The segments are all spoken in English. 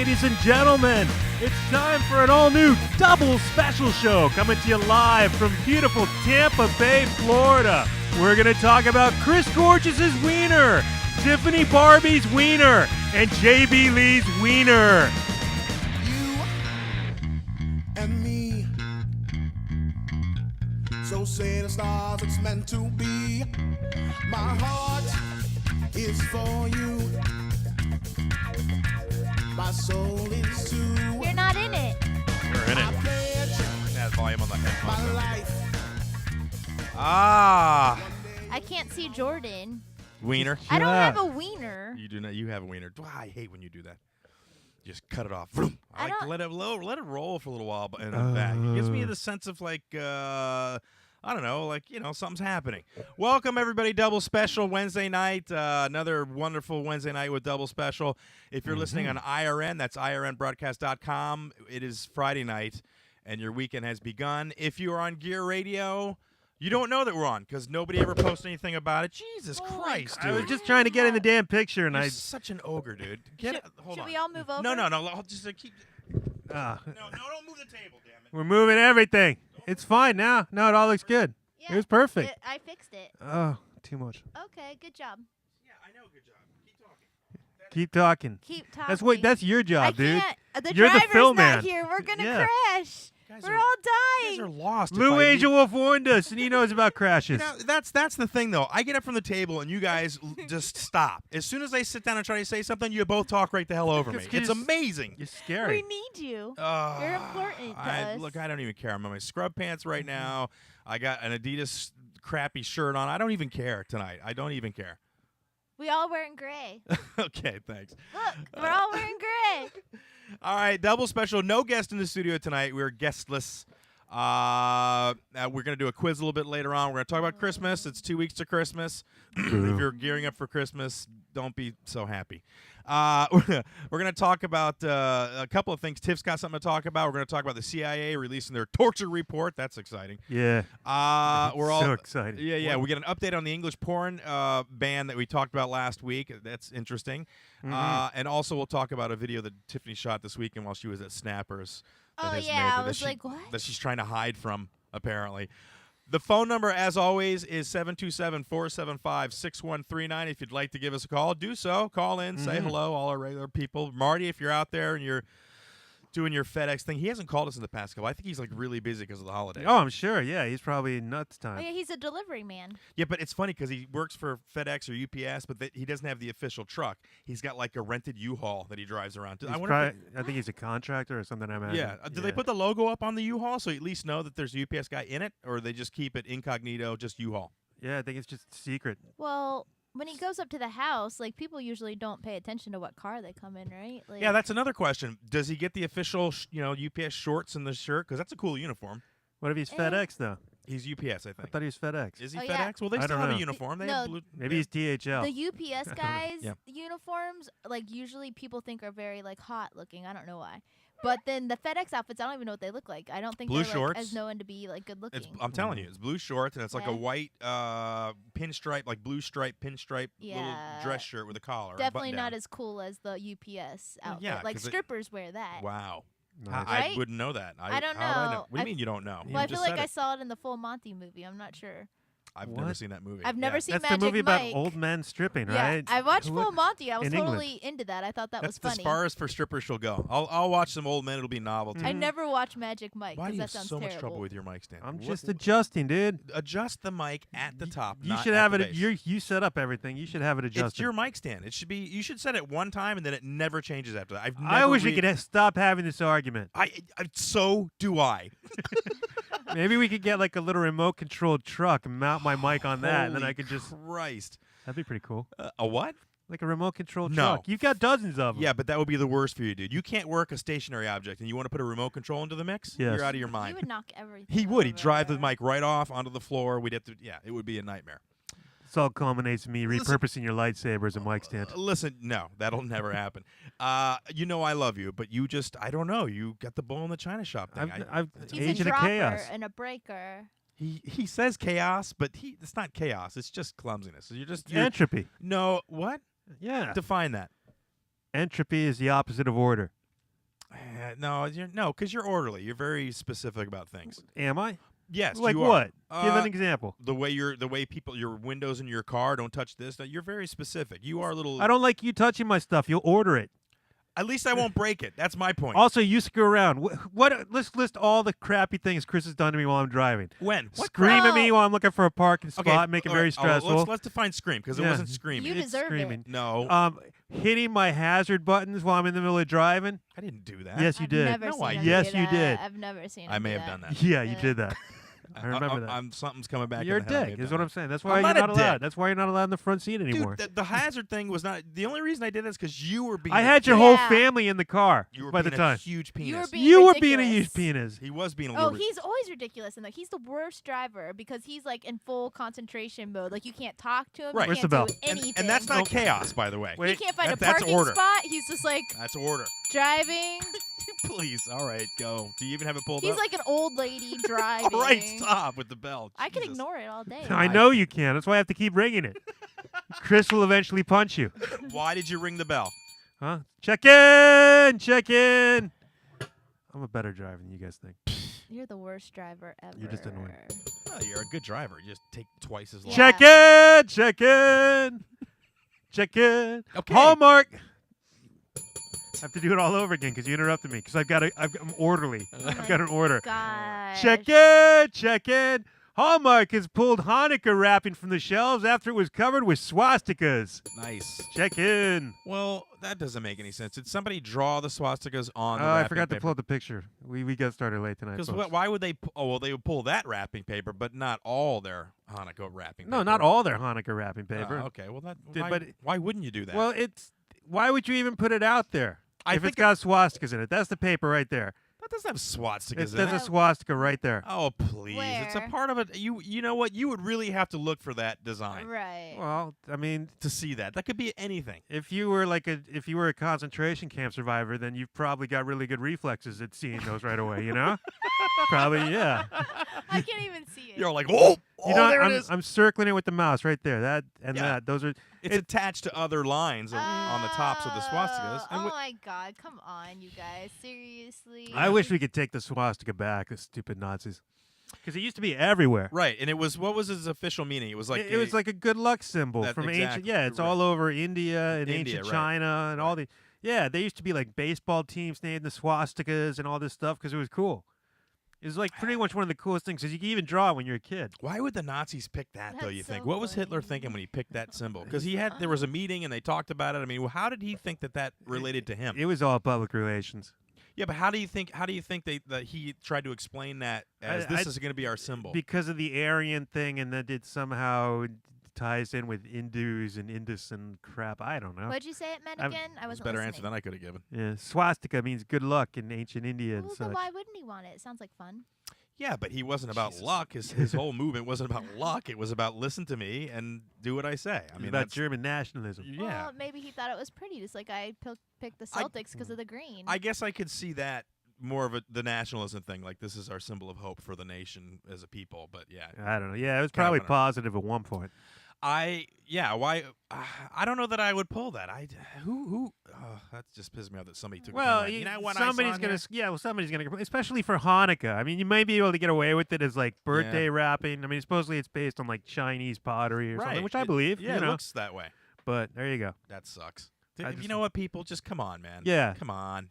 ladies and gentlemen. It's time for an all-new double special show coming to you live from beautiful Tampa Bay, Florida. We're going to talk about Chris Gorges' wiener, Tiffany Barbee's wiener, and JB Lee's wiener. You and me, so say the stars it's meant to be. My heart is for you. My soul is too. You're not in it. You're in I it. pledge Add volume on the my headphones. life. Ah, I can't see Jordan. wiener. I don't Yeah. have a wiener. You do not. You have a wiener. I hate when you do that. Just cut it off. Vroom. I like to let it roll for a little while, and then back. It gives me the sense of like I don't know, like something's happening. Welcome everybody, double special Wednesday night. Another wonderful Wednesday night with double special. If you're listening on IRN, that's irnbroadcast.com. It is Friday night, and your weekend has begun. If you are on Gear Radio, you don't know that we're on because nobody ever posts anything about it. Jesus Christ, dude. I was just trying to get in the damn picture, and You're such an ogre, dude. Hold Should on. we all move over? No, I'll just keep. Ah, No, don't move the table, damn it. we're moving everything. It's fine now. No, it all looks good. Yeah, It was perfect. I fixed it. Oh, too much. Okay, good job. Yeah, I know. Good job. Keep talking. Keep talking. Keep talking. That's your I job, dude. can't. The You're the driver's film not man. here. We're gonna Yeah. crash. Guys We're are- all You guys are dying. lost. Lou Angel Wolf warned us, and he knows about crashes. That's the thing, though. I get up from the table, and you guys just stop. As soon as I sit down and try to say something, you both talk right the hell over me. It's It's just- amazing. You're scary. We need you. You're important to us. Look, I don't even care. I'm in my scrub pants right now. I got an Adidas crappy shirt on. I don't even care tonight. I don't even care. We all wearing gray. Okay, thanks. Look, we're all wearing gray. All right, double special. No guest in the studio tonight. We're guestless. We're going to do a quiz a little bit later on. We're going to talk about Christmas. It's 2 weeks to Christmas. If you're gearing up for Christmas, don't be so happy. We're going to talk about a couple of things. Tiff's got something to talk about. We're going to talk about the CIA releasing their torture report. That's exciting. Yeah. We're all so excited. Yeah. We get an update on the English porn ban that we talked about last week. That's interesting. And also we'll talk about a video that Tiffany shot this weekend while she was at Snappers. Oh, that has yeah, made- I that was she- like, what? That she's trying to hide from, apparently. The phone number, as always, is 727-475-6139. If you'd like to give us a call, do so. Call in, say hello, all our regular people. Marty, if you're out there and you're doing your FedEx thing, he hasn't called us in the past couple. I think he's like really busy because of the holidays. Oh, I'm sure. Yeah, he's probably nuts Oh, time. yeah, he's a delivery man. Yeah, but it's funny because he works for FedEx or UPS, but he doesn't have the official truck. He's got like a rented U-Haul that he drives around. He's I wonder I think he's a contractor or something. I imagine. yeah. Do they put the logo up on the U-Haul so you at least know that there's a UPS guy in it, or they just keep it incognito, just U-Haul? Yeah, I think it's just secret. Well, when he goes up to the house, like people usually don't pay attention to what car they come in, right? Like, Yeah, that's another question. Does he get the official, UPS shorts and the shirt? Because that's a cool uniform. What if he's Eh. FedEx though? He's UPS, I I think. thought he was FedEx. Is he Oh, FedEx? yeah. Well, they I still don't have a know. uniform. They No, have blue. Maybe he's DHL. the UPS guys' Yeah. uniforms, like usually people think are very like hot looking. I don't know why. But then the FedEx outfits, I don't even know what they look like. I don't think Blue they're shorts. like, as known to be like good looking. I'm telling you, it's blue shorts, and it's like a Yeah. white pinstripe, like blue stripe pinstripe little Yeah. dress shirt with a collar. Definitely button not down. as cool as the UPS outfit. yeah, like 'cause it- strippers wear that. Wow. Nice. I Right? wouldn't know that. I don't how would I know. What do you I- mean you don't know? Well, I You feel just like said I it. saw it in the Full Monty movie. I'm not sure. I've never What? seen that movie. I've never seen That's Magic the movie Mike. about old men stripping, Yeah, right? I watched Who Full would- Monty. I was in England. totally into that. I thought that That's was as funny. far as for strippers she'll go. I'll watch some old men. It'll be novelty. I never watched Magic Mike Why do because you that have sounds so terrible. much trouble with your mic stand? I'm What- just adjusting, dude. adjust the mic at the top. You not should at have the it. base. You set up everything. You should have it adjusted. It's your mic stand. It should be. You should set it one time and then it never changes after that. I wish we could stop having this argument. So do I. Maybe we could get like a little remote controlled truck and mount my mic on that, and then Holy I could just. Christ. That'd be pretty cool. A what? Like a remote controlled No. truck. You've got dozens of them. Yeah, but that would be the worst for you, dude. You can't work a stationary object, and you want to put a remote control into the mix? Yes. You're out of your He mind. would knock everything. He would. He'd over. drive the mic right off onto the floor. We'd have to. Yeah, it would be a nightmare. This all culminates in me Listen- repurposing your lightsabers and mic stand. Listen, no, that'll never happen. You know I love you, but you just, I don't know. You got the bull in the china shop thing. I've He's agent a of dropper chaos. and a breaker. He says chaos, but it's not chaos. It's just clumsiness. You're Entropy. no, what? Yeah. Define that. Entropy is the opposite of order. No, because you're orderly. You're very specific about things. Am I? Yes, Like you what? are. Give an example. The way people, your windows in your car, don't touch this. You're very specific. You are a little. I don't like you touching my stuff. You'll order it. At least I won't break it. That's my point. Also, you screw around. Let's list all the crappy things Chris has done to me while I'm driving. When? Scream at me while I'm looking for a parking spot. Okay, Make it all very right, stressful. let's define scream because it wasn't screaming. You It's deserve screaming. it. No, Hitting my hazard buttons while I'm in the middle of driving. I didn't do that. Yes, you I've did. Never No, seen I him Yes, do you that. did. I've never seen him I may do have done that. Yeah, you did that. I remember that. Something's coming back. You're a in the head. I may dick, have is done what I'm that. saying. That's why I'm you're not a not allowed. dick. That's why you're not allowed in the front seat anymore. Dude, the hazard thing was not the only reason I did this because you were being. I a had your dick. whole Yeah. family in the car You were by the being a time. huge penis. You were being You were being a ridiculous. huge penis. He was being a Oh, little. he's always ridiculous, and he's the worst driver because he's like in full concentration mode. Like you can't talk to him. Right. You Where's the can't bell? do anything. and that's not chaos, by the way. Wait. He can't find a That's parking order. spot. He's just like That's order. driving. Please, all right, go. Do you even have it pulled He's up? like an old lady driving. All right, stop with the bell. I can Jesus. ignore it all day. I know you can. That's why I have to keep ringing it. Chris will eventually punch you. Why did you ring the bell? Huh? Check in! Check in! I'm a better driver than you guys think. You're the worst driver ever. You're just annoying. Oh, you're a good driver. You just take twice as long. Yeah. Check in! Check in! Check in! Okay. Hallmark! I have to do it all over again because you interrupted me because I'm orderly. I've got an order. Gosh. Check in! Check in! Hallmark has pulled Hanukkah wrapping from the shelves after it was covered with swastikas. Nice. Check in. Well, that doesn't make any sense. Did somebody draw the swastikas on the Oh, I wrapping forgot to paper? pull up the picture. We got started late tonight. Because folks. why would they? They would pull that wrapping paper, but not all their Hanukkah wrapping. No, paper. not all their Hanukkah wrapping Oh, paper. okay, well Did- why, but- why wouldn't you do that? Well, why would you even put it out there I if think it's got swastikas in it? That's the paper right there. that doesn't have swastikas in There's it. a swastika right there. Oh please! It's a Where? part of it. You know what? You would really have to look for that design Right. Well, I mean, to see that. That could be anything. if you were a concentration camp survivor, then you've probably got really good reflexes at seeing those right away. You know, probably yeah. I can't even see it. You're like, oh, You know, there it is. I'm circling it with the mouse right there. That and Yeah. that. Those are. It's attached to other lines on the tops of the swastikas. Oh And my God! Come on, you guys. Seriously. I wish we could take the swastika back. The stupid Nazis, because it used to be everywhere. right, and it was what was its official meaning? It was like It was like a good luck symbol That- from ancient. exactly, Yeah, it's right. all over India and India, ancient right. China and all the. Yeah, they used to be like baseball teams named the swastikas and all this stuff because it was cool. It was like pretty much one of the coolest things because you can even draw it when you're a kid. Why would the Nazis pick that though? That's You think? so What was Hitler funny. thinking when he picked that symbol? Because there was a meeting and they talked about it. I mean, how did he think that related to him? It was all public relations. Yeah, but how do you think that he tried to explain that as this is going to be our symbol? Because of the Aryan thing, and that it somehow ties in with Hindus and Indus and crap. I don't know. What'd you say it meant I'm- again? I It was a wasn't better listening. answer than I could have given. Yeah, swastika means good luck in ancient India and Well, such. then why wouldn't he want it? It sounds like fun. Yeah, but he wasn't about Jesus. luck. His whole movement wasn't about luck. It was about listen to me and do what I say. I It's mean, about that's German nationalism. yeah. Well, maybe he thought it was pretty, just like I picked the Celtics because of the green. I guess I could see that more of the nationalism thing. Like this is our symbol of hope for the nation as a people. But yeah, I don't know. Yeah, it was Kind of probably an- positive at one point. why? I don't know that I would pull that. Who? That just pissed me off that somebody took. Well, it from that. You know what I somebody's saw in gonna. here? Yeah, well, somebody's gonna. Especially for Hanukkah. I mean, you may be able to get away with it as like birthday wrapping. I mean, supposedly it's based on like Chinese pottery or something, Right. which I believe. Yeah, you it know. looks that way. But there you go. That sucks. I You just- know what, people? Just come on, man. Yeah. Come on.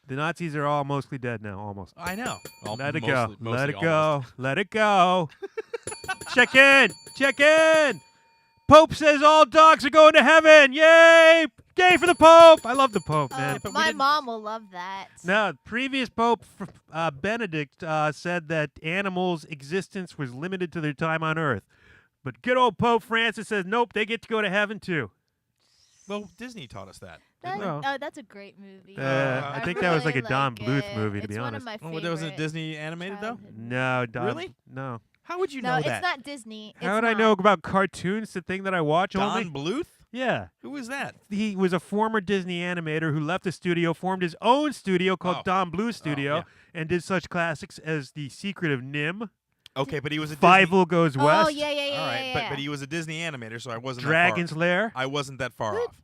The Nazis are all mostly dead now, almost. I know. Well, Let it mostly- go. mostly Let it almost. go. Let it go. Check in. Check in. Pope says all dogs are going to heaven. Yay! Yay for the Pope. I love the Pope, man. but we My didn't- mom will love that. Now, previous Pope Benedict said that animals' existence was limited to their time on Earth. But good old Pope Francis says, nope, they get to go to heaven too. Well, Disney taught us that. That- Well- oh, that's a great movie. I think that was like a Don really Bluth movie, to it's be one honest. of my Oh, favorite. that wasn't Disney animated though. childhood No, Don. Really? No. How would you No, know it's that? not Disney. How It's would I not. know about cartoons? The thing that I watch only. Don Bluth? Yeah. Who was that? He was a former Disney animator who left the studio, formed his own studio called Oh. Don Bluth Studio, yeah. and did such classics as The Secret of Nim, Okay, but he was a Fievel Goes Oh West, yeah, yeah, yeah, All right, yeah, but he was a Disney animator, so I wasn't Dragon's that Lair. far. I wasn't that far Who- off.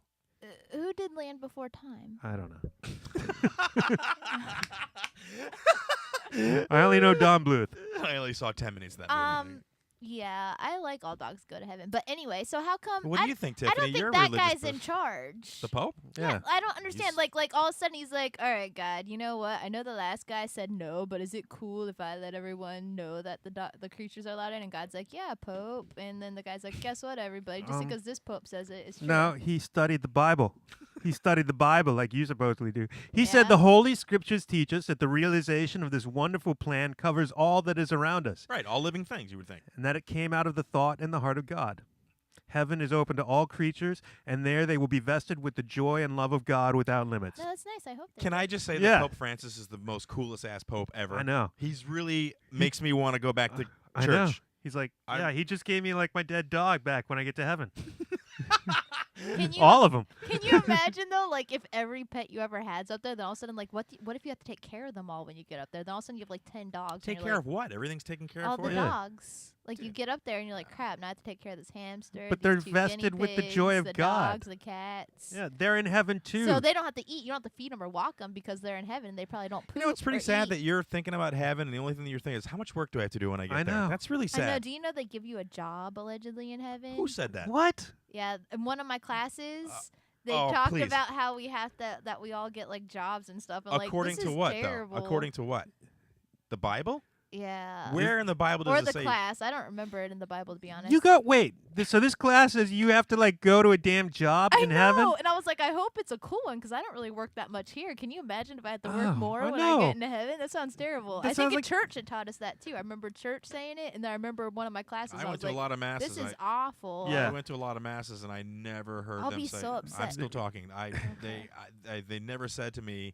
who did Land Before Time? I don't know. I only know Don Bluth. I only saw 10 minutes of that movie. Yeah, I like All Dogs Go to Heaven. But anyway, so how come... What do you think, Tiffany? I don't think You're a that religious guy's in person. charge. The Pope? Yeah, I don't understand. Like all of a sudden he's like, all right, God, you know what? I know the last guy said no, but is it cool if I let everyone know that the creatures are allowed in? And God's like, yeah, Pope. And then the guy's like, guess what, everybody? Just because this Pope says it, it's true. No, he studied the Bible. He studied the Bible like you supposedly do. He Yeah? said the Holy Scriptures teach us that the realization of this wonderful plan covers all that is around us, Right, all living things, you would think. and that it came out of the thought and the heart of God. Heaven is open to all creatures, and there they will be vested with the joy and love of God without limits. No, that's nice. I hope Can I just say Yeah. that Pope Francis is the most coolest ass Pope ever? I know. He's really makes me want to go back to I church. know. He's like, I- yeah, he just gave me like my dead dog back when I get to heaven. Can you All of them. Can you imagine though, like if every pet you ever had's up there, then all of a sudden, like what if you have to take care of them all when you get up there? Then all of a sudden you have like 10 dogs. Take care of what? Everything's taken care all of for the you. dogs. Like you get up there and you're like, crap, now I have to take care of this hamster. But these they're 2 vested guinea with the joy pigs, of the God. dogs, the cats. Yeah, they're in heaven too. So they don't have to eat. You don't have to feed them or walk them because they're in heaven and they probably don't poop. You know, it's pretty or sad eat. that you're thinking about heaven, and the only thing that you're thinking is, how much work do I have to do when I get I there? know. That's really I know. sad. Do you know they give you a job allegedly in heaven? Who said that? What? Yeah, in one of my classes, they oh, talk please. about how we have to that we all get like jobs and stuff. And According like, this to is what, terrible. though? According to what? The Bible? Yeah. Where in the Bible does or it the say? class. I don't remember it in the Bible, to be honest. You got so this class says you have to like go to a damn job I in know, heaven. and I was like, I hope it's a cool one because I don't really work that much here. Can you imagine if I had to work Oh, more I when know. I get into heaven? That sounds terrible. That I sounds think in like- church it taught us that too. I remember church saying it, and then I remember one of my classes. I went was to like, a lot of masses. this is awful. Yeah. I went to a lot of masses, and I never heard I'll them be say. so I'm upset. still talking. They never said to me,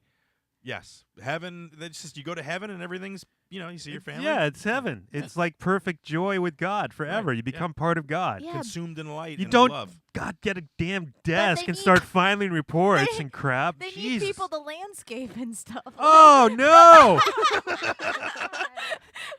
yes, heaven. They just you go to heaven and everything's you see your family. Yeah, it's heaven. It's like perfect joy with God forever. Right, You yeah. become part of God. Yeah, consumed in light. You and don't love. God get a damn desk and need- start filing reports They- and crap. They need Jesus. people to landscape and stuff. Oh no!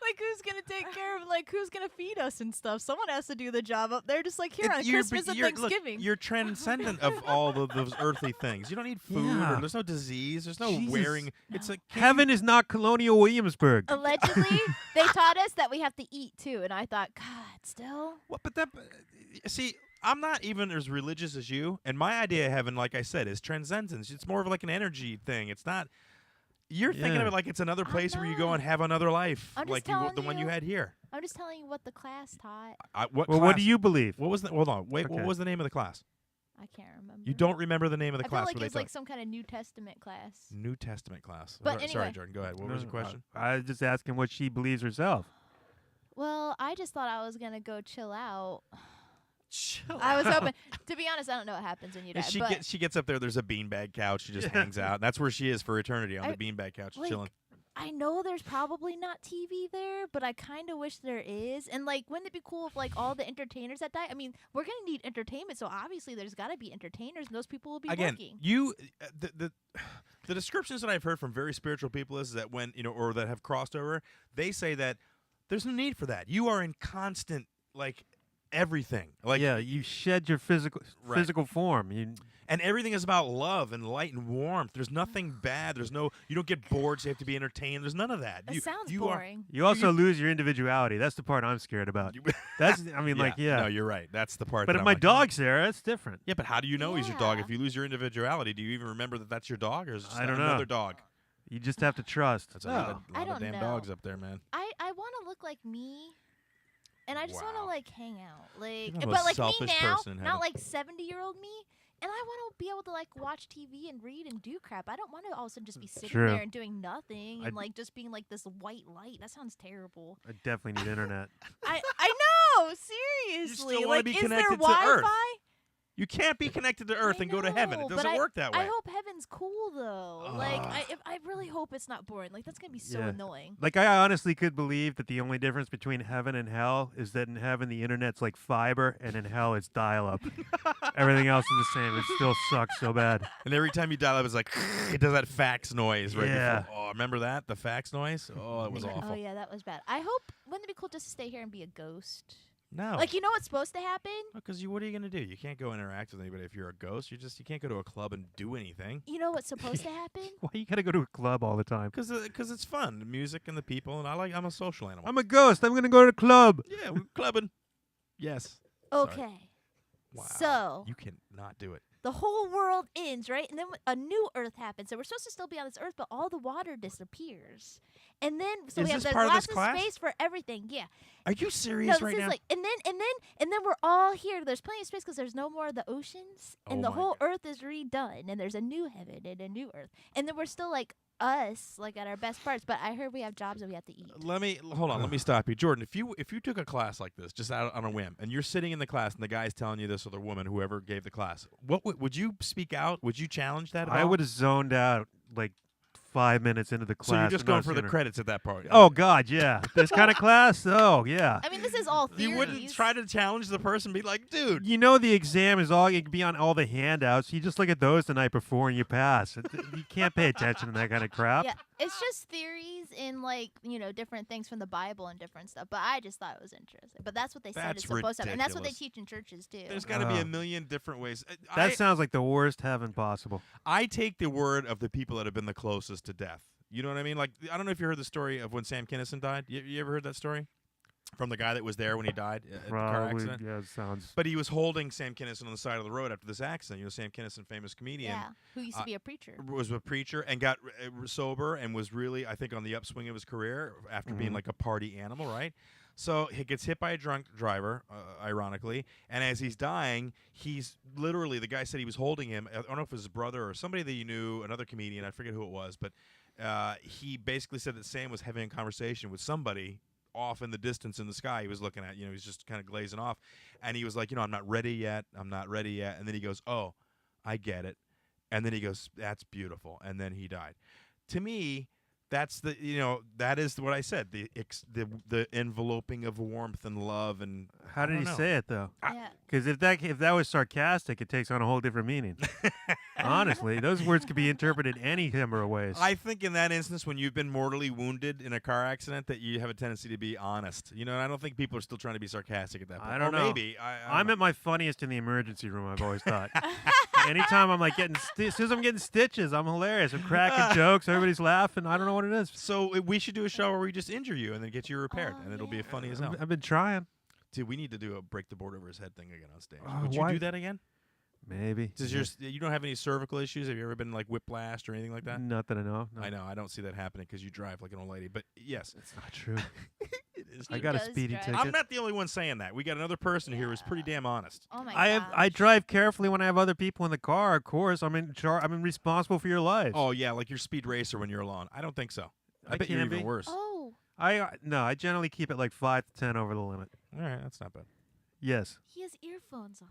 Like who's gonna take care of? Like who's gonna feed us and stuff? Someone has to do the job up there. Just like here on Christmas and Look, Thanksgiving. you're transcendent of all of those earthly things. You don't need food. Yeah. Or there's no disease. There's no Jesus. wearing. It's like Heaven is not Colonial Williamsburg. Allegedly, they taught us that we have to eat too, and I thought, God, still. What? But that. See, I'm not even as religious as you, and my idea of heaven, like I said, is transcendence. It's more of like an energy thing. It's not. You're thinking Yeah. of it like it's another I'm place where you go not. and have another life, I'm just like telling the one you you. had here. I'm just telling you what the class taught. What Well, class? what do you believe? What was the? Hold on. Wait. Okay. What was the name of the class? I can't remember. You don't remember the name of the I class? feel like where it was they like taught- some kind of New Testament class. New Testament class. But Sorry, anyway. Jordan. Go ahead. What was your question? I was just asking what she believes herself. Well, I just thought I was gonna go chill out. Chill I was hoping. To be honest, I don't know what happens when you die. And she gets up there. There's a beanbag couch. She just hangs out. That's where she is for eternity on the beanbag couch, like, chilling. I know there's probably not TV there, but I kind of wish there is. And like, wouldn't it be cool if like all the entertainers that die? I mean, we're gonna need entertainment, so obviously there's got to be entertainers, and those people will be Again, working. the descriptions that I've heard from very spiritual people is that when or that have crossed over, they say that there's no need for that. You are in constant everything. Yeah, you shed your physical form. And everything is about love and light and warmth. There's nothing bad. You don't get bored, so you have to be entertained. There's none of that. It sounds boring. You also lose your individuality. That's the part I'm scared about. No, you're right. That's the part. But that if I'm my like, dog's there, that's different. Yeah, but how do you know he's your dog? Yeah. If you lose your individuality, do you even remember that that's your dog, or is it just I don't another know. dog? You just have to trust. That's a lot I of don't damn know. dogs up there, man. I want to look like me. And I just want to Wow. hang out, You're the but most like me selfish now, person in heaven. not like 70-year-old me. And I want to be able to watch TV and read and do crap. I don't want to all of a sudden just be sitting True. there and doing nothing and I'd- just being like this white light. That sounds terrible. I definitely need internet. I know, seriously. still wanna Like, be is there connected to Wi-Fi? Earth. You can't be connected to Earth I and go to heaven. It know, doesn't but work that way. I hope heaven's cool though. I really hope it's not boring. Like that's gonna be so Yeah. annoying. Like, I honestly could believe that the only difference between heaven and hell is that in heaven the internet's like fiber, and in hell it's dial-up. Everything else is the same. It still sucks so bad. And every time you dial up, it's like it does that fax noise right Yeah. before. Oh, remember that? The fax noise? Oh, it was awful. Oh yeah, that was bad. I hope wouldn't it be cool just to stay here and be a ghost? No. Like, you know what's supposed to happen? Because what are you going to do? You can't go interact with anybody if you're a ghost. You can't go to a club and do anything. You know what's supposed to happen? Why you gotta go to a club all the time? Because it's fun, the music and the people, and I'm a social animal. I'm a ghost. I'm gonna go to the club. Yeah, we're clubbing. Yes. Okay. Sorry. Wow. So You cannot do it. the whole world ends, right? And then a new Earth happens. So we're supposed to still be on this Earth, but all the water disappears. And then Is we have this part of lots this class? space for everything. Yeah. Are you No, serious this right is now? like, and then we're all here. There's plenty of space because there's no more of the oceans, and Oh the my whole Earth is redone, and there's a new heaven and a new Earth, and then we're still like us, like at our best parts. But I heard we have jobs that we have to eat. Let me stop you, Jordan. If you took a class like this just out on a whim, and you're sitting in the class, and the guy's telling you this, or the woman, whoever gave the class, what would you speak out? Would you challenge that? At I all? would have zoned out like 5 minutes into the class. So you're just and going not for the sooner. credits at that part. Oh God, yeah. This kind of class. Oh yeah. I mean, this is all theories. You wouldn't try to challenge the person, be like, dude. You know the exam is all you can be on all the handouts. You just look at those the night before and you pass. You can't pay attention to that kind of crap. Yeah, it's just theories in like different things from the Bible and different stuff. But I just thought it was interesting. But that's what they said That's it's supposed to happen, and that's what they ridiculous. teach in churches too. There's got to be a million different ways. That sounds like the worst heaven possible. I take the word of the people that have been the closest to death. You know what I mean? Like, I don't know if you heard the story of when Sam Kinison died. You ever heard that story? From the guy that was there when he died at the car Probably, accident? yeah, it sounds. But he was holding Sam Kinison on the side of the road after this accident. You know, Sam Kinison, famous comedian. Yeah, who used to be a preacher. Was a preacher and got sober and was really, I think, on the upswing of his career after being like a party animal, right? So he gets hit by a drunk driver, ironically, and as he's dying, he's literally, the guy said he was holding him. I don't know if it was his brother or somebody that you knew, another comedian, I forget who it was, but he basically said that Sam was having a conversation with somebody off in the distance in the sky. He was looking at, he's just kind of glazing off, and he was like, I'm not ready yet, and then he goes, oh, I get it, and then he goes, that's beautiful, and then he died. To me, that's that is what I said, the enveloping of warmth and love. And How did he say it though? Yeah. Because if that was sarcastic, it takes on a whole different meaning. Honestly, those words could be interpreted any number of ways. I think in that instance, when you've been mortally wounded in a car accident, that you have a tendency to be honest. And I don't think people are still trying to be sarcastic at that point. I don't Or know. Maybe. I'm at my funniest in the emergency room, I've always thought. Anytime I'm like as soon as I'm getting stitches, I'm hilarious. I'm cracking jokes, everybody's laughing. I don't know what it is. So we should do a show where we just injure you and then get you repaired, and it'll be yeah. funny as hell. I've been trying. Dude, we need to do a break the board over his head thing again on stage. Oh, Would you why- do that again? Maybe. You don't have any cervical issues? Have you ever been like whiplashed or anything like that? Not that I know. No. I know. I don't see that happening because you drive like an old lady. But yes, It's not true. it is. I He got a does speedy drive. ticket. I'm not the only one saying that. We got another person here who's pretty damn honest. Oh my I gosh. drive carefully when I have other people in the car. Of course, I'm responsible for your life. Oh yeah, like your speed racer when you're alone. I don't think so. I bet you're can't even be. worse. Oh, I generally keep it like 5 to 10 over the limit. All right, that's not bad. Yes. he has earphones on.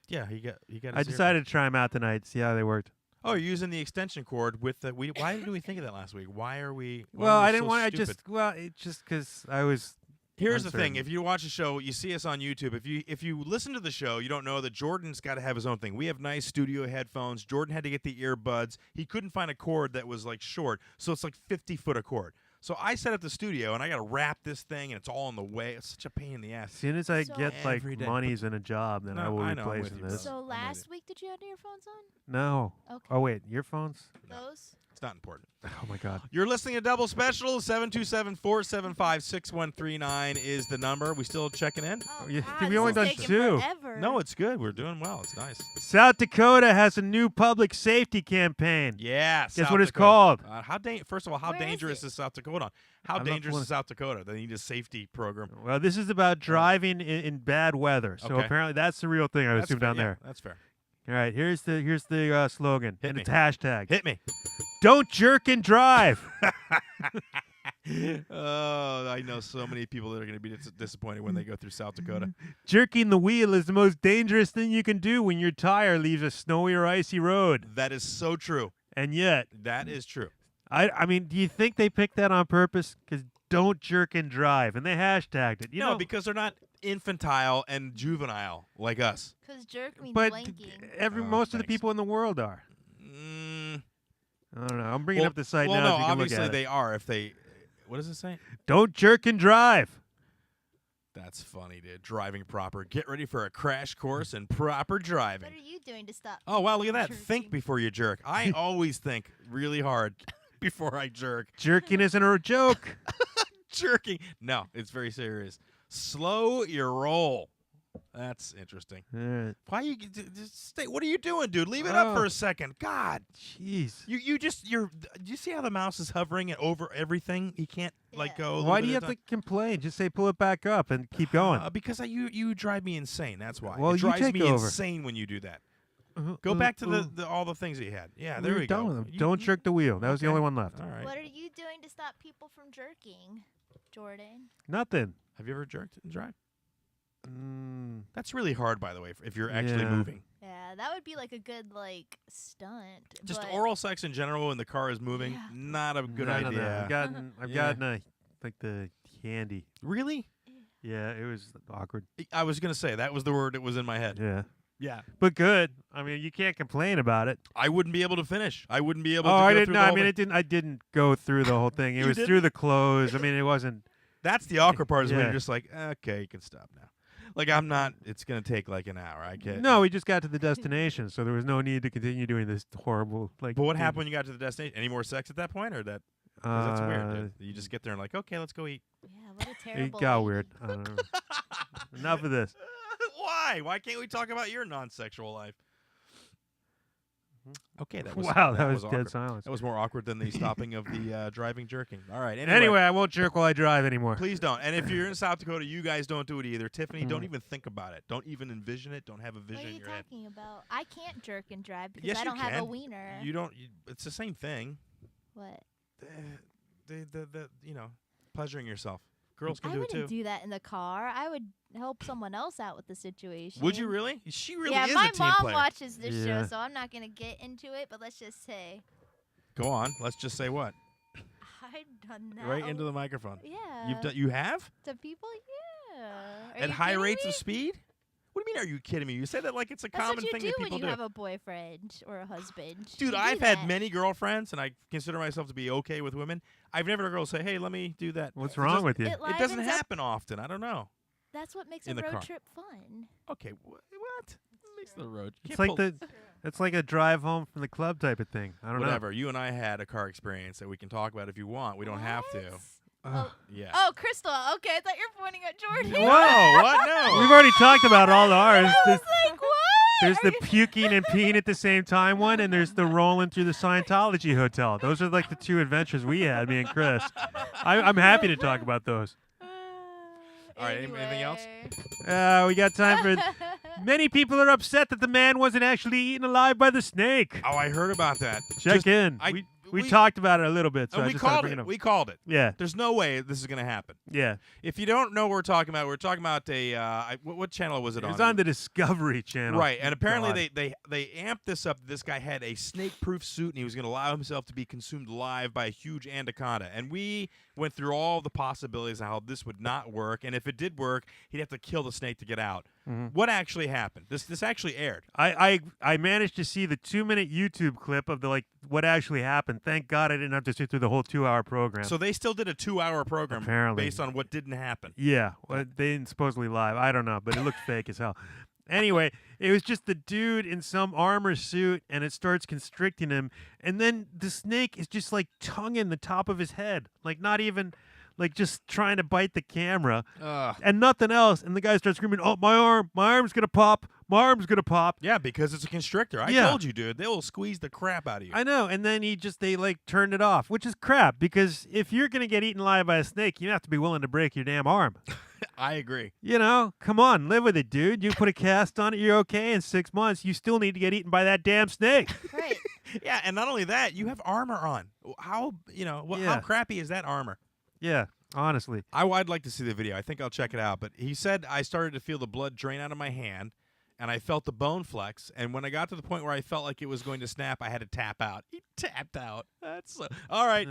Yeah, he got. I decided to try them out tonight. See how they worked. Oh, you're using the extension cord with the. Why didn't we think of that last week? Why are we? why Well, are we I didn't so want. stupid? It's just because I was. Here's the thing: uncertain. if you watch a show, you see us on YouTube. If you listen to the show, you don't know that Jordan's got to have his own thing. We have nice studio headphones. Jordan had to get the earbuds. He couldn't find a cord that was like short, so it's like 50-foot a cord. So I set up the studio, and I got to wrap this thing, and it's all in the way. It's such a pain in the As ass. soon as I So- get like Every day. monies and a job, then I No, will I know, I'm replace with you, this. So with last it. week, did you have earphones on? No. Okay. Oh wait, earphones. Those? It's not important. Oh my God. You're listening to Double Special. 727-475-6139 is the number. We still checking in? Oh, yeah, God, we only this done is taking 2. forever. No, it's good. We're doing well. It's nice. South Dakota has a new public safety campaign. Yeah. Guess South what it's Dakota. called? First of all, how Where is dangerous it? is South Dakota? How I'm not dangerous one- is South Dakota? They need a safety program. Well, this is about driving in bad weather. So Okay. apparently that's the real thing. I That's assume fair. down Yeah, there. that's fair. All right, here's the slogan, Hit and me. it's hashtag. Hit me. Don't jerk and drive. Oh, I know so many people that are going to be disappointed when they go through South Dakota. Jerking the wheel is the most dangerous thing you can do when your tire leaves a snowy or icy road. That is so true. And yet, That is true. I mean, do you think they picked that on purpose? Because don't jerk and drive, and they hashtagged it. You No, know, because they're not infantile and juvenile like us. Because jerk means but blanking. Oh, most of the thanks. people in the world are. Mm, I don't know. I'm bringing up the site well, now. no, so you can look obviously at it. they are. If they, what does it say? Don't jerk and drive. That's funny, dude. Driving proper. Get ready for a crash course in proper driving. What are you doing to stop? Oh, wow, look at that. jerking? Think before you jerk. I always think really hard before I jerk. Jerking isn't a joke. Jerking. No, it's very serious. Slow your roll. That's interesting. All right. Why you just stay? What are you doing, dude? Leave it up for a second. God, Jeez. Do you see how the mouse is hovering it over everything? He can't like Yeah. go. a little Why bit do you at have a to complain? Just say pull it back up and keep going. because you drive me insane. That's why. Well, it you drives take me over. insane when you do that. Go back to the all the things that you had. Yeah, there We're we done go. with them. You- Don't jerk the wheel. That was the okay. only one left. All right. What are you doing to stop people from jerking, Jordan? Nothing. Have you ever jerked and drive? Mm, That's really hard, by the way, if you're actually Yeah. moving. Yeah, that would be like a good stunt. Just but oral sex in general when the car is moving, Yeah. not a good none of that. idea. I've Yeah. gotten like the candy. Really? Yeah, it was awkward. I was gonna say that was the word that was in my head. Yeah. Yeah. But good. I mean, you can't complain about it. I wouldn't be able to finish. I wouldn't be able Oh, to go I didn't through know. the I whole mean, thing. it didn't. I didn't go through the whole thing. It You was didn't? through the clothes. I mean, it wasn't. That's the awkward part is when Yeah. you're just like, okay, you can stop now. Like I'm not. It's gonna take like an hour. I can't. No, we just got to the destination, so there was no need to continue doing this horrible like. But what happened when you got to the destination? Any more sex at that point, or that? 'Cause that's weird. Dude. You just get there and like, okay, let's go eat. yeah, what a It terrible. got lady. weird. I don't know. Enough of this. Why? Why can't we talk about your non-sexual life? Okay, that was Wow, that was awkward. dead silence. That was more awkward than the stopping of the driving jerking. All right. Anyway, I won't jerk while I drive anymore. Please don't. And if you're in South Dakota, you guys don't do it either. Tiffany, don't even think about it. Don't even envision it. Don't have a What vision are in you your head. talking about? I can't jerk and drive because Yes, I you don't have a can. wiener. You don't. It's the same thing. What? The pleasuring yourself. Girls can I do it wouldn't too. do that in the car. I would help someone else out with the situation. Would you really? She really yeah, is my a team mom player. watches this Yeah. show, so I'm not gonna get into it. But let's just say Go on. Let's just say what? I've done that. Right into the microphone. Yeah. You have? To people, yeah. Are At you high kidding rates me? of speed? What do you mean? Are you kidding me? You say that like it's a That's common what you thing do that when people you do. have a boyfriend or a husband. Dude, You do I've had that. many girlfriends, and I consider myself to be okay with women. I've never had a girl say, "Hey, let me do that." What's It wrong doesn't- with you? It It doesn't livens up- happen often. I don't know. That's what makes in a the road car. trip fun. Okay, what? Makes the road. It's like it's like a drive home from the club type of thing. I don't Whatever. You and I had a car experience that we can talk about if you want. We don't have to. What? know. Yeah. Oh, Crystal. Okay, I thought you were pointing at Jordan. Whoa! What? No. We've already talked about all ours. I was like, what? There's Are the you- puking and peeing at the same time one, and there's the rolling through the Scientology hotel. Those are like the two adventures we had, me and Chris. I'm happy to talk about those. All right, anything else? We got time for. Many people are upset that the man wasn't actually eaten alive by the snake. Oh, I heard about that. Check Just- in. We talked about it a little bit, so And I we just gotta called bring it. it up. We called it. Yeah, There's no way this is going to happen. yeah. If you don't know what we're talking about a what channel was it It on? was on the Discovery Channel. Right, and apparently God. they amped this up. This guy had a snake-proof suit, and he was going to allow himself to be consumed alive by a huge anaconda. And we went through all the possibilities of how this would not work, and if it did work, he'd have to kill the snake to get out. What actually happened? This actually aired. I managed to see the 2-minute YouTube clip of the what actually happened. Thank God I didn't have to sit through the whole 2-hour program. So they still did a 2-hour program Apparently. based on what didn't happen. Yeah, well, they didn't supposedly live. I don't know, but it looked fake as hell. Anyway, it was just the dude in some armor suit, and it starts constricting him, and then the snake is just tonguing the top of his head, not even just trying to bite the camera, and nothing else. And the guy starts screaming, "Oh, my arm's gonna pop, my arm's gonna pop." Yeah, because it's a constrictor. I Yeah. told you, dude. They will squeeze the crap out of you. I know, and then they turned it off, which is crap, because if you're gonna get eaten alive by a snake, you have to be willing to break your damn arm. I agree. Come on, live with it, dude. You put a cast on it, you're okay. In 6 months, you still need to get eaten by that damn snake. Right. Yeah, and not only that, you have armor on. How how Yeah. crappy is that armor? Yeah, honestly. I'd like to see the video. I think I'll check it out. But he said I started to feel the blood drain out of my hand, and I felt the bone flex. And when I got to the point where I felt like it was going to snap, I had to tap out. He tapped out. That's all right.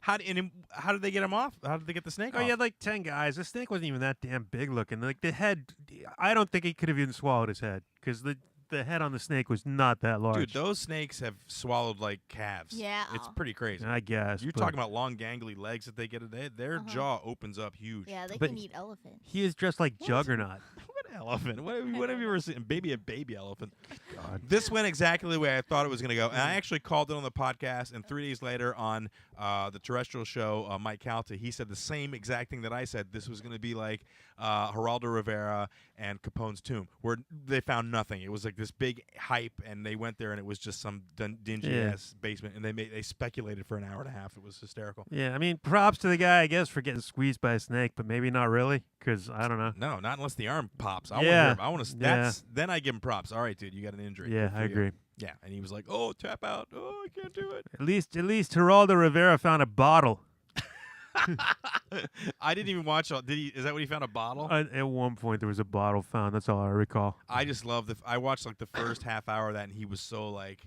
How did they get him off? How did they get the snake Oh, off? you had 10 guys. The snake wasn't even that damn big looking. The head, I don't think he could have even swallowed his head, because the the head on the snake was not that large. Dude, those snakes have swallowed like calves. Yeah. It's pretty crazy. I guess. You're talking about long, gangly legs that they get. Their jaw opens up huge. Yeah, they But can eat elephants. He is dressed like Juggernaut. What elephant? What have you ever seen? Maybe a baby elephant. God. This went exactly the way I thought it was going to go. And I actually called it on the podcast, and 3 days later on the terrestrial show, Mike Calta, he said the same exact thing that I said. This was going to be like Geraldo Rivera and Capone's tomb, where they found nothing. It was like this big hype, and they went there, and it was just some dingy-ass basement, and they speculated for an hour and a half. It was hysterical. Yeah, I mean, props to the guy, I guess, for getting squeezed by a snake, but maybe not really, because I don't know. No, not unless the arm pops. Yeah. I want to. Yeah. Then I give him props. All right, dude, you got an injury. Yeah, Good for I you. agree. Yeah, and he was like, "Oh, tap out. Oh, I can't do it." At least Geraldo Rivera found a bottle. I didn't even watch. Did he? Is that what he found? A bottle? At one point, there was a bottle found. That's all I recall. I just love I watched like the first half hour of that, and he was so like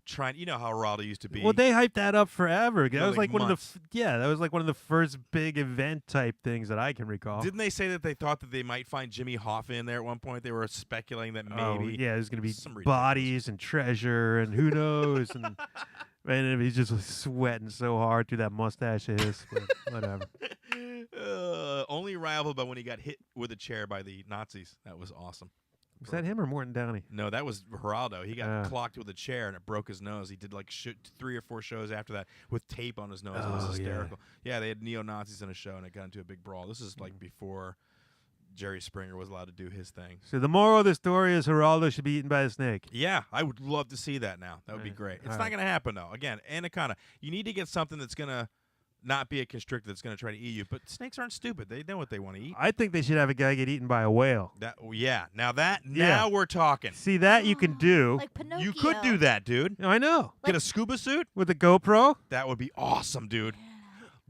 trying. You know how Geraldo used to be. Well, they hyped that up forever. That was like like one months. of the that was like one of the first big event type things that I can recall. Didn't they say that they thought that they might find Jimmy Hoffa in there at one point? They were speculating that maybe. Oh, yeah, there's gonna be Some ridiculous- bodies and treasure and who knows and he's just sweating so hard through that mustache of his. But whatever. Only rivaled by when he got hit with a chair by the Nazis. That was awesome. Was that him or Morton Downey? No, that was Geraldo. He got clocked with a chair and it broke his nose. He did like 3 or 4 shows after that with tape on his nose. It was Oh, yeah. hysterical. Yeah, they had neo-Nazis in a show and it got into a big brawl. This is like before Jerry Springer was allowed to do his thing. So the moral of the story is Geraldo should be eaten by a snake. Yeah, I would love to see that now. That would be great. It's All not right. going to happen, though. Again, anaconda. You need to get something that's going to not be a constrictor that's going to try to eat you. But snakes aren't stupid. They know what they want to eat. I think they should have a guy get eaten by a whale. Yeah. Now Yeah. we're talking. See, that you can do. Like Pinocchio. You could do that, dude. I know. Get a scuba suit. With a GoPro? That would be awesome, dude.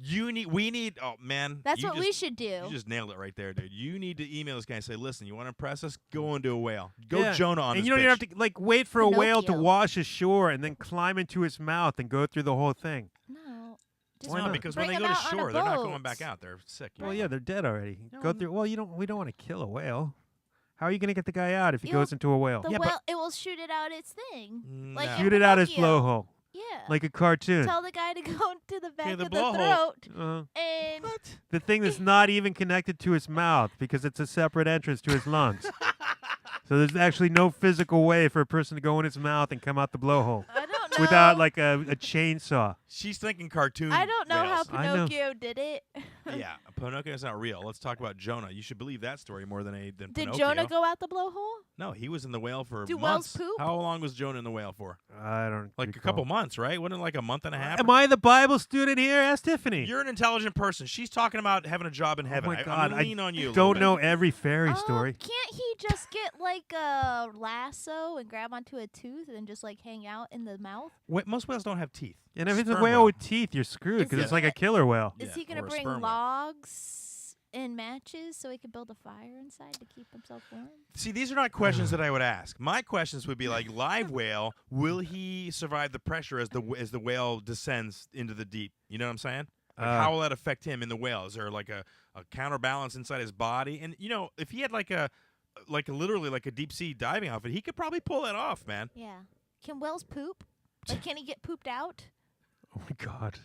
We need. Oh man, That's you what just- we should do. You just nailed it right there, dude. You need to email this guy and say, "Listen, you want to impress us? Go into a whale. Go Yeah. Jonah on And this you don't even bitch." have to like wait for a whale to Pinocchio. wash ashore and then climb into its mouth and go through the whole thing. No. Just Why No, not? because bring when they them go to out on a shore, they're not going boat. back out. They're sick. Well, yeah, they're dead already. No, Go through. Well, we don't want to kill a whale. How are you going to get the guy out if he You'll- goes into a whale? The Yeah, whale, it will shoot it out its thing. Like No. in Shoot it out his Pinocchio. blowhole, Yeah. like a cartoon. Tell the guy to go to the back the of the blowhole. throat and The thing that's not even connected to his mouth because it's a separate entrance to his lungs. So there's actually no physical way for a person to go in his mouth and come out the blowhole I don't know. without like a chainsaw. She's thinking cartoon. I don't know how whales. I know. Pinocchio did it. Yeah, Pinocchio's not real. Let's talk about Jonah. You should believe that story more than Did Pinocchio. Jonah go out the blowhole? No, he was in the whale for Do months. whales poop? How long was Jonah in the whale for? I don't Like a recall. couple months, right? Wasn't it like a month and a half? Am I the Bible student here? Ask Tiffany. You're an intelligent person. She's talking about having a job in heaven. Oh my I'm God, gonna lean on you. a little don't bit. know every fairy Oh, story. Can't he just get like a lasso and grab onto a tooth and just like hang out in the mouth? Most whales don't have teeth. And if it's a Sperm whale whale. with teeth, you're screwed Is because he it's like a gonna- killer whale. Is Yeah, he gonna or a bring sperm whale. logs and matches so he can build a fire inside to keep himself warm? See, these are not questions that I would ask. My questions would be like, live whale, will he survive the pressure as the whale descends into the deep? You know what I'm saying? Like, how will that affect him in the whale? Is there like a counterbalance inside his body? And you know, if he had like literally like a deep sea diving outfit, he could probably pull that off, man. Yeah. Can whales poop? Like, can he get pooped out? Oh my God.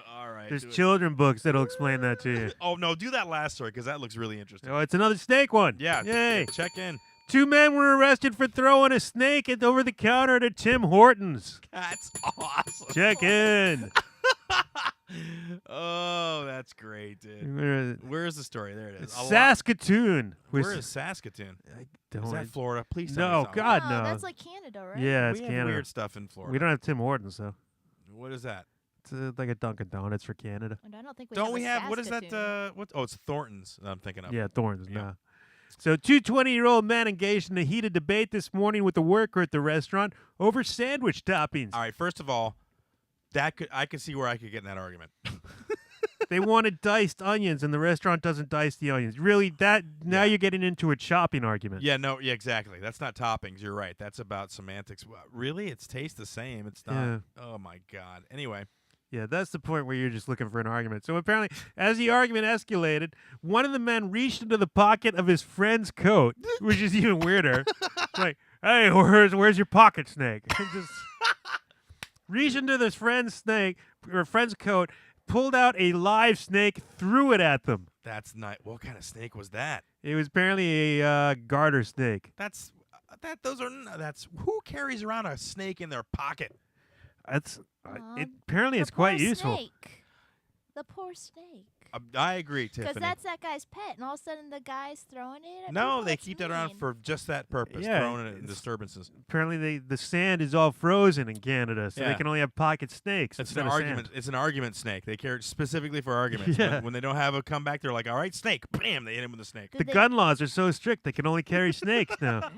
All right. There's do it. children books that'll explain that to you. Oh no, do that last story because that looks really interesting. Oh, it's another snake one. Yeah. Yay. Check in. 2 men were arrested for throwing a snake over the counter at a Tim Hortons. That's awesome. Check in. Oh, that's great, dude. Where is Where is the story? There it is. It's A lot- Saskatoon. Where is Saskatoon? I Is don't. that Florida? Please tell me No, it's not God, no, no. that's like Canada, right? Yeah, we it's have Canada. weird stuff in Florida. We don't have Tim Hortons though. What is that? It's like a Dunkin' Donuts for Canada. And I don't think we Don't have we a have what is that? Saskatoon. What? Oh, it's Thornton's. That I'm thinking of. Yeah, Thorns. Yeah. No. So, 2 20-year-old men engaged in a heated debate this morning with a worker at the restaurant over sandwich toppings. All right. First of all, I could see where I could get in that argument. They wanted diced onions, and the restaurant doesn't dice the onions. Really, now you're getting into a chopping argument. Yeah. No. Yeah. Exactly. That's not toppings. You're right. That's about semantics. Really, it's tastes the same. It's not. Yeah. Oh my God. Anyway. Yeah, that's the point where you're just looking for an argument. So apparently, as the argument escalated, one of the men reached into the pocket of his friend's coat, which is even weirder. Like, hey, where's your pocket snake? And just reached into this friend's coat, pulled out a live snake, threw it at them. That's nice. What kind of snake was that? It was apparently a garter snake. That's who carries around a snake in their pocket? Apparently it's quite useful. Snake. The poor snake. I agree, Because Tiffany. that's that guy's pet, and all of a sudden the guy's throwing it at No, people. they That's keep that around mean. for just that purpose, Yeah, throwing it in disturbances. Apparently the sand is all frozen in Canada, so they Yeah. can only have pocket snakes. It's instead an of argument. sand. It's an argument snake. They care specifically for arguments. Yeah. When they don't have a comeback, they're like, "All right, snake!" Bam! They hit him with a snake. The gun laws are so strict; they can only carry snakes now.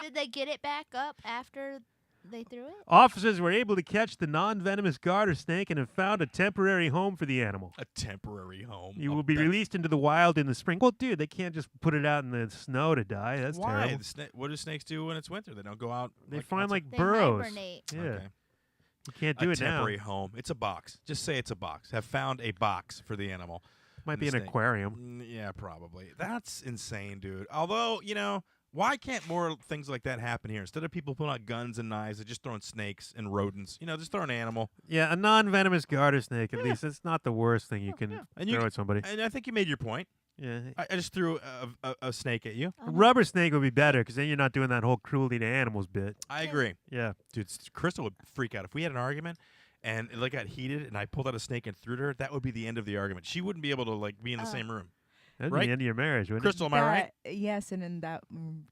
Did they get it back up after they threw it? Officers were able to catch the non-venomous garter snake and have found a temporary home for the animal. A temporary home. He will be released into the wild in the spring. Well, dude, they can't just put it out in the snow to die. That's Why? terrible. What do snakes do when it's winter? They don't go out. They find outside? like They burrows. hibernate. Yeah, Okay. you can't do a it now. temporary home. It's a box. Just say it's a box. Have found a box for the animal. Might and be the an snake. aquarium. Yeah, probably. That's insane, dude. Although, why can't more things like that happen here? Instead of people pulling out guns and knives, they're just throwing snakes and rodents. Just throw an animal. Yeah, a non-venomous garter snake. At least it's not the worst thing you can And throw at somebody. And I think you made your point. Yeah, I just threw a snake at you. a rubber snake would be better because then you're not doing that whole cruelty to animals bit. I agree. Yeah. Dude, Crystal would freak out. If we had an argument and it got heated and I pulled out a snake and threw it at her, that would be the end of the argument. She wouldn't be able to be in the same room. That'd Right? be the end of your marriage, wouldn't Crystal, am I right? Yes, and in that,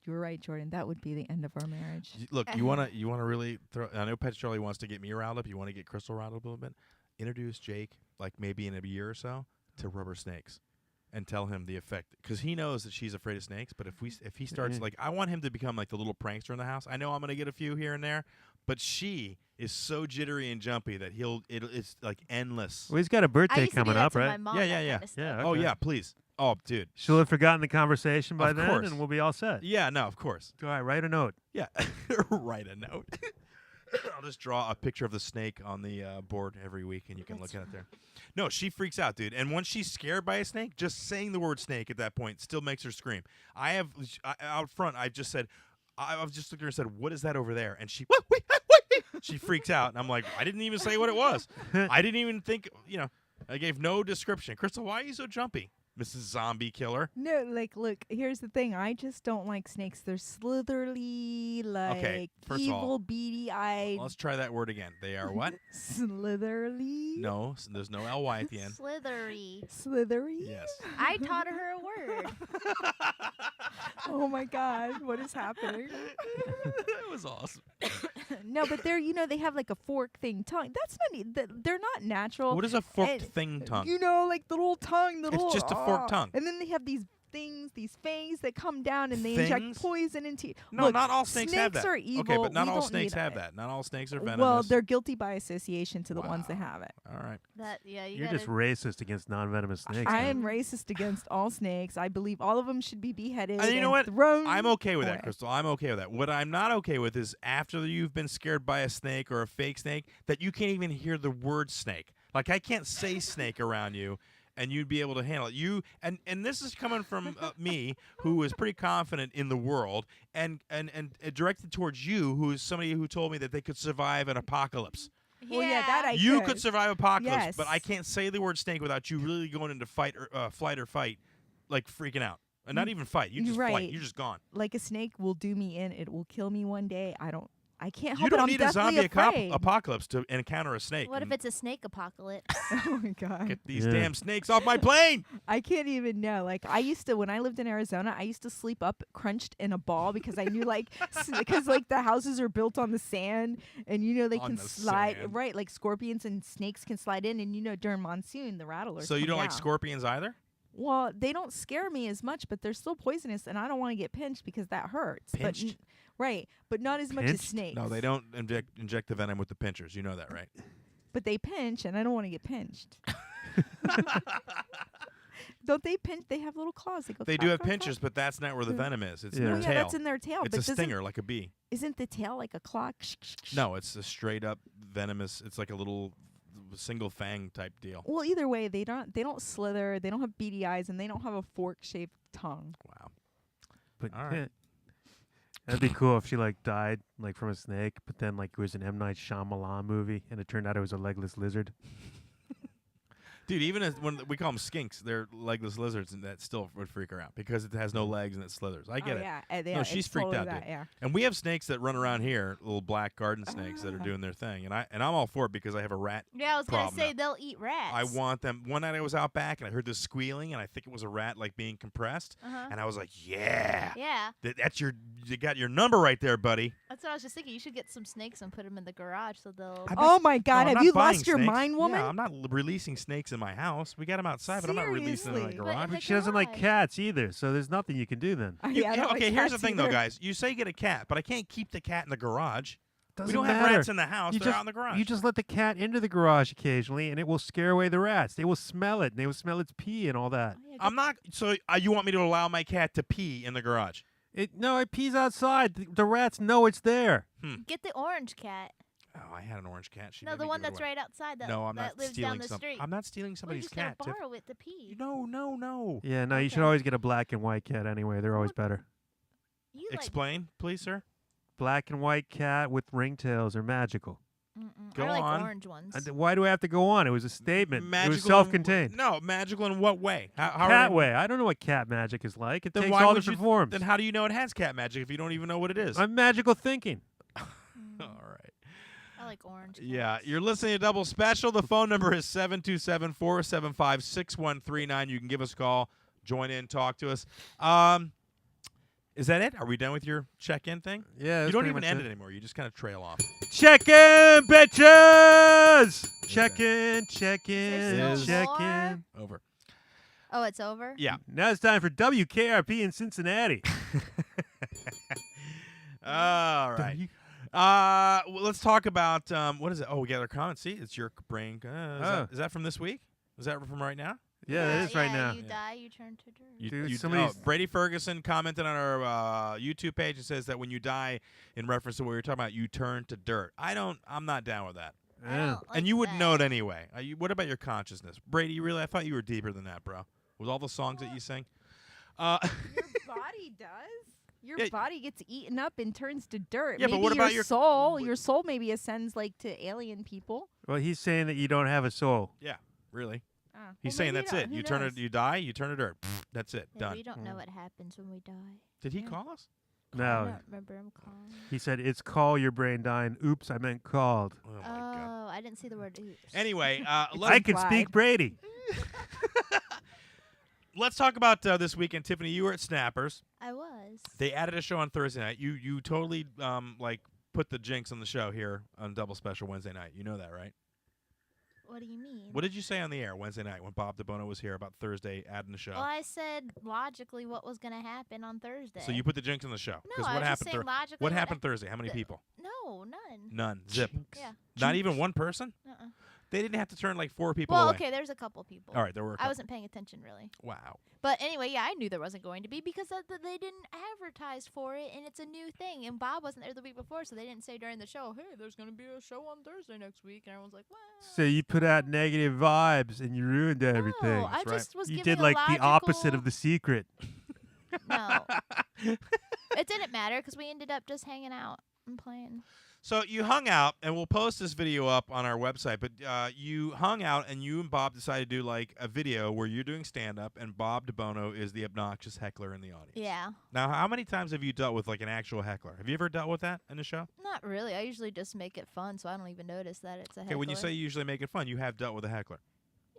you're right, Jordan. That would be the end of our marriage. Look, you wanna really throw. I know Pet Charlie wants to get me riled up. You want to get Crystal riled up a little bit. Introduce Jake, like maybe in a year or so, to rubber snakes, and tell him the effect, because he knows that she's afraid of snakes. But if he starts I want him to become like the little prankster in the house. I know I'm gonna get a few here and there, but she is so jittery and jumpy that it's like endless. Well, he's got a I birthday used to do coming that up, to right? My mom, Yeah, that yeah, kind of stuff. Yeah. Oh okay. yeah, please. Oh, dude. She'll have forgotten the conversation by Of then, course. and we'll be all set. Yeah, no, of course. All right, write a note. Yeah, write a note. I'll just draw a picture of the snake on the board every week, and you can look at it there. No, she freaks out, dude. And once she's scared by a snake, just saying the word snake at that point still makes her scream. Out front, I've just said, I've just looked at her and said, "What is that over there?" And she, wait. She freaks out, and I'm like, I didn't even say what it was. I didn't even think, I gave no description. Crystal, why are you so jumpy, Mrs. Zombie Killer? No, look, here's the thing. I just don't like snakes. They're slitherly, first of all, evil, beady-eyed. Let's try that word again. They are what? Slitherly? No, there's no ly at the end. Slithery. Slithery? Yes. I taught her a word. Oh, my God. What is happening? That was awesome. No, but they're, they have like a fork thing tongue. That's not, they're not natural. What is a forked And, thing tongue? Like the little tongue. It's just a forked tongue. And then they have these things, these fangs that come down and they inject Things? poison into. No, Look, not all snakes have that. Are evil. Okay, but not We all don't snakes need have it. that. Not all snakes are venomous. Well, they're guilty by association to the ones that Wow. have it. all right. You You're just racist against non-venomous snakes. I man. am racist against all snakes. I believe all of them should be beheaded. And you know what? Thrown I'm okay with that, away. Crystal. I'm okay with that. What I'm not okay with is after you've been scared by a snake or a fake snake, that you can't even hear the word snake. Like I can't say snake around you, and you'd be able to handle it. And this is coming from me, who is pretty confident in the world, and directed towards you, who is somebody who told me that they could survive an apocalypse. Well, yeah, that I You could. could survive apocalypse, Yes. but I can't say the word snake without you really going into flight or fight, like freaking out. And not even fight. You You're just right. flight. You're just gone. Like a snake will do me in. It will kill me one day. I can't You help it. don't I'm need a deathly zombie afraid. apocalypse to encounter a snake. What if and it's a snake apocalypse? Oh my God. get these Yeah. damn snakes off my plane? I can't even know. Like I used to, when I lived in Arizona, I used to sleep up crunched in a ball because I knew because the houses are built on the sand and they On can the slide, sand. right? Like scorpions and snakes can slide in and during monsoon, the rattlers So you come don't like down. scorpions either? Well, they don't scare me as much, but they're still poisonous and I don't want to get pinched because that hurts. Pinched? Right. But not as much as Pinched? snakes. No, they don't inject the venom with the pinchers. You know that, right? But they pinch and I don't want to get pinched. Don't they pinch? They have little claws. They go. They clap, do have clap, pinchers, but that's not where the venom is. It's in Yeah. their Well, tail. yeah, that's in their tail. It's but a doesn't- stinger, like a bee. Isn't the tail like a claw? No, it's a straight up venomous. It's like a little single fang type deal. Well, either way, they don't slither. They don't have beady eyes, and they don't have a fork-shaped tongue. Wow. But All right. that'd be cool if she like died like from a snake, but then like it was an M. Night Shyamalan movie, and it turned out it was a legless lizard. Dude, even when we call them skinks, they're legless lizards, and that still would freak her out because it has no legs and it slithers. I get it. Yeah, No, she's it's freaked totally out, that, dude. Yeah. And we have snakes that run around here, little black garden snakes that are doing their thing, and I'm all for it because I have a rat. Yeah, I was gonna problem say now. they'll eat rats. I want them. One night I was out back and I heard this squealing, and I think it was a rat like being compressed, and I was like, yeah, Yeah, that's you got your number right there, buddy. that's what I was just thinking. You should get some snakes and put them in the garage so they'll. Oh my God! No, I'm have not you buying lost your snakes. mind, woman? Yeah, I'm not releasing snakes in my house. We got them outside, but I'm not releasing them in my Seriously. But garage. in the She doesn't like garage. cats either, so there's nothing you can do then. Yeah, I don't like Okay, here's the cats thing, though, either. guys. You say get a cat, but I can't keep the cat in the garage. Doesn't We don't matter. have rats in the house. You They're just, out in the garage. You just let the cat into the garage occasionally, and it will scare away the rats. They will smell it, and they will smell its pee and all that. Oh, yeah, I'm not. So you want me to allow my cat to pee in the garage? No, it pees outside. The rats know it's there. get the orange cat. Oh, I had an orange cat. She No, made the me one give it that's away. right outside that, No, I'm that not lives stealing down the something. street. I'm not stealing Well, you somebody's just gotta cat. Tiff. borrow it to pee. No. Yeah, no, you should Okay. always get a black and white cat anyway. They're always better. You like Explain, please, sir. Black and white cat with ringtails are magical. Go I like on. orange ones. Why do I have to go on? It was a statement. Magical it was self-contained. No, magical in what way? How Cat are they- way. I don't know what cat magic is like. It Then takes why all would different you, forms. Then how do you know it has cat magic if you don't even know what it is? I'm magical thinking. All right. I like orange. Yeah, cats. you're listening to Double Special. The phone number is 727-475-6139. You can give us a call, join in, talk to us. Is that it? Are we done with your check-in thing? Yeah, You that's don't pretty even much end it. it anymore. You just kind of trail off. Check in, bitches! Check in, check Is in, there still check more? in. Over. Oh, it's over. Yeah. Now it's time for WKRP in Cincinnati. All right. Well, let's talk about what is it? Oh, we got our comments. See, it's your brain. Is that from this week? Is that from right now? Yeah, it is right now. You die, you turn to dirt. Dude, somebody's- Brady Ferguson commented on our YouTube page and says that when you die, in reference to what we were talking about, you turn to dirt. I'm not down with that. I Yeah. don't like And you wouldn't that. know it anyway. What about your consciousness, Brady? I thought you were deeper than that, bro. With all the songs that you sing. Your body does. Your Yeah. body gets eaten up and turns to dirt. Yeah, but maybe what about your- soul? Your soul maybe ascends like to alien people. Well, he's saying that you don't have a soul. Yeah, really. Well, He's saying maybe that's you it. don't. Who You turn knows? it. You die. You turn to dirt. That's it. Yeah, Done. we don't know what happens when we die. Did he Yeah. call us? I No, don't remember him calling. he said it's call your brain dying. Oops, I meant called. Oh my god. Oh, I didn't see the word oops. Anyway, I let's can speak Brady. let's talk about this weekend. Tiffany, you were at Snappers. I was. They added a show on Thursday night. You totally like put the jinx on the show here on Double Special Wednesday night. You know that, right? What do you mean? What did you say on the air Wednesday night when Bob DeBono was here about Thursday adding the show? Well, I said logically what was going to happen on Thursday. So you put the jinx on the show. No, 'Cause I what was just happened? saying logically What what happened Thursday? How many the- people? No, none. None. Zip. Yeah. Not even one person. Uh-uh. They didn't have to turn like 4 people Well, away. okay, there's a couple people. All right, there were. A I couple. wasn't paying attention really. Wow. But anyway, yeah, I knew there wasn't going to be because they didn't advertise for it, and it's a new thing. And Bob wasn't there the week before, so they didn't say during the show, "Hey, there's going to be a show on Thursday next week." And everyone's like, "What?" So you put out negative vibes and you ruined everything. No, I That's right. just was You giving did a like the opposite logical- of The Secret. No, it didn't matter because we ended up just hanging out and playing. So you hung out, and we'll post this video up on our website. But you hung out, and you and Bob decided to do like a video where you're doing stand-up, and Bob DeBono is the obnoxious heckler in the audience. Yeah, Now, how many times have you dealt with like an actual heckler? Have you ever dealt with that in the show? not really. I usually just make it fun, so I don't even notice that it's a Okay, when you heckler. say you usually make it fun, you have dealt with a heckler.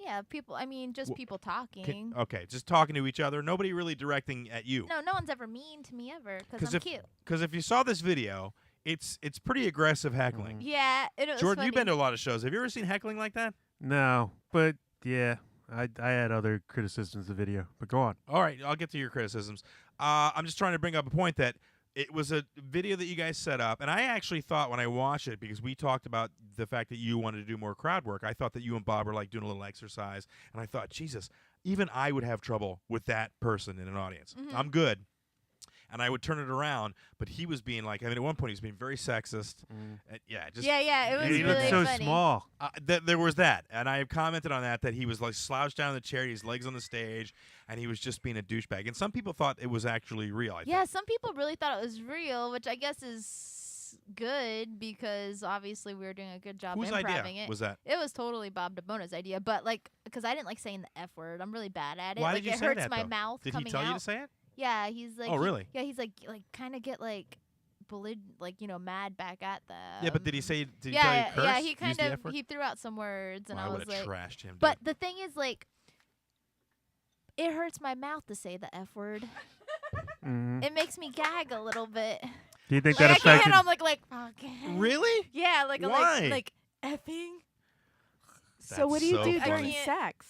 Yeah, people. I mean, just Wh- people talking. Okay, just talking to each other. Nobody really directing at you. No one's ever mean to me ever because 'Cause I'm if- cute. Because if you saw this video, it's pretty aggressive heckling. Yeah, it was Jordan, funny. you've been to a lot of shows. Have you ever seen heckling like that? No, but yeah, I had other criticisms of the video. But go on. All right, I'll get to your criticisms. I'm just trying to bring up a point that it was a video that you guys set up, and I actually thought when I watched it, because we talked about the fact that you wanted to do more crowd work, I thought that you and Bob were like doing a little exercise, and I thought, Jesus, even I would have trouble with that person in an audience. Mhm. I'm good. and I would turn it around, but he was being like, I mean, at one point he was being very sexist. Just yeah, it was he really looked so funny. small. there was that, and I commented on that he was like slouched down in the chair, his legs on the stage, and he was just being a douchebag. And some people thought it was actually real. I Yeah, think. some people really thought it was real, which I guess is good because obviously we were doing a good job Whose improving idea it. was that? It was totally Bob DeBono's idea, but like, because I didn't like saying the F word. I'm really bad at it. Why like, did you it say hurts that, my though? mouth Did he coming tell out. you to say it? Yeah, he's like. Oh, really? Yeah, he's like kind of get like, mad back at them. Yeah, but did he say? Did he yeah, tell you curse? yeah, he Use kind the of F word? he threw out some words, and Well, I I would was have like, trashed him. Dude. but the thing is, like, it hurts my mouth to say the F word. Mhm. It makes me gag a little bit. Do you think Like, that I can't. affected? I'm like fucking. really? Yeah, Why? like effing. So what do you so do funny. during I can't- sex?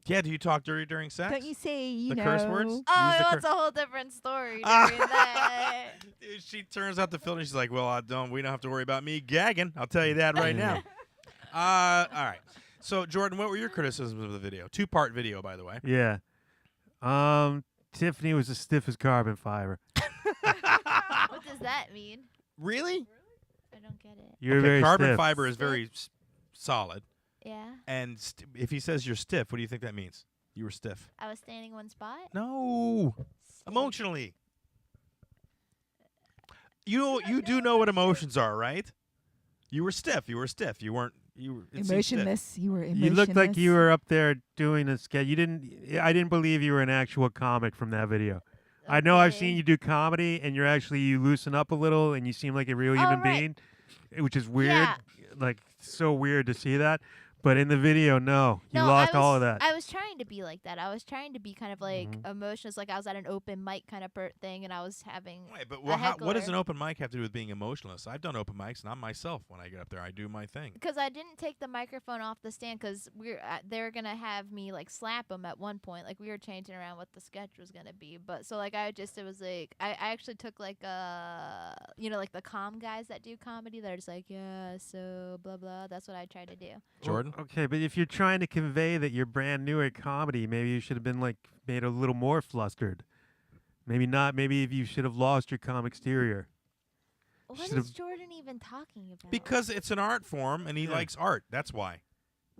Yeah. Do you talk dirty during sex? Don't you say, you The know, curse words? Oh, Use the well, cur- it's a whole different story. Ah. During that. Dude, she turns out the film and she's like, "Well, we don't have to worry about me gagging. I'll tell you that right now." All right. So, Jordan, what were your criticisms of the video? 2-part video, by the way. Yeah. Tiffany was as stiff as carbon fiber. What does that mean? Really? I don't get it. You're very carbon stiff. fiber is Stiff? very solid. Yeah, And if he says you're stiff, what do you think that means? You were stiff. I was standing in one spot. No. Stiff. Emotionally. You do know what emotions are, right? You were stiff. You were stiff. You weren't. You were it seemed stiff. emotionless. You were emotionless. You looked like you were up there doing a sketch. I didn't believe you were an actual comic from that video. I know I've seen Okay. you do comedy, and you loosen up a little, and you seem like a real human right. being, which is weird. Yeah. Like, so weird to see that. But in the video, no. You No, lost I was, all of that. I was trying to be like that. I was trying to be kind of like Mhm. emotionless. Like I was at an open mic kind of thing, and I was having. Right, but a what does an heckler. open mic have to do with being emotionless? I've done open mics, and I'm myself when I get up there. I do my thing. Because I didn't take the microphone off the stand because they were gonna have me like slap them at one point. Like we were changing around what the sketch was gonna be, but so like it was like I actually took like like the calm guys that do comedy that are just like so blah blah. That's what I tried to do. Jordan? Okay, but if you're trying to convey that you're brand new at comedy, maybe you should have been like made a little more flustered. Maybe not. Maybe if you should have lost your calm exterior. What Should've- is Jordan even talking about? Because it's an art form, and he Yeah. likes art. That's why.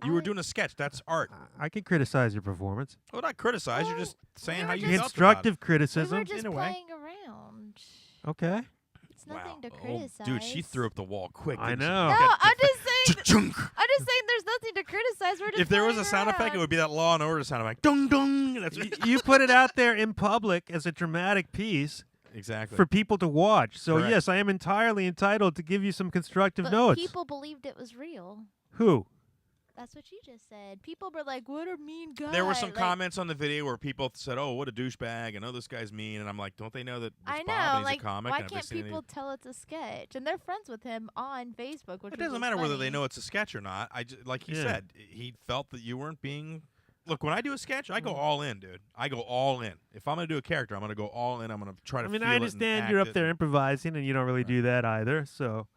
You were I- doing a sketch. That's art. I can criticize your performance. Well, not criticize. You're Well, just saying we how were you just- felt about Constructive we criticism. were just in a way. playing around. Okay. It's it. nothing to Wow. criticize. Dude, she threw up the wall quick. I didn't she? know. No, Get I'm the- just saying. Cha-chunk. I'm just saying there's nothing to criticize. We're just If there was a playing sound effect, it around. would be that Law and Order sound effect. Dung dung. That's You put it out there in public as a dramatic piece exactly. for people to watch. So Correct. yes, I am entirely entitled to give you some constructive But notes. people believed it was real. Who? That's what you just said. People were like, "What a mean guy." There were some like, comments on the video where people said, "Oh, what a douchebag," and "Oh, this guy's mean." And I'm like, "Don't they know that it's I Bob know. and he's Like, a comic?" why and have they can't seen any- people tell it's a sketch? And they're friends with him on Facebook. Which It was doesn't just matter whether they funny. know it's a sketch or not. Like he Yeah. said, he felt that you weren't being. Look, when I do a sketch, I go all in, dude. I go all in. If I'm gonna do a character, I'm gonna go all in. I'm gonna try to. I mean, feel I it and understand you're act up there it. improvising, and you don't really do that either. So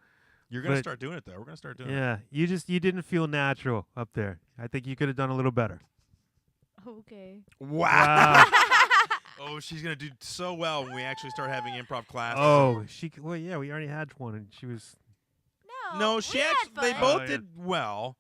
You're gonna but- start doing it though. We're gonna start doing it. yeah, you didn't feel natural up there. I think you could have done a little better. Okay. Wow. Oh, she's gonna do so well when we actually start having improv classes. Oh, well, yeah, we already had one, and she was. No, we she had actually. They fun. both Oh, yeah. did well.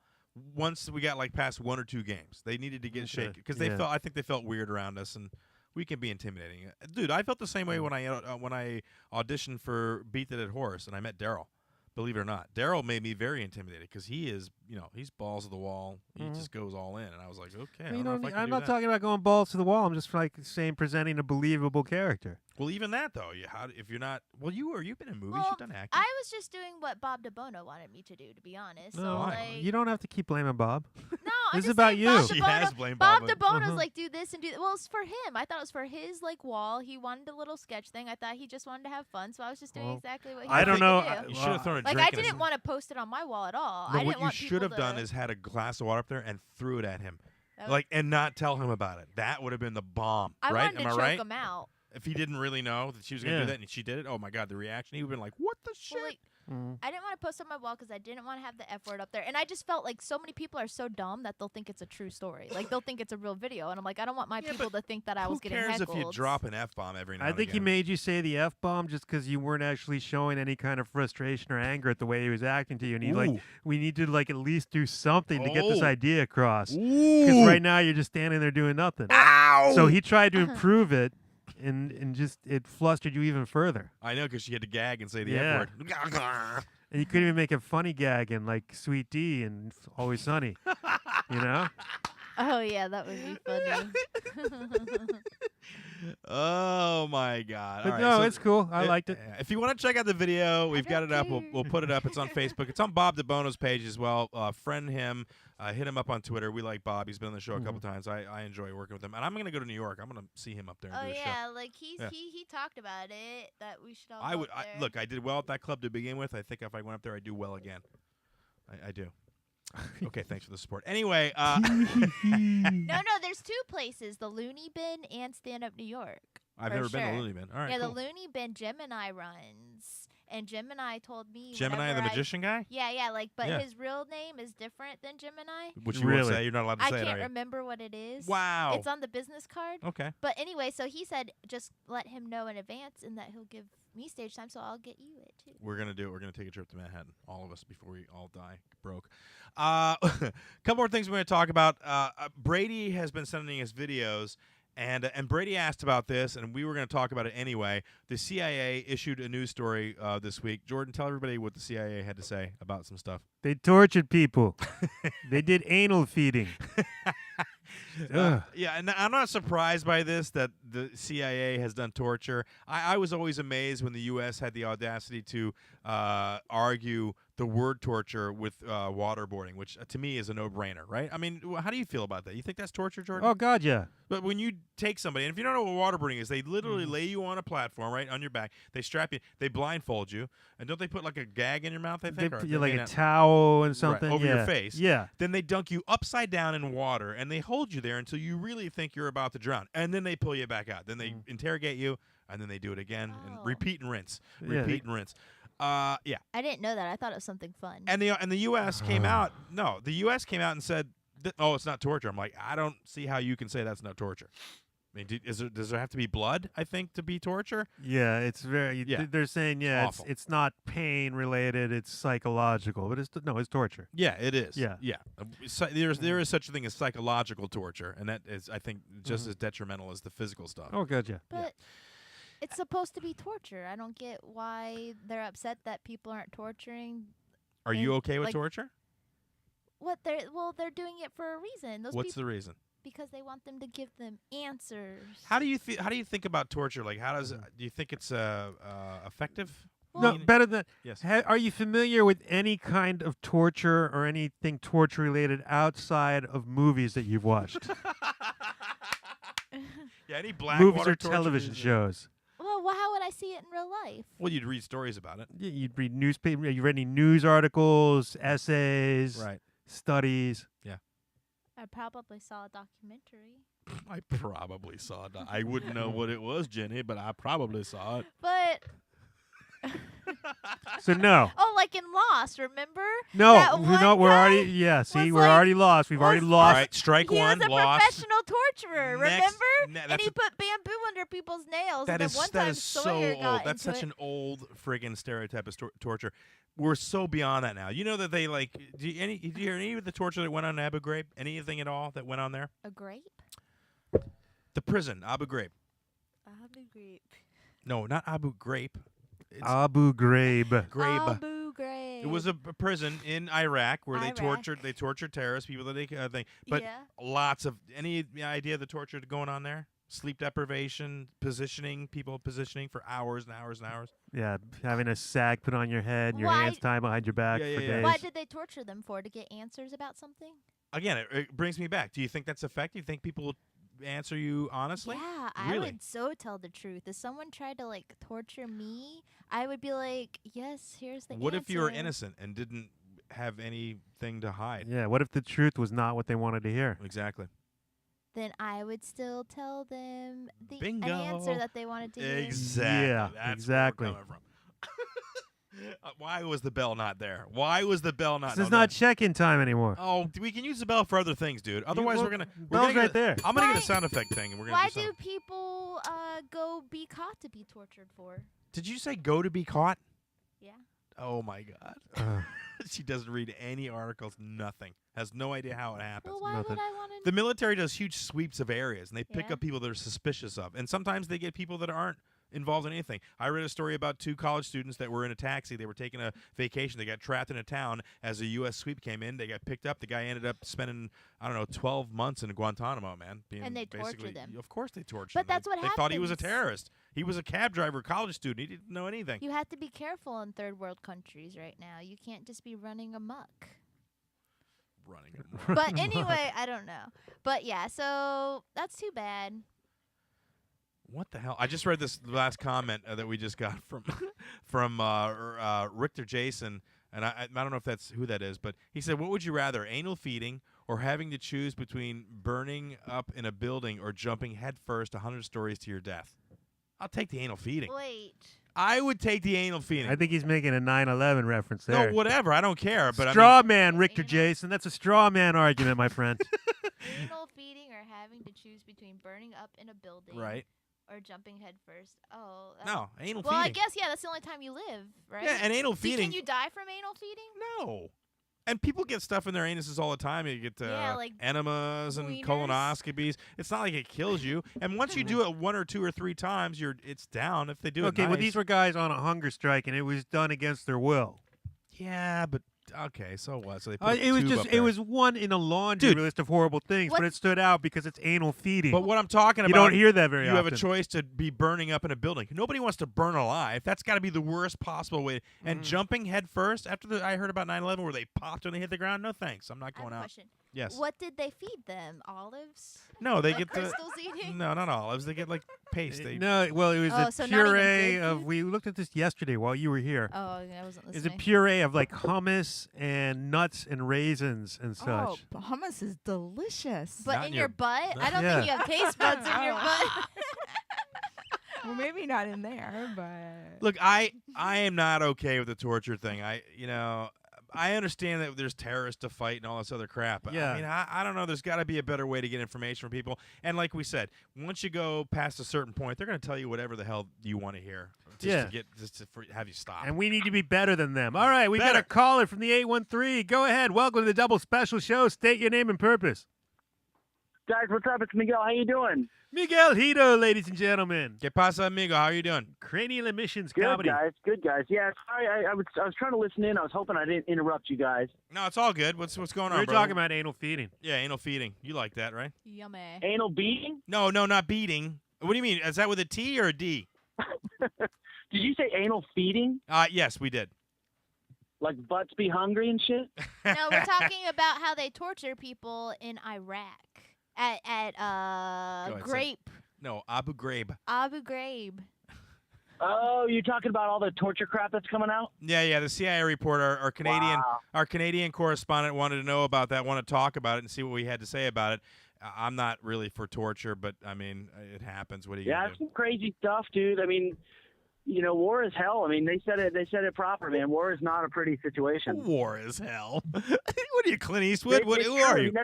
Once we got like past 1 or 2 games, they needed to get Okay, shaken because they yeah. felt. I think they felt weird around us, and we can be intimidating. Dude, I felt the same way when I auditioned for Beat the Dead Horse, and I met Daryl. Believe it or not, Daryl made me very intimidated because he is, he's balls to the wall. He Mhm. just goes all in, and I was like, okay, I You don't know know, if I can I'm do not that. talking about going balls to the wall. I'm just like saying presenting a believable character. Well, even that though, if you're not, well, you've been in movies, Well, you've done acting. I was just doing what Bob DeBono wanted me to do, to be honest. No, so, why? like, you don't have to keep blaming Bob. No, I'm This is just about saying you. Bob She DeBono, has blamed Bob Bob. DeBono's Uh-huh. like, do this and do that. Well, it's for him. I thought it was for his like wall. He wanted a little sketch thing. I thought he just wanted to have fun, so I was just doing Well, exactly what he I don't wanted know. to do. You should have thrown a Like drink I in his- didn't want to post it on my wall at all. No, I what didn't you want should people have done to- is had a glass of water up there and threw it at him, That was- like, and not tell him about it. That would have been the bomb, I right? wanted to Am I choke right? him out. If he didn't really know that she was gonna Yeah. do that and she did it, oh my god, the reaction! He would have been like, "What the shit?" Well, like, I didn't want to post on my wall because I didn't want to have the F word up there. And I just felt like so many people are so dumb that they'll think it's a true story. Like, they'll think it's a real video. And I'm like, I don't want my people to think that I was getting heckled. Who cares if you drop an F-bomb every now and I think again? he made you say the F-bomb just because you weren't actually showing any kind of frustration or anger at the way he was acting to you. And he's like, we need to like at least do something to get this idea across. Because right now you're just standing there doing nothing. Ow! So he tried to improve it. And just it flustered you even further. I know, because she had to gag and say the F word. And you couldn't even make a funny gag in like Sweet D and Always Sunny. You know? Oh, yeah, that would be funny. Oh, my God. But All no, right, so it's cool. I liked it. If you want to check out the video, we've got it up. We'll put it up. It's on Facebook. It's on Bob DeBono's page as well. Friend him. Hit him up on Twitter. We like Bob. He's been on the show a couple times. I enjoy working with him. And I'm going to go to New York. I'm going to see him up there and do the show. Like he talked about it, that we should all go up there. Look, I did well at that club to begin with. I think if I went up there, I'd do well again. I do. Okay, thanks for the support. Anyway. No, there's two places, the Looney Bin and Stand Up New York. I've never been to Looney Bin. All right, the cool. Looney Bin Gemini runs. And Gemini told me Gemini, the magician guy? Yeah, but his real name is different than Gemini. Which you won't say. You're not allowed to say it, I are can't you? remember what it is. Wow. It's on the business card. Okay. But anyway, so he said just let him know in advance and that he'll give me stage time, so I'll get you it too. We're going to do it. We're going to take a trip to Manhattan, all of us, before we all die broke. A couple more things we're going to talk about. Brady has been sending us videos. And Brady asked about this, and we were going to talk about it anyway. The CIA issued a news story this week. Jordan, tell everybody what the CIA had to say about some stuff. They tortured people. They did anal feeding. Yeah, and I'm not surprised by this, that the CIA has done torture. I was always amazed when the U.S. had the audacity to argue the word torture with waterboarding, which to me is a no-brainer, right? I mean, how do you feel about that? You think that's torture, Jordan? Oh, God, yeah. But when you take somebody, and if you don't know what waterboarding is, they literally lay you on a platform, right, on your back. They strap you. They blindfold you. And don't they put like a gag in your mouth, I They think? put you like a towel and something. Right, over yeah. your face. Yeah. Then they dunk you upside down in water, and they hold you there until you really think you're about to drown. And then they pull you back out. Then they interrogate you, and then they do it again, and repeat and rinse. Repeat and rinse. Yeah. I didn't know that. I thought it was something fun. And the U.S. came out. No, the U.S. came out and said, "Oh, it's not torture." I'm like, I don't see how you can say that's not torture. I mean, does there have to be blood, I think, to be torture? Yeah, it's very. Yeah. They're saying, it's not pain related. It's psychological, but it's torture. Yeah, it is. Yeah. Yeah. There is such a thing as psychological torture, and that is, I think, just as detrimental as the physical stuff. Oh, God, yeah. But it's supposed to be torture. I don't get why they're upset that people aren't torturing. Are you okay with torture? They're doing it for a reason. What's the reason? Because they want them to give them answers. How do you think about torture? Like, how do you think it's effective? No, better than. Yes. Are you familiar with any kind of torture or anything torture related outside of movies that you've watched? Yeah, any black movies or television shows. Well, how would I see it in real life? Well, you'd read stories about it. You'd read newspaper. You read any news articles, essays, Right. studies. Yeah. I probably saw a documentary. I probably saw it. I wouldn't know what it was, Jenny, but I probably saw it. But So no. oh, like in Lost, remember? No, That one we're guy already. Yeah, see, was we're like- already lost. We've already was lost. All right, strike He one, was a lost. professional torturer, Next- remember? that's And he a- put bamboo under people's nails. That and is then one that time is so Sawyer old. got That's into such it. an old friggin' stereotype of torture. We're so beyond that now. You know that they like. Did you hear any of the torture that went on in Abu Ghraib? Anything at all that went on there? A grape? The prison, Abu Ghraib. Abu Ghraib. No, not Abu Ghraib. It's Abu Ghraib. Ghraib. Abu Ghraib. It was a prison in Iraq where Iraq. they tortured terrorists, people that they think. But yeah. lots of any idea of the torture going on there? Sleep deprivation, people positioning for hours and hours and hours. Yeah, having a sack put on your head, your Why- hands tied behind your back Yeah, for yeah, yeah. days. What did they torture them for? To get answers about something? Again, it brings me back. Do you think that's effective? Do you think people will answer you honestly? Yeah, I Really? would so tell the truth. If someone tried to like torture me, I would be like, "Yes, here's the What answer." if you were innocent and didn't have anything to hide? Yeah, what if the truth was not what they wanted to hear? Exactly. Then I would still tell them an Bingo. answer that they wanted to hear. Exactly. Yeah, That's exactly. Where we're coming from. Why was the bell not there? Why was the bell not? This is not check-in time anymore. Oh, we can use the bell for other things, dude. Otherwise, we're gonna. Bell's right there. I'm gonna get a Why- sound effect thing, and we're gonna. Why do something. do people go be caught to be tortured for? Did you say go to be caught? Yeah. Oh my God. Uh, She doesn't read any articles. Nothing. Has no idea how it happens. Well, why Nothing. would I want to? The military does huge sweeps of areas, and they pick Yeah. up people they're suspicious of. And sometimes they get people that aren't involved in anything. I read a story about 2 college students that were in a taxi. They were taking a vacation. They got trapped in a town. As a U.S. sweep came in, they got picked up. The guy ended up spending, 12 months in Guantanamo, man. And they tortured basically- them. Of course they tortured But them. that's what They thought he was a happens. terrorist. He was a cab driver, college student. He didn't know anything. You have to be careful in third world countries right now. You can't just be running amok. Running. But anyway, I don't know. But yeah, so that's too bad. What the hell? I just read this last comment that we just got from Richter Jason, and I don't know if that's who that is, but he said, "What would you rather, anal feeding or having to choose between burning up in a building or jumping headfirst 100 stories to your death?" I'll take the anal feeding. Wait. I would take the anal feeding. I think he's making a 9/11 reference there. No, whatever. I don't care. But straw man, Richter Anal- Jason. That's a straw man argument, my friend. Anal feeding or having to choose between burning up in a building right? or jumping head first. Oh. No, anal Well, I feeding. guess, yeah, that's the only time you live, right? Yeah, and anal See, feeding. can you die from anal feeding? No. And people get stuff in their anuses all the time. You get Yeah, like enemas and wieners. colonoscopies. It's not like it kills you. And once you do it 1 or 2 or 3 times, it's down. If they do Okay, it well, nice. these were guys on a hunger strike, and it was done against their will. Yeah, but okay, so what? So they put a It was tube just up it there. was one in a laundry Dude. list of horrible things, but What- it stood out because it's anal feeding. But what I'm talking you about, don't hear that very you often. have a choice to be burning up in a building. Nobody wants to burn alive. That's got to be the worst possible way. And Mm-hmm. jumping head first after I heard about 9/11 where they popped when they hit the ground. No thanks. I'm not I have going a out. question. Yes. What did they feed them? Olives? No, they Like get the crystals eating? no, not olives. They get like paste. They, No, well, it was Oh, a so not even puree good of. food? We looked at this yesterday while you were here. Oh, I wasn't It's a listening. puree of like hummus and nuts and raisins and such. Oh, hummus is delicious. But Not in in your your- butt? I don't Yeah. think you have taste buds in your butt. Well, maybe not in there, but Look, I am not okay with the torture thing. I understand that there's terrorists to fight and all this other crap. But Yeah. I mean, I don't know. There's got to be a better way to get information from people. And like we said, once you go past a certain point, they're going to tell you whatever the hell you want to hear. Just to have you stop. And we need to be better than them. All right, we got a Better. caller from the 813. Go ahead. Welcome to the Double Special Show. State your name and purpose. Guys, what's up? It's Miguel. How you doing? Miguel Hito, ladies and gentlemen. Que pasa, amigo? How are you doing? Cranial Emissions Good, Comedy. guys. Good, guys. Yeah, sorry, I was trying to listen in. I was hoping I didn't interrupt you guys. No, it's all good. What's going on, We're brother? talking about anal feeding. Yeah, anal feeding. You like that, right? Yummy. Anal beating? No, not beating. What do you mean? Is that with a T or a D? Did you say anal feeding? Yes, we did. Like butts be hungry and shit? No, we're talking about how they torture people in Iraq at ahead, say. Grape. No, Abu Ghraib. Abu Ghraib. Oh, you're talking about all the torture crap that's coming out? Yeah. The CIA report. Our Canadian, Wow. our Canadian correspondent wanted to know about that. Want to talk about it and see what we had to say about it. I'm not really for torture, but I mean, it happens. What are you Yeah, gonna that's do? some crazy stuff, dude. I mean, war is hell. I mean, they said it proper, man. War is not a pretty situation. War is hell. What are you, Clint Eastwood? It's Who true. are I you? mean,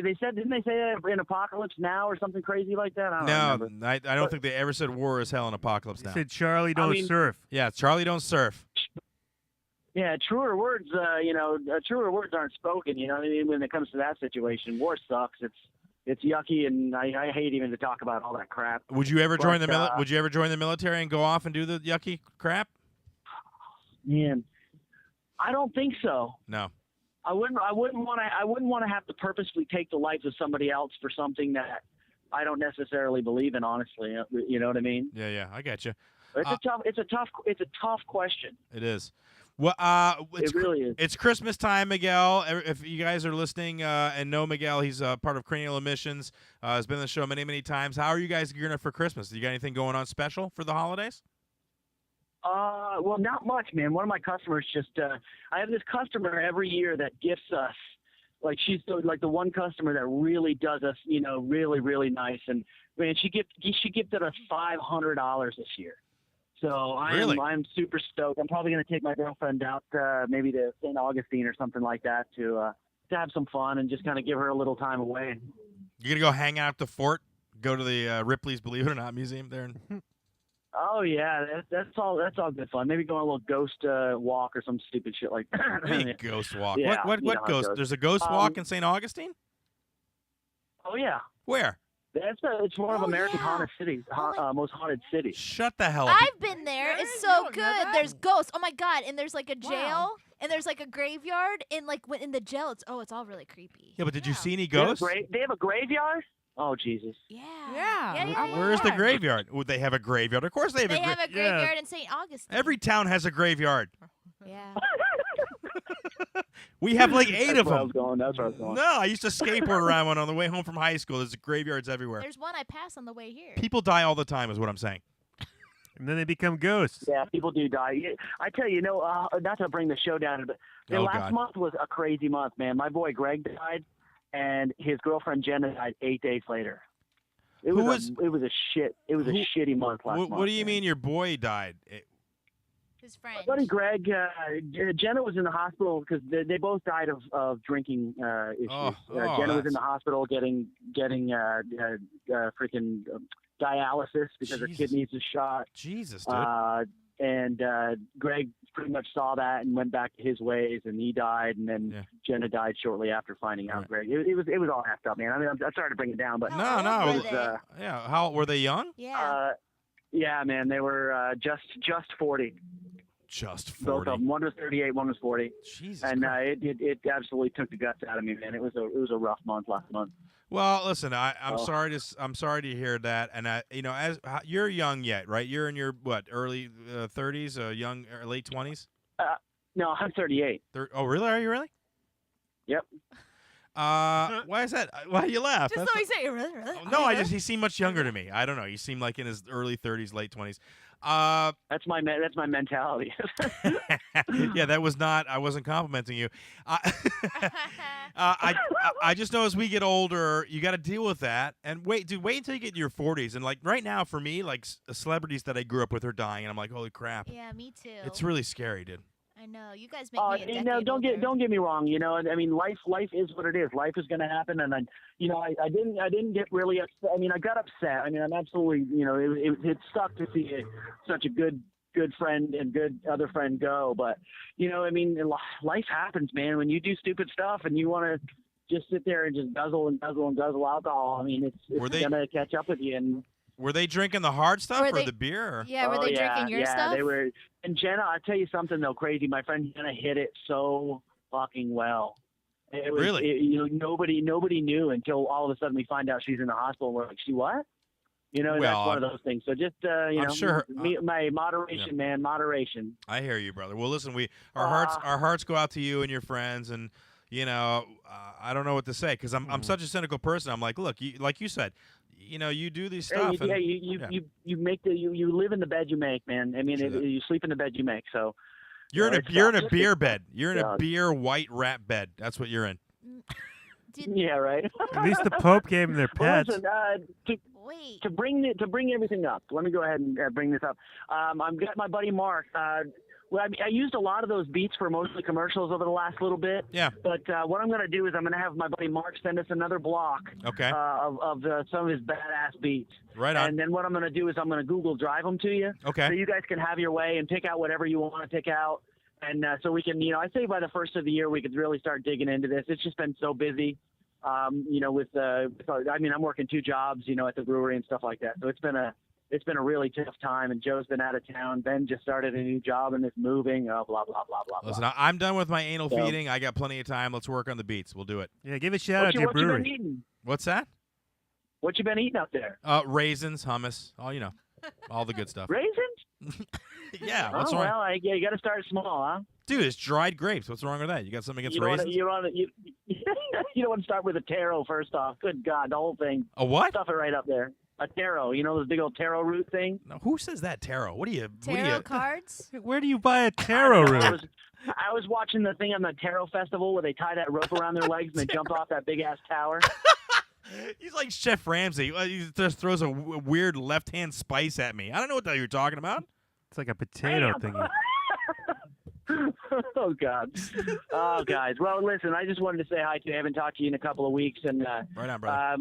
they said, didn't they say that in Apocalypse Now or something crazy like that? I don't No, remember. I don't think they ever said war is hell in Apocalypse He Now. said, Charlie, don't mean- surf. Yeah, Charlie don't surf. Yeah, truer words, truer words aren't spoken. You know what I mean? When it comes to that situation, war sucks. It's yucky, and I hate even to talk about all that crap. Would you ever join But, the Would you ever join the military and go off and do the yucky crap? Man, I don't think so. No. I wouldn't want to have to purposely take the life of somebody else for something that I don't necessarily believe in. Honestly, you know what I mean? Yeah, I got you. It's a tough question. It is. Well, It really is. It's Christmas time, Miguel. If you guys are listening and know Miguel, he's part of Cranial Emissions. Has been on the show many, many times. How are you guys gearing up for Christmas? You got anything going on special for the holidays? Well, not much, man. One of my customers I have this customer every year that gifts us. Like she's the one customer that really does us, really, really nice. And man, she gifted us $500 this year. So I'm super stoked. I'm probably going to take my girlfriend out maybe to St. Augustine or something like that to have some fun and just kind of give her a little time away. You gonna go hang out at the fort? Go to the Ripley's Believe It or Not museum there? Oh yeah, that's all good fun. Maybe go on a little ghost walk or some stupid shit like that. Hey, ghost walk. Yeah, What ghost? There's a ghost walk in St. Augustine? Oh yeah. Where? It's one of America's haunted cities, most haunted cities. Shut the hell up. I've been there. It's so good. There's ghosts. Oh my god! And there's like a jail, and there's like a graveyard, and like in the jail, it's all really creepy. Yeah, but did you see any ghosts? They have a graveyard? Oh Jesus! Yeah. Where's the graveyard? Would they have a graveyard? Of course they have They a have a graveyard in St. Augustine. Every town has a graveyard. Yeah. We have like 8 of them. That's where I was going. No, I used to skateboard around one on the way home from high school. There's graveyards everywhere. There's one I pass on the way here. People die all the time is what I'm saying. And then they become ghosts. Yeah, people do die. I tell you, not to bring the show down, but last month was a crazy month, man. My boy Greg died, and his girlfriend Jenna died 8 days later. It was a shitty month last month. What do you mean your boy died? His friend. My buddy Greg, Jenna was in the hospital because they both died of drinking issues. Jenna was in the hospital getting freaking dialysis because her kidneys is shot. Jesus, dude. And Greg pretty much saw that and went back to his ways, and he died. And then Jenna died shortly after finding out. Greg, it was all effed up, man. I mean, I'm sorry to bring it down, but no. How were they young? Yeah. Yeah, man, they were just 40. Just 40. Both of them. One was 38, one was 40. Jesus. And it absolutely took the guts out of me, man. It was a rough month last month. Well, listen, I'm sorry to hear that, and as you're young yet, right? You're in your early 30s, late 20s. No, I'm 38. Oh, really? Are you really? Yep. Why is that? Why do you laugh? Just so he say, really? No, he seemed much younger to me. I don't know. He seemed like in his early 30s, late 20s. That's my mentality. Yeah, that was not. I wasn't complimenting you. I just know as we get older, you got to deal with that. And wait until you get in your 40s. And like right now, for me, like celebrities that I grew up with are dying, and I'm like, holy crap. Yeah, me too. It's really scary, dude. I know. You guys make me a decade older. Don't get me wrong. I mean, life is what it is. Life is going to happen, and I didn't get really upset. I mean, I got upset. I mean, I'm absolutely, it sucked to see such a good friend and good other friend go. But I mean, life happens, man. When you do stupid stuff and you want to just sit there and just guzzle alcohol, I mean, it's going to catch up with you. And were they drinking the hard stuff or the beer? Or? Yeah, were they drinking your stuff? Yeah, they were. And Jenna, I'll tell you something, though, crazy. My friend Jenna hit it so fucking well. It was, really? Nobody knew until all of a sudden we find out she's in the hospital. And we're like, she what? That's one of those things. So just, I'm sure, my moderation, man, moderation. I hear you, brother. Well, listen, our hearts go out to you and your friends, and I don't know what to say because I'm such a cynical person. I'm like, look, like you said, you do these stuff. You live in the bed you make, man. I mean, you sleep in the bed you make. So you're in a beer bed. You're in a beer white rat bed. That's what you're in. Yeah, right. At least the Pope gave them their pets. Well, listen, to bring everything up, let me go ahead and bring this up. I've got my buddy Mark. Well, I used a lot of those beats for mostly commercials over the last little bit. Yeah. But what I'm going to do is I'm going to have my buddy Mark send us another block of some of his badass beats. Right on. And then what I'm going to do is I'm going to Google Drive them to you. Okay. So you guys can have your way and pick out whatever you want to pick out. And so we can, I say by the first of the year we could really start digging into this. It's just been so busy, I'm working 2 jobs, at the brewery and stuff like that. So it's been a really tough time, and Joe's been out of town. Ben just started a new job and is moving. Blah, blah, blah, blah. Listen, I'm done with my anal feeding. I got plenty of time. Let's work on the beats. We'll do it. Yeah, give a shout out to your brewery. What you been eating? What's that? What you been eating out there? Raisins, hummus, all the good stuff. Raisins? Yeah. What's wrong? Well, you got to start small, huh? Dude, it's dried grapes. What's wrong with that? You got something against raisins? You don't want to start with a taro first off. Good God, the whole thing. A what? Stuff it right up there. A taro, those big old taro root thing? No, who says that, taro? What do you... Tarot cards? Where do you buy a taro root? I was watching the thing on the Taro Festival where they tie that rope around their legs and they jump off that big-ass tower. He's like Chef Ramsay. He just throws a weird left-hand spice at me. I don't know what the hell you're talking about. It's like a potato Damn. thingy. Oh God. Oh guys. Well, listen. I just wanted to say hi to you. I haven't talked to you in a couple of weeks, and Right on, brother.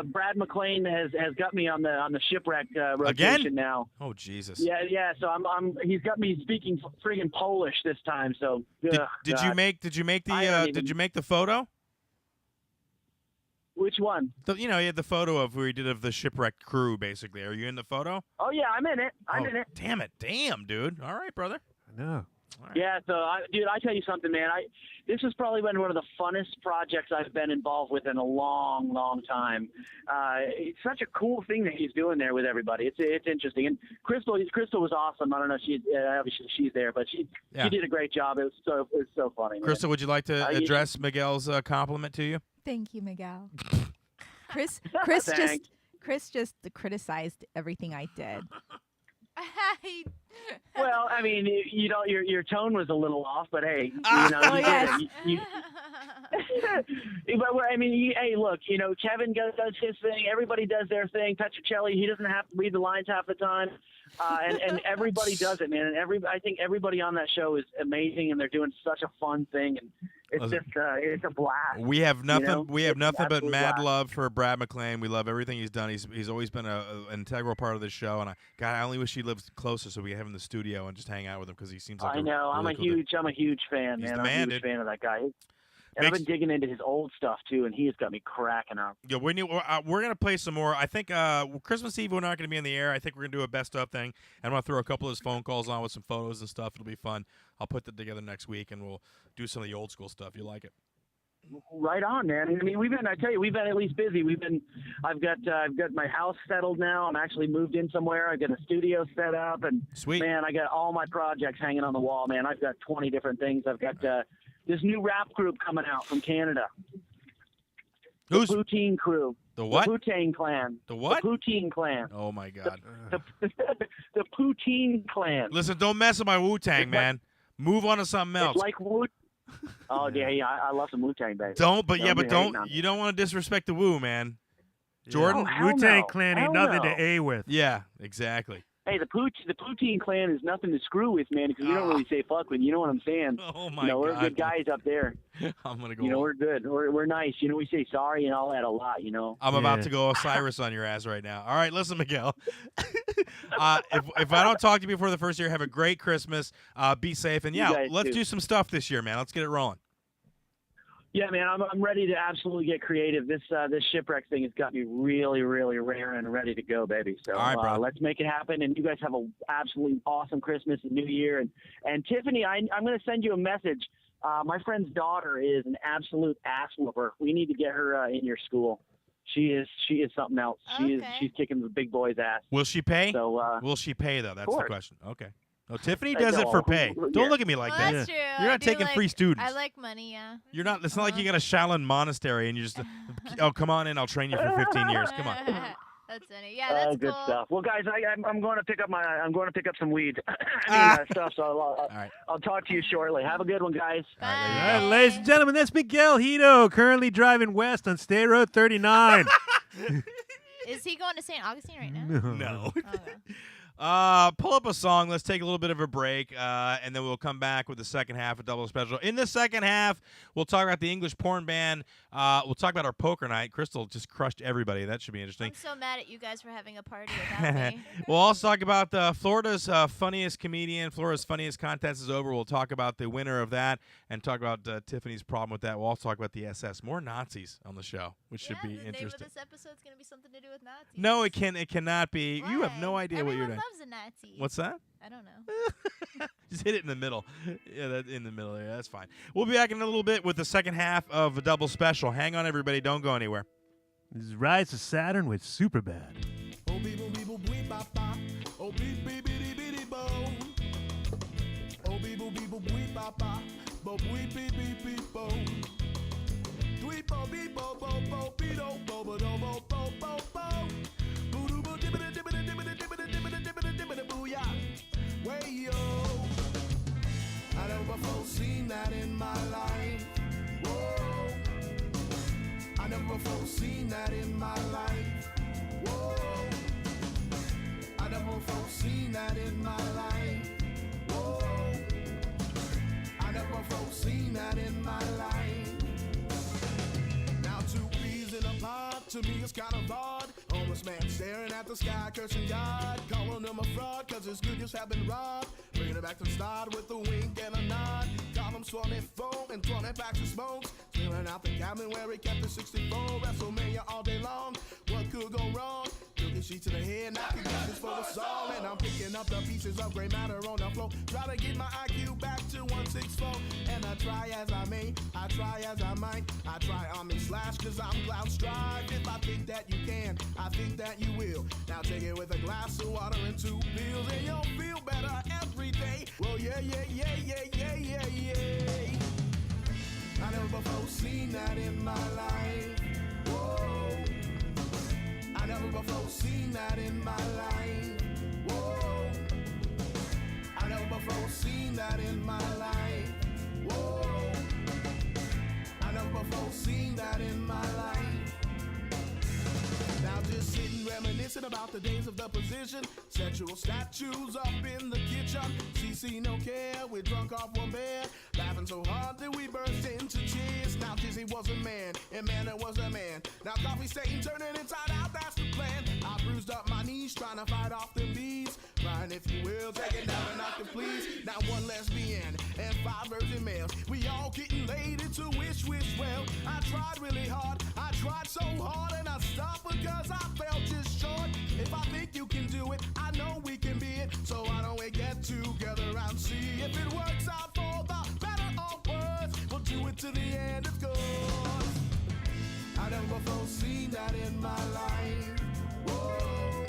Brad Maclean has got me on the shipwreck rotation Again? now. Oh, Jesus. Yeah. So he's got me speaking friggin' Polish this time. So Did you God. make don't did you make the photo? Which one? You had the photo of where you did of the shipwrecked crew, basically. Are you in the photo? Oh yeah, I'm in it. I'm in it. Damn it. Damn, dude. All right, brother. I know. All right. Yeah, so dude, I tell you something, man. This has probably been one of the funnest projects I've been involved with in a long, long time. It's such a cool thing that he's doing there with everybody. It's interesting. And Crystal was awesome. I don't know if obviously she's there, but she did a great job. It was so funny. Man. Crystal, would you like to address Miguel's compliment to you? Thank you, Miguel. Chris Thanks. just criticized everything I did. Well, I mean, your tone was a little off, but hey, Oh, yes. But I mean, hey, look, Kevin does his thing. Everybody does their thing. Petrocelli, he doesn't have to read the lines half the time, and everybody does it, man. And I think everybody on that show is amazing, and they're doing such a fun thing, and it's just it's a blast. We have nothing. We have It's nothing but absolute mad blast. love for Brad Maclean. We love everything he's done. He's always been an integral part of this show. And I only wish he lived closer so we could have him in the studio and just hang out with him because he seems like I know. I'm a huge fan, He's man. the I'm man, a huge dude. fan of that guy. And I've been digging into his old stuff too, and he has got me cracking up. Yeah, we're gonna play some more. I think Christmas Eve we're not gonna be in the air. I think we're gonna do a best of thing. I'm gonna throw a couple of his phone calls on with some photos and stuff. It'll be fun. I'll put that together next week, and we'll do some of the old school stuff. You like it? Right on, man. I mean, we've been at least busy. I've got my house settled now. I'm actually moved in somewhere. I've got a studio set up, and Sweet. man, I got all my projects hanging on the wall, man. I've got 20 different things. I've got this new rap group coming out from Canada. Who's the Poutine Crew? the what? The Poutine Clan. The what? The Poutine Clan. Oh my God! The Poutine Clan. Listen, don't mess with my Wu-Tang, man. Move on to something else. It's like Wu. Oh yeah, I love some Wu-Tang, baby. Don't hating you don't want to disrespect the Wu, man. Jordan? Oh, hell Wu-Tang no. Clan ain't Hell nothing no. to A with. Yeah, exactly. Hey, the Poutine Clan is nothing to screw with, man, because we don't really say fuck with. You know what I'm saying? Oh my We're God! good guys up there. I'm gonna go. We're good. We're nice. We say sorry and all that a lot. I'm about Yeah. to go Osiris on your ass right now. All right, listen, Miguel. If I don't talk to you before the first year, have a great Christmas. Be safe, and You yeah, guys let's too. do some stuff this year, man. Let's get it rolling. Yeah, man, I'm ready to absolutely get creative. This shipwreck thing has got me really, really rare and ready to go, baby. So All right, brother. let's make it happen. And you guys have an absolutely awesome Christmas and New Year. And Tiffany, I'm going to send you a message. My friend's daughter is an absolute ass whooper. We need to get her in your school. She is something else. Okay. She's kicking the big boy's ass. Will she pay? So Will she pay though? That's the course. question. Okay. No, Tiffany does it no, for pay. yeah. Don't look at me like Well, that. that's true. You're I not do taking free students. I like money, yeah. You're not. It's not like you got a Shaolin monastery and you just. Oh, come on in. I'll train you for 15 years. Come on. That's funny. Yeah, that's good cool. stuff. Well, guys, I'm going to pick up some weed. Stuff. So All right. I'll talk to you shortly. Have a good one, guys. All right, All there right, ladies and gentlemen, that's Miguel Hito, currently driving west on State Road 39. Is he going to St. Augustine right now? No. Okay. Pull up a song. Let's take a little bit of a break, and then we'll come back with the second half of Double Special. In the second half, we'll talk about the English porn ban. We'll talk about our poker night. Crystal just crushed everybody. That should be interesting. I'm so mad at you guys for having a party without me. We'll also talk about Florida's funniest comedian. Florida's funniest contest is over. We'll talk about the winner of that and talk about Tiffany's problem with that. We'll also talk about the SS. More Nazis on the show, which should be the interesting. name of this episode's going to be something to do with Nazis. No, it cannot be. You have no Why? idea what you're Everyone doing. loves a Nazi. What's that? I don't know. Just hit it in the middle. Yeah, that in the middle there. That's fine. We'll be back in a little bit with the second half of a Double Special. Hang on, everybody. Don't go anywhere. This is Rise to Saturn with Superbad. Oh, beep, beep, boop, beep, bop, bop. Oh, beep, beep, bitty, bitty, bo. Oh, beep, boop, beep, boop, beep, bop, bop. Bo, beep, beep, beep, beep, bo. Tweet, bo, beep, bo, bo, bo, beep, do, bo, bo, do, bo, bo, bo, bo. Boo, doo, boo, dibbity, dibbity, dibbity, dibbity, dibbity, dibbity, dibbity, booyah. Way, yo. I never foreseen that in my life. Whoa. I never foreseen that in my life. Whoa. I never foreseen that that in my life. Whoa, I never before seen that in my life. Now 2 peas in a pod, to me it's kind of odd. Homeless man staring at the sky, cursing God, calling him a fraud, cause his good just have been robbed. Bringing it back to the start with a wink and a nod. Call him 24 and 20 packs of smokes. Stealing out the cabin where he kept his 64. WrestleMania all day long, what could go wrong? Cookie sheet to the head, now conditions for the song. And I'm picking up the pieces of gray matter on the floor. Try to get my IQ back to 164. And I try as I may, I try as I might. I try on me slash cause I'm cloud strive. If I think that you can, I think that you will. Now take it with a glass of water and 2 pills, and you'll feel better every day. Well, yeah, yeah, yeah, yeah, yeah, yeah, yeah. I never before seen that in my life. Whoa. I never before seen that in my life. Whoa. I never before seen that in my life. Whoa. I never before seen that in my life. Now just sitting reminiscing about the days of the position. Sexual statues up in the kitchen. CC no care, we drunk off one bed. Laughing so hard that we burst into tears. Now Dizzy was a man, and man it was a man. Now coffee Satan turning inside out, that's the plan. I bruised up my knees trying to fight off them bees. Crying if you will, take it down and octave please. Now 1 lesbian and 5 virgin males. We all getting laid into wish well. I tried really hard, I tried so hard, and I stopped because I felt just short. If I think you can do it, I know we can be it. So why don't we get together and see if it works out for the better or worse. We'll do it to the end, of course. I never before seen that in my life. Whoa.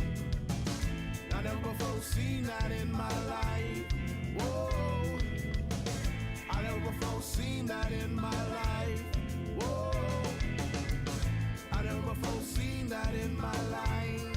I never before seen that in my life. Whoa. I never before seen that in my life. Whoa. I never before seen that in my life.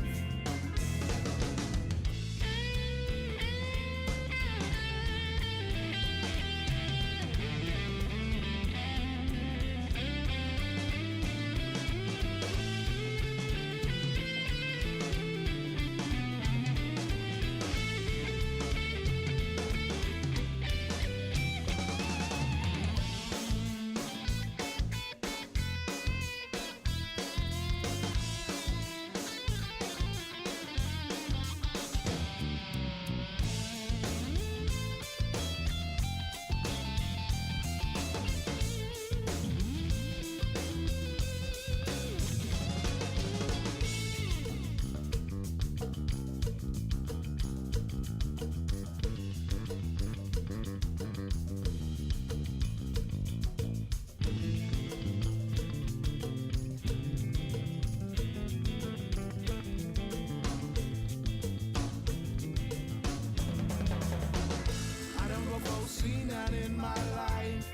Seen that in my life.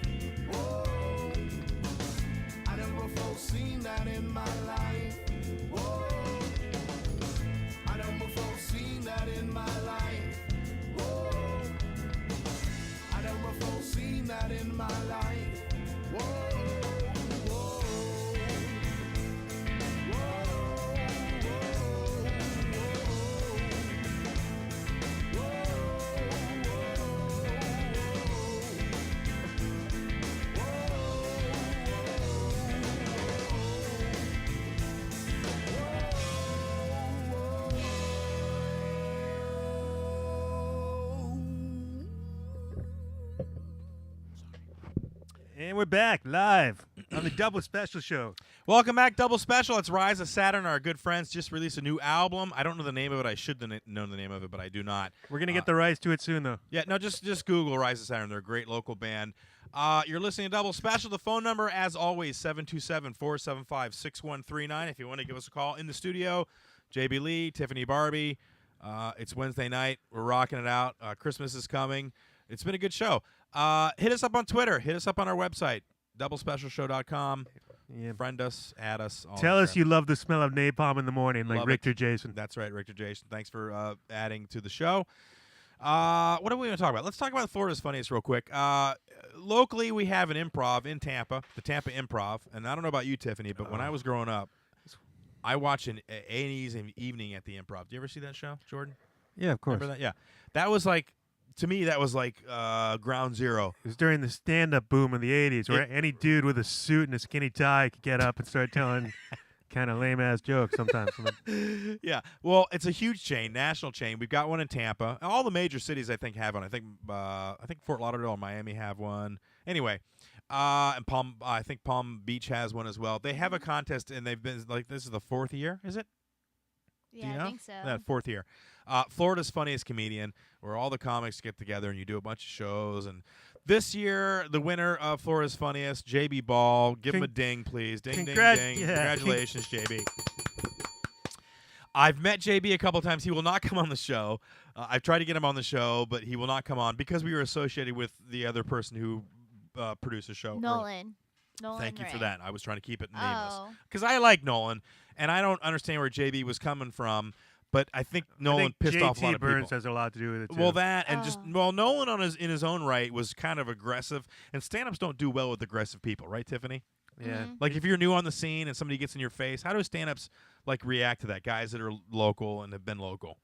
Whoa. I never before seen that in my life. Whoa. I never before seen that in my life. Whoa. I never before seen that in my life. Whoa. Whoa. And we're back live on the Double Special Show. Welcome back, Double Special. It's Rise of Saturn. Our good friends just released a new album. I don't know the name of it. I should know the name of it, but I do not. We're going to get the rights to it soon, though. Yeah, no, just Google Rise of Saturn. They're a great local band. You're listening to Double Special. The phone number, as always, 727-475-6139. If you want to give us a call in the studio, JB Lee, Tiffany Barbee. It's Wednesday night. We're rocking it out. Christmas is coming. It's been a good show. Hit us up on Twitter. Hit us up on our website, doublespecialshow.com. Yeah. Friend us, add us. Tell us you love the smell of napalm in the morning, like Love Richter it. Jason. That's right, Richter Jason. Thanks for adding to the show. What are we going to talk about? Let's talk about Florida's Funniest real quick. Locally, we have an improv in Tampa, the Tampa Improv. And I don't know about you, Tiffany, but when I was growing up, I watched an A&E's evening at the Improv. Do you ever see that show, Jordan? Yeah, of course. Remember that? Yeah. That was like, to me, that was like ground zero. It was during the stand-up boom in the 80s where any dude with a suit and a skinny tie could get up and start telling kind of lame-ass jokes sometimes. Yeah. Well, it's a huge chain, national chain. We've got one in Tampa. All the major cities, I think, have one. I think Fort Lauderdale and Miami have one. Anyway, and I think Palm Beach has one as well. They have a contest, and they've been like, this is the 4th year, is it? Yeah, Do you know? I think so. That 4th year. Florida's Funniest Comedian, where all the comics get together and you do a bunch of shows. And this year, the winner of Florida's Funniest, JB Ball. Give him a ding, please. Ding, ding, ding. Yeah. Congratulations, JB. I've met JB a couple times. He will not come on the show. I've tried to get him on the show, but he will not come on because we were associated with the other person who produced the show. Nolan. Thank you for Ray. that. I was trying to keep it nameless Oh. because I like Nolan, and I don't understand where JB was coming from. But I think Nolan pissed JT off a lot of Burns people. has a lot to do with it too. Well, that and just Oh. Nolan in his own right was kind of aggressive, and stand-ups don't do well with aggressive people, right, Tiffany? yeah. Mhm. Like if you're new on the scene and somebody gets in your face, how do stand-ups like react to that? Guys that are local and have been local,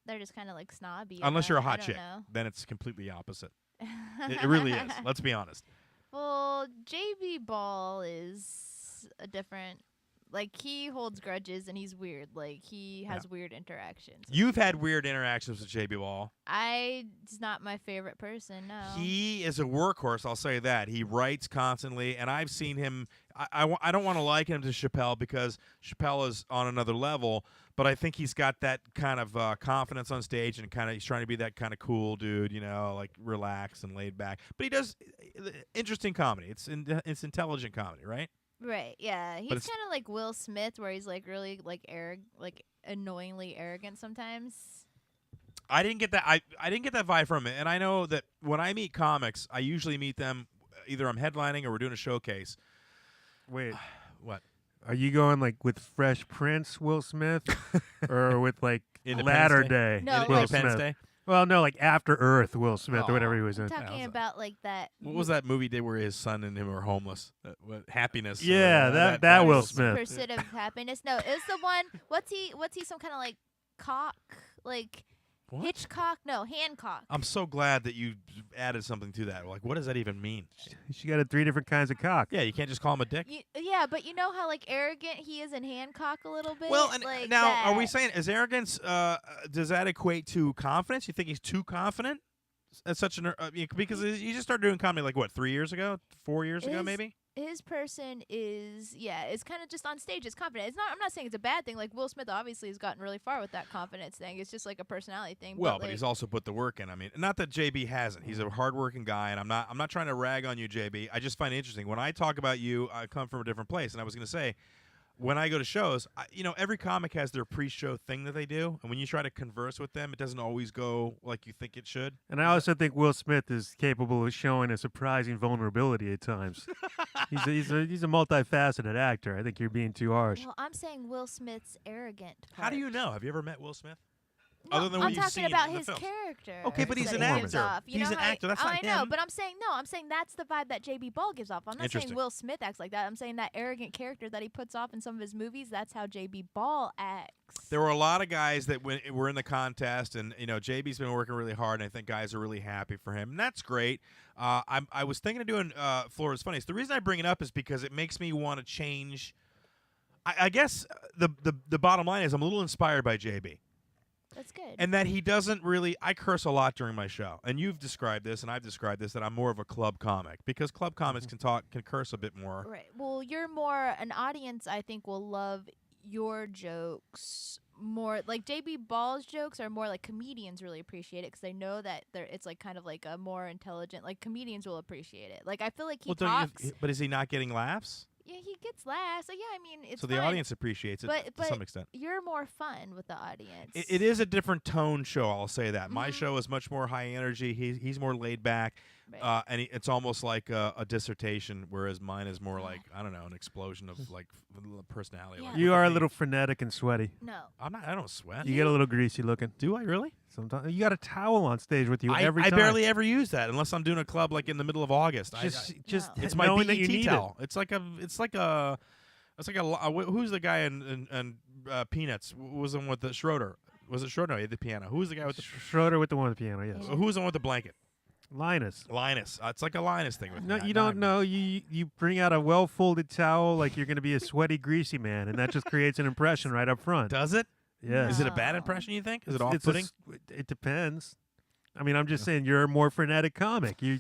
They're just kind of like snobby. unless you're a about it. I hot don't chick, know. then it's completely opposite. It really is. Let's be honest. Well, JB Ball is a different. Like, he holds grudges and he's weird. Like, he has weird interactions. with You've had people. weird interactions with JB Ball. He's not my favorite person, no. He is a workhorse, I'll say that. He writes constantly, and I've seen him. I don't want to liken him to Chappelle because Chappelle is on another level, but I think he's got that kind of confidence on stage, and he's trying to be that kind of cool dude, like relaxed and laid back. But he does interesting comedy. It's intelligent comedy, right? Right, yeah. He's it's- kind of like Will Smith, where he's like really like annoyingly arrogant sometimes. I didn't get that. I didn't get that vibe from it, and I know that when I meet comics, I usually meet them either I'm headlining or we're doing a showcase. Wait, What? are you going like with Fresh Prince Will Smith or with like Independence Latter Day? Day No, Will Independence Smith? Day? Well, no, like After Earth Will Smith Oh. or whatever he was I'm in. talking was about like that. What was that movie did where his son and him were homeless? Happiness. Yeah, that Will Smith. Pursuit of Happiness. No, it's the one. What's he? Some kind of like cock? Like What? Hitchcock? No, Hancock. I'm so glad that you added something to that. Like, what does that even mean? She got 3 different kinds of cock. Yeah, you can't just call him a dick. Yeah, but you know how like arrogant he is in Hancock a little bit. Well, and like now, that. are we saying is arrogance? Does that equate to confidence? You think he's too confident? At such an because you just started doing comedy like what 3 years ago, 4 years ago, Is- maybe. His person is it's kind of just on stage. It's confident. It's not. I'm not saying it's a bad thing. Like Will Smith obviously has gotten really far with that confidence thing. It's just like a personality thing. Well, but but like, he's also put the work in. I mean, not that JB hasn't. He's a hardworking guy, and I'm not trying to rag on you, JB. I just find it interesting when I talk about you. I come from a different place, and I was going to say, when I go to shows, every comic has their pre-show thing that they do, and when you try to converse with them, it doesn't always go like you think it should. And I also think Will Smith is capable of showing a surprising vulnerability at times. he's a multifaceted actor. I think you're being too harsh. well, I'm saying Will Smith's arrogant. How do you part. know? Have you ever met Will Smith? No, Other than what I'm you've talking seen about in the his films. character. Okay, but he's that an he gives actor. off. You He's know an how actor. That's not I know, him. but I'm saying that's the vibe that JB Ball gives off. I'm not saying Interesting. Will Smith acts like that. I'm saying that arrogant character that he puts off in some of his movies. That's how JB Ball acts. There were a lot of guys that were in the contest, and JB's been working really hard, and I think guys are really happy for him, and that's great. I was thinking of doing Florida's Funniest. The reason I bring it up is because it makes me want to change. I guess the bottom line is I'm a little inspired by JB. That's good. And that he doesn't really – I curse a lot during my show. And you've described this and I've described this, that I'm more of a club comic because club comics can curse a bit more. Right. Well, you're more an audience. I think will love your jokes more. Like JB Ball's jokes are more like comedians really appreciate it because they know that it's like kind of like a more intelligent. Like comedians will appreciate it. Like I feel like he talks. But is he not getting laughs? Yeah, he gets laughs. So, yeah, I mean, it's So the fine. audience appreciates it But to some extent. You're more fun with the audience. It is a different tone show, I'll say that. My Mhm. show is much more high energy. He's more laid back. Right. And it's almost like a dissertation, whereas mine is more like, I don't know, an explosion of like personality. Yeah. Like, You look are at a me. little frenetic and sweaty. No. I don't sweat. You get a little greasy looking. Do I really? Sometimes you got a towel on stage with you every I time. barely ever use that unless I'm doing a club like in the middle of August. Just No. It's my knowing BET that you need towel. It's like a who's the guy in Peanuts? What was the one with the Schroeder? Was it Schroeder? No, he had the piano. Who was the guy with the? Schroeder with the one with the piano. Yes. Yeah. Who was the one with the blanket? Linus. Linus. It's like a Linus thing with No, me. you don't know. You bring out a well-folded towel like you're going to be a sweaty, greasy man, and that just creates an impression right up front. Does it? Yes. Is it a bad No. impression? You think? Is it It's a off-putting? it depends. I mean, I'm just saying you're a more frenetic comic. You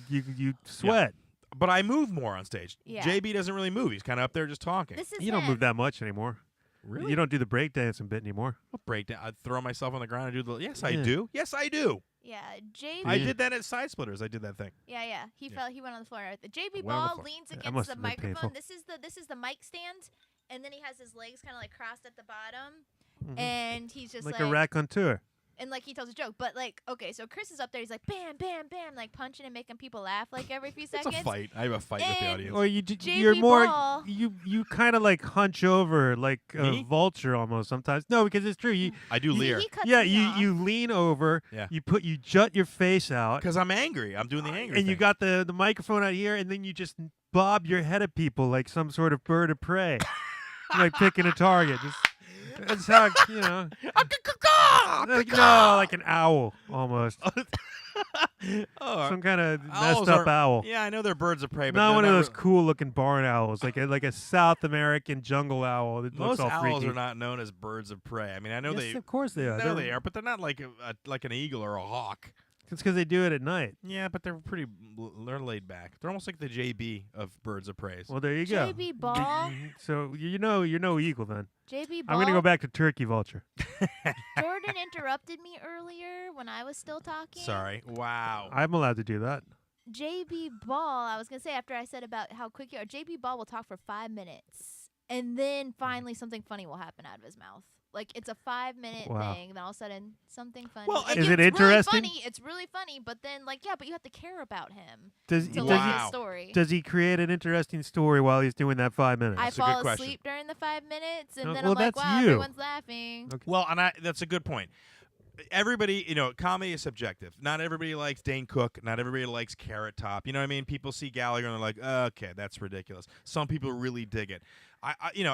sweat. But I move more on stage. Yeah. JB doesn't really move. He's kind of up there just talking. This is You don't him. move that much anymore. Really? You don't do the breakdancing bit anymore. What breakdown? I throw myself on the ground and do the. Yes, I Yeah. do. Yes, I do. Yeah, JB. I did that at Side Splitters. I did that thing. Yeah. He fell. He went on the floor. The JB Went on the Ball floor. leans That against must the have been microphone. painful. This is the mic stand, and then he has his legs kind of like crossed at the bottom, Mhm. and he's just Like a raconteur. and like he tells a joke. But like, okay, so Chris is up there. He's like, bam, bam, bam, like punching and making people laugh like every few It's seconds. a fight. I have a fight with the And- audience. Or JB you're more Ball. you kind of like hunch over like a Me? vulture almost sometimes. No, because it's true. You I do leer He cuts yeah, me you off. you lean over. Yeah. You jut your face out, because I'm angry. I'm doing the angry and you thing. got the microphone out here, and then you just bob your head at people like some sort of bird of prey, like picking a target. That's how like an owl almost, Oh, some kind of owls messed up are- owl. Yeah, I know they're birds of prey, but Not they're one of not those re- cool looking barn owls, like a South American jungle owl that Most looks all owls freaky. are not known as birds of prey. I mean, I know Yes, they. of course they are. No, they are, but they're not like like an eagle or a hawk. It's because they do it at night. Yeah, but they're pretty. They're laid back. They're almost like the JB of birds of prey. Well, there you go. JB Ball. So you're no eagle then. JB Ball. I'm gonna go back to turkey vulture. Jordan interrupted me earlier when I was still talking. Sorry. Wow. I'm allowed to do that. JB Ball, I was going to say after I said about how quick you are, JB Ball will talk for 5 minutes. And then finally something funny will happen out of his mouth. Like it's a 5-minute Wow. thing, then all of a sudden something funny. Well, And is yeah, it it's interesting? Really funny. It's really funny, but then like but you have to care about him Does to does like Wow. his story. does he create an interesting story while he's doing that 5 minutes? I That's a good fall question. asleep during the 5 minutes, and No, then well, I'm like, that's wow, you. everyone's laughing. Well, and that's a good point. Everybody, comedy is subjective. Not everybody likes Dane Cook. Not everybody likes Carrot Top. You know what I mean? People see Gallagher and they're like, okay, that's ridiculous. Some people really dig it.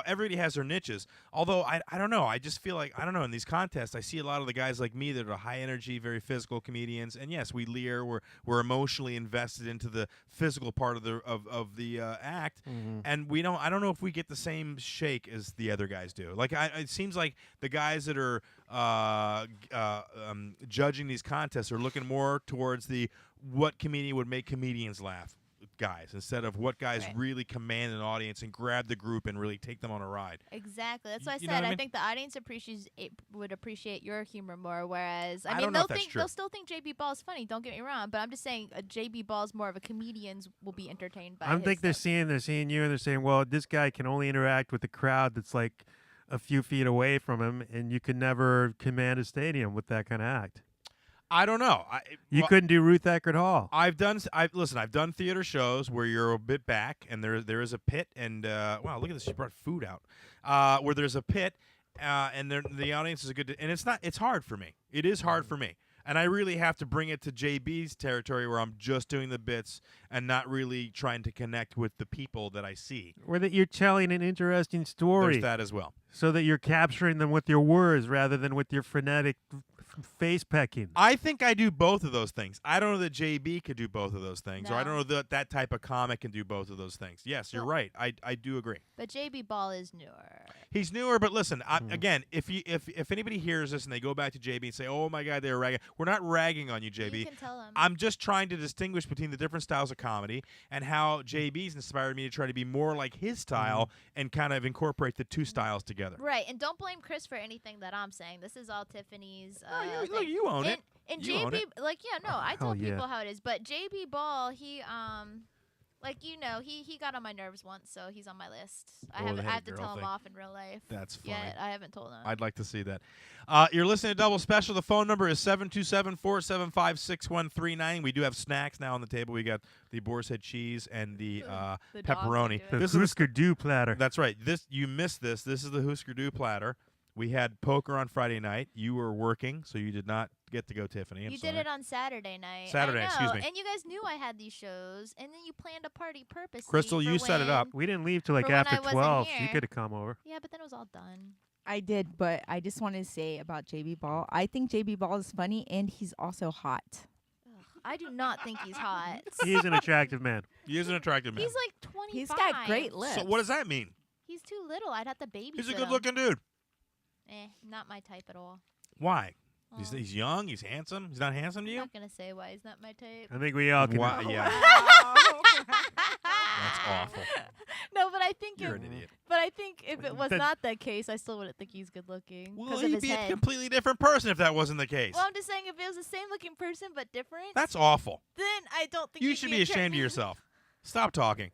Everybody has their niches. Although I don't know. I just feel like I don't know. In these contests, I see a lot of the guys like me that are high energy, very physical comedians. And yes, we leer. We're emotionally invested into the physical part of the act. Mhm. And we don't. I don't know if we get the same shake as the other guys do. Like it seems like the guys that are judging these contests are looking more towards the what comedian would make comedians laugh guys instead of what guys Right. really command an audience and grab the group and really take them on a ride. Exactly. That's why I You know said what I I mean? think the audience would appreciate your humor more. Whereas I mean don't know they'll if that's think true. they'll still think JB Ball is funny. Don't get me wrong, but I'm just saying JB Ball's more of a comedians will be entertained by. I think they're his stuff. seeing you and they're saying, well, this guy can only interact with the crowd that's like a few feet away from him, and you could never command a stadium with that kind of act. I don't know. You couldn't do Ruth Eckerd Hall. I've done theater shows where you're a bit back and there is a pit and wow, look at this, she brought food out. Where there's a pit and the audience is it's hard for me. It is hard for me. And I really have to bring it to JB's territory where I'm just doing the bits and not really trying to connect with the people that I see. Or that you're telling an interesting story, There's that as well. so that you're capturing them with your words rather than with your frenetic face pecking. I think I do both of those things. I don't know that JB could do both of those things, or I No. don't know that type of comic can do both of those things. Yes, you're Well- right. I do agree. But JB Ball is newer. He's newer, but listen, again, if anybody hears this and they go back to JB and say, "Oh my God, they were ragging," we're not ragging on you, JB. You can tell him. I'm just trying to distinguish between the different styles of comedy and how JB's inspired me to try to be more like his style and kind of incorporate the two styles together. Right, and don't blame Chris for anything that I'm saying. This is all Tiffany's. Look, thing. you own it. And You own JB, it. like, yeah, no, I hell told yeah. people how it is. But JB Ball, he got on my nerves once, so he's on my list. I Oh, have the I head have to girl tell him thing. off in real life. That's funny. Yet I haven't told him. I'd like to see that. You're listening to Double Special. The phone number is 727-475-6139. We do have snacks now on the table. We got the boar's head cheese and the The dogs are pepperoni. good. The This is Husker Du platter. That's right. You missed this. This is the Husker Du platter. We had poker on Friday night. You were working, so you did not get to go, Tiffany. I'm You sorry. did it on Saturday night. Saturday, I know, excuse me. And you guys knew I had these shows, and then you planned a party purposely. Crystal, for you set it up. when- We didn't leave till like For when after I wasn't 12. So you here. could have come over. Yeah, but then it was all done. I did, but I just wanted to say about JB Ball. I think JB Ball is funny, and he's also hot. I do not think he's hot. He is an attractive man. He is an attractive man. He's like 25. He's got great lips. So what does that mean? He's too little. I'd have to babysit He's a him. good-looking dude. Not my type at all. Why? Oh. He's young. He's handsome. He's not handsome to I'm you? not gonna say why he's not my type. I think we all can. Why? Yeah. That's awful. No, but I think You're an idiot. But I think if it was That- not that case, I still wouldn't think he's good looking Well, because of he'd his be a head. completely different person if that wasn't the case. Well, I'm just saying if it was the same looking person but different, That's awful. then I don't think You he'd should be be ashamed of yourself. Stop talking.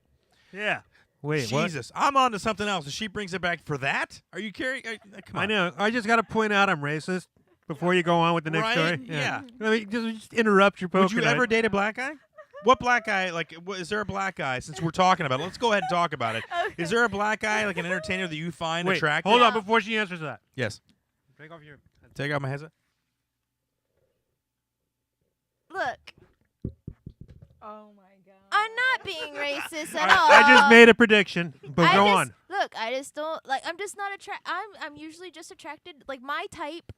Yeah. Wait, what? Jesus. I'm on to something else. And she brings it back for that? Are you carrying? Come on. I know. I just got to point out I'm racist before you go on with the next Right? story. Yeah. Let me just interrupt your poker Would you night. ever date a black guy? What black guy? Like, is there a black guy? Since we're talking about it, let's go ahead and talk about it. Okay. Is there a black guy, like an entertainer, that you find Wait, attractive? hold on before she answers that. Yes. Take off your. Take out my headset. Look, Oh my god. I'm not being racist at I, all. I just made a prediction, but I go just- on. Look, I just don't like. I'm just not I'm usually just attracted. Like my type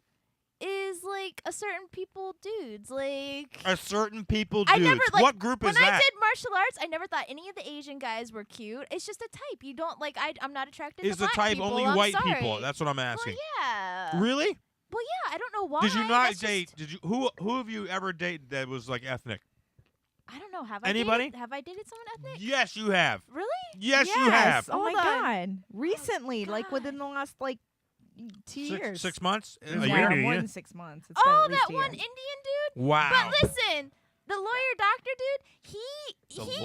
is like a certain people dudes. Like A certain people I dudes. never, like, What group when is I that? did martial arts, I never thought any of the Asian guys were cute. It's just a type. You don't like. I'm not attracted Is to the black type people. only I'm white sorry. people? That's what I'm Well, asking. yeah. Really? Well, yeah. I don't know why. Did you not That's date? just- Did you? Who have you ever dated that was like ethnic? I don't know. Have Anybody? Have I dated someone ethnic? Yes, you have. Really? Yes, you have. Oh my Hold on. god. Recently, like God. within the last 2 years. 6 months? Yeah, A we Yeah, knew year? more you. than 6 months. It's been Oh, at least that a one year. Indian dude. Wow. But listen, the lawyer doctor dude, he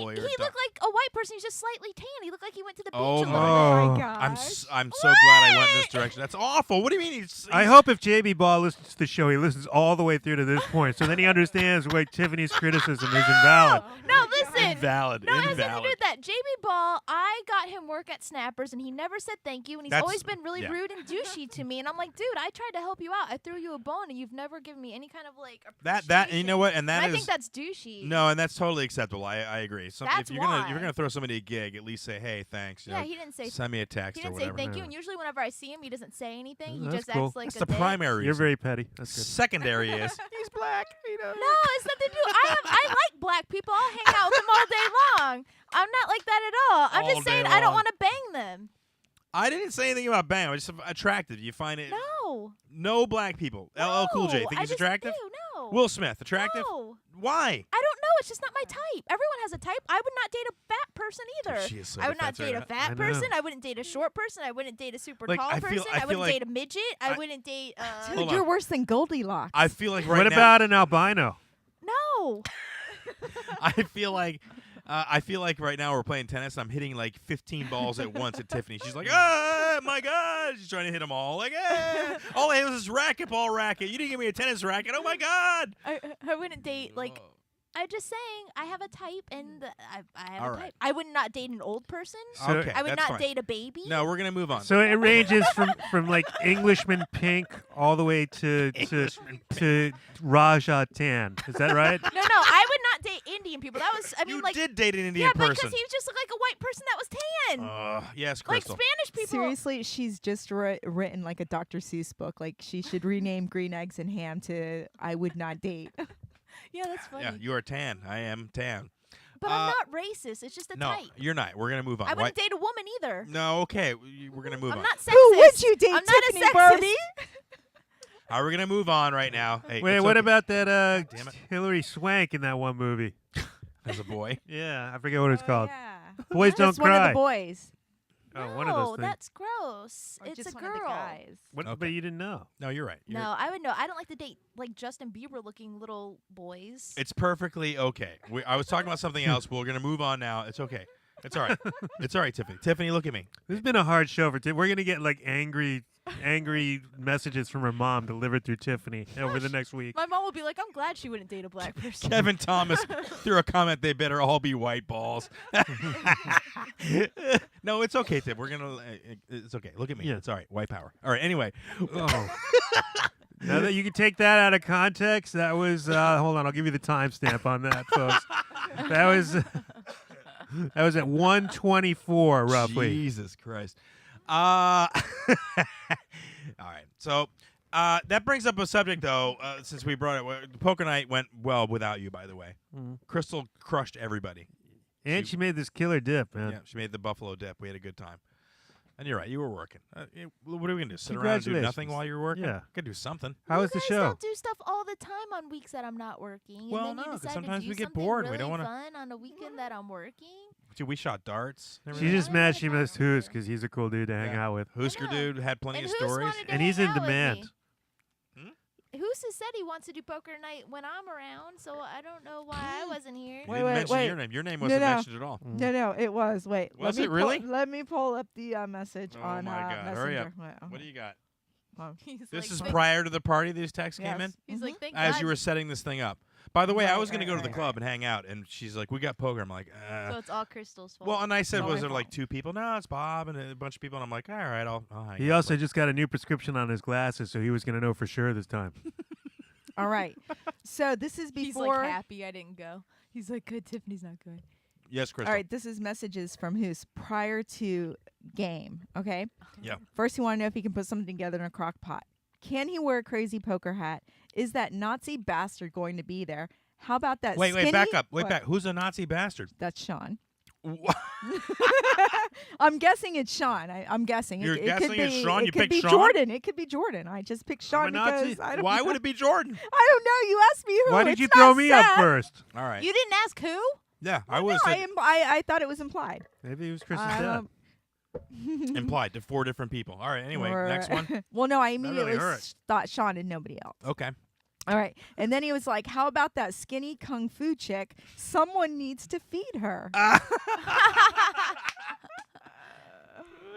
lawyer he doc- looked like a white person. He's just slightly tan. He looked like he went to the beach Oh a my little Oh. Oh bit. my gosh. I'm so glad I went in this direction. That's awful. What do you mean he's I hope if JB Ball listens to the show, he listens all the way through to this point, so then he understands why Tiffany's criticism is invalid. No, listen. invalid? No, it has nothing to do Invalid. with that. JB Ball, I got him work at Snappers, and he never said thank you, and he's That's- always been really yeah. rude and douchey to me. And I'm like, dude, I tried to help you out. I threw you a bone, and you've never given me any kind of like That and you know what? And that I is think that's douchey. no, and that's totally acceptable. I agree. That's if you're why. gonna throw somebody a gig, at least say, hey, thanks. You Yeah, know, he didn't say. send me a text He or didn't say whatever. thank you, Yeah. and usually whenever I see him, he doesn't say anything. He That's just cool. acts like That's a the dick. primary You're reason. very petty. That's good. Secondary is He's black. No, it's nothing to do. I like black people. I'll hang out with them all day long. I'm not like that at all. I'm All just saying day I don't long. want to bang them. I didn't say anything about bang. I was just attractive. You find it No. black people. LL Cool J. No, Think I he's just- attractive? Ew, no. Will Smith attractive? No. Why? I don't know. It's just not my type. Everyone has a type. I would not date a fat person either. She is so I would not defensive date a right now. I fat know. person. I wouldn't date a short person. I wouldn't date a super Like, tall I feel- person. I I feel wouldn't like- date a midget. I wouldn't date. Dude, Hold you're on. worse than Goldilocks. I feel like right What now. about an albino? No. I feel like right now we're playing tennis. And I'm hitting like 15 balls at once at Tiffany. She's like, "Ah, my God!" She's trying to hit them all. Like, ah, all I have is this racquetball racket. You didn't give me a tennis racket. Oh my God! I wouldn't date like. Oh. I'm just saying I have a type and I have All a right. type. I would not date an old person. So- Okay, I would that's not fine. date a baby. No, we're gonna move on. So it ranges from like Englishman pink all the way to Raja tan. Is that right? No, I would not date Indian people. That was, I mean, you like, did date an Indian yeah, person. because he just looked like a white person that was tan. Yes, Like Crystal. Spanish people. Seriously, she's just written like a Dr. Seuss book. Like she should rename Green Eggs and Ham to I Would Not Date. Yeah, that's funny. Yeah, you are tan. I am tan. But I'm not racist. It's just a No, type. you're not. We're gonna move on. I wouldn't Why- date a woman either. No, okay. We're gonna move I'm on. not sexist. Who would you date, I'm not Tiffany a sexist. Barbee? All right, we're gonna move on right now. Hey, Wait, it's what okay. about that damn it. Hillary Swank in that one movie? as a boy? Yeah, I forget what it's called. Yeah. Boys Don't Just one of Cry. the boys. Oh, No, one of those things. that's gross. Or It's just a one of the girl. guys. What, Okay. But you didn't know. No, you're right. No, I would know. I don't like to date like Justin Bieber looking little boys. It's perfectly okay. I was talking about something else, but we're gonna move on now. It's okay. It's all right. It's all right, Tiffany. Tiffany, look at me. This has been a hard show for Tiffany. We're gonna get like angry messages from her mom delivered through Tiffany over the next week. My mom would be like, "I'm glad she wouldn't date a black person." Kevin Thomas threw a comment. They better all be white balls. No, it's okay, Tiff. We're gonna. It's okay. Look at me. Yeah. It's all right. White power. All right. Anyway. Oh. Now that you can take that out of context, that was. Hold on, I'll give you the timestamp on that, folks. That was. That was at 1:24 roughly. Jesus Christ. All right. So that brings up a subject, though, since we brought it. Poker night went well without you, by the way. Crystal crushed everybody. And she made this killer dip, man. Yeah, she made the buffalo dip. We had a good time. And you're right, you were working. What are we going to do, sit around and do nothing while you're working? Yeah. Could do something. How was the You show? guys don't do stuff all the time on weeks that I'm not working. Well, and then no, you 'cause decide sometimes to we do get something bored. We really don't wanna- fun on a weekend that I'm working. Dude, we shot darts. and She's everything. just mad she missed Hoos because he's a cool dude to hang out with. Husker know. dude had plenty And of Hoos stories. wanted to And he's hang in out with demand. me. Hoos has said he wants to do poker night when I'm around, so I don't know why I wasn't here. You Wait, didn't wait, mention wait. your name. Your name wasn't no. mentioned at all. No, it was. Wait. Was let me it really? Let me pull up the message Oh on my God. Messenger. Hurry up. Wait, What do you got? He's This like, is thank- prior to the party these texts came in? Yes. He's like, thank As God. you were setting this thing up. By the way, I Right, was going to right, go to the right, club and hang out, and she's like, we got poker. I'm like, So it's all Crystal's fault. Well, and I said, Not was my there like fault. 2 people? No, it's Bob and a bunch of people. And I'm like, all right, I'll hang He out. also just got a new prescription on his glasses, so he was going to know for sure this time. All right. So this is He's before. like happy I didn't go. He's like, good, Tiffany's not going. Yes, Crystal. All right. This is messages from Hoos prior to game. Okay. Yeah. First, he want to know if he can put something together in a crock pot. Can he wear a crazy poker hat? Is that Nazi bastard going to be there? How about that? Wait, skinny? back up. Wait, What? back. Who's a Nazi bastard? That's Sean. Wha- I'm guessing it's Sean. I'm guessing. You're it guessing could it's be, Sean? It You could picked be Sean? Jordan. It could be Jordan. I just picked Sean I'm a Nazi? because I don't Why know. would it be Jordan? I don't know. You asked me who. Why did It's you not throw me up Seth. first? All right. You didn't ask who? Yeah, I No, was I thought it was implied. Maybe it was Chris's I dad. don't- implied to 4 different people. All right, anyway, next one. Well, no, I really immediately hurt. thought Sean and nobody else. Okay. All right. And then he was like, how about that skinny kung fu chick? Someone needs to feed her.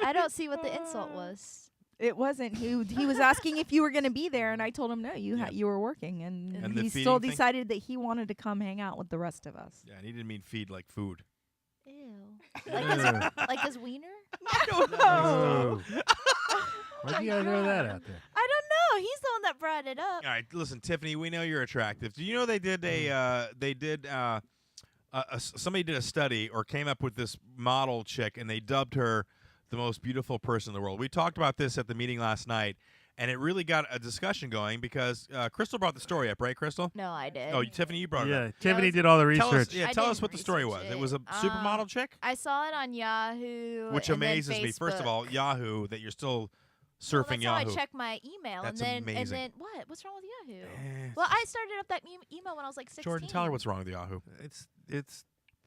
I don't see what the insult was. It wasn't who he was asking if you were going to be there, and I told him no, you were working, and And the he feeding still thing? decided that he wanted to come hang out with the rest of us. Yeah, and he didn't mean feed like food. Ew. Ew. Like his wiener? I don't know. Oh. Why'd you gotta throw that out there? I don't know. He's the one that brought it up. All right, listen, Tiffany, we know you're attractive. Do you know they did somebody did a study or came up with this model chick, and they dubbed her the most beautiful person in the world. We talked about this at the meeting last night, and it really got a discussion going because Crystal brought the story up, right, Crystal? No, I did. Oh, Tiffany, you brought it Yeah, up. Tiffany was- did all the Tell us, research. yeah, I tell us didn't what the story was. research It was a it. supermodel chick, I saw it on Yahoo. which and then amazes me. First of Facebook. all, Yahoo, that you're still Well, surfing that's Yahoo. how I checked my email, That's and then amazing. what? What's wrong with Yahoo? Eh, Well, I started up that email when I was like 16. Jordan, tell her what's wrong with Yahoo.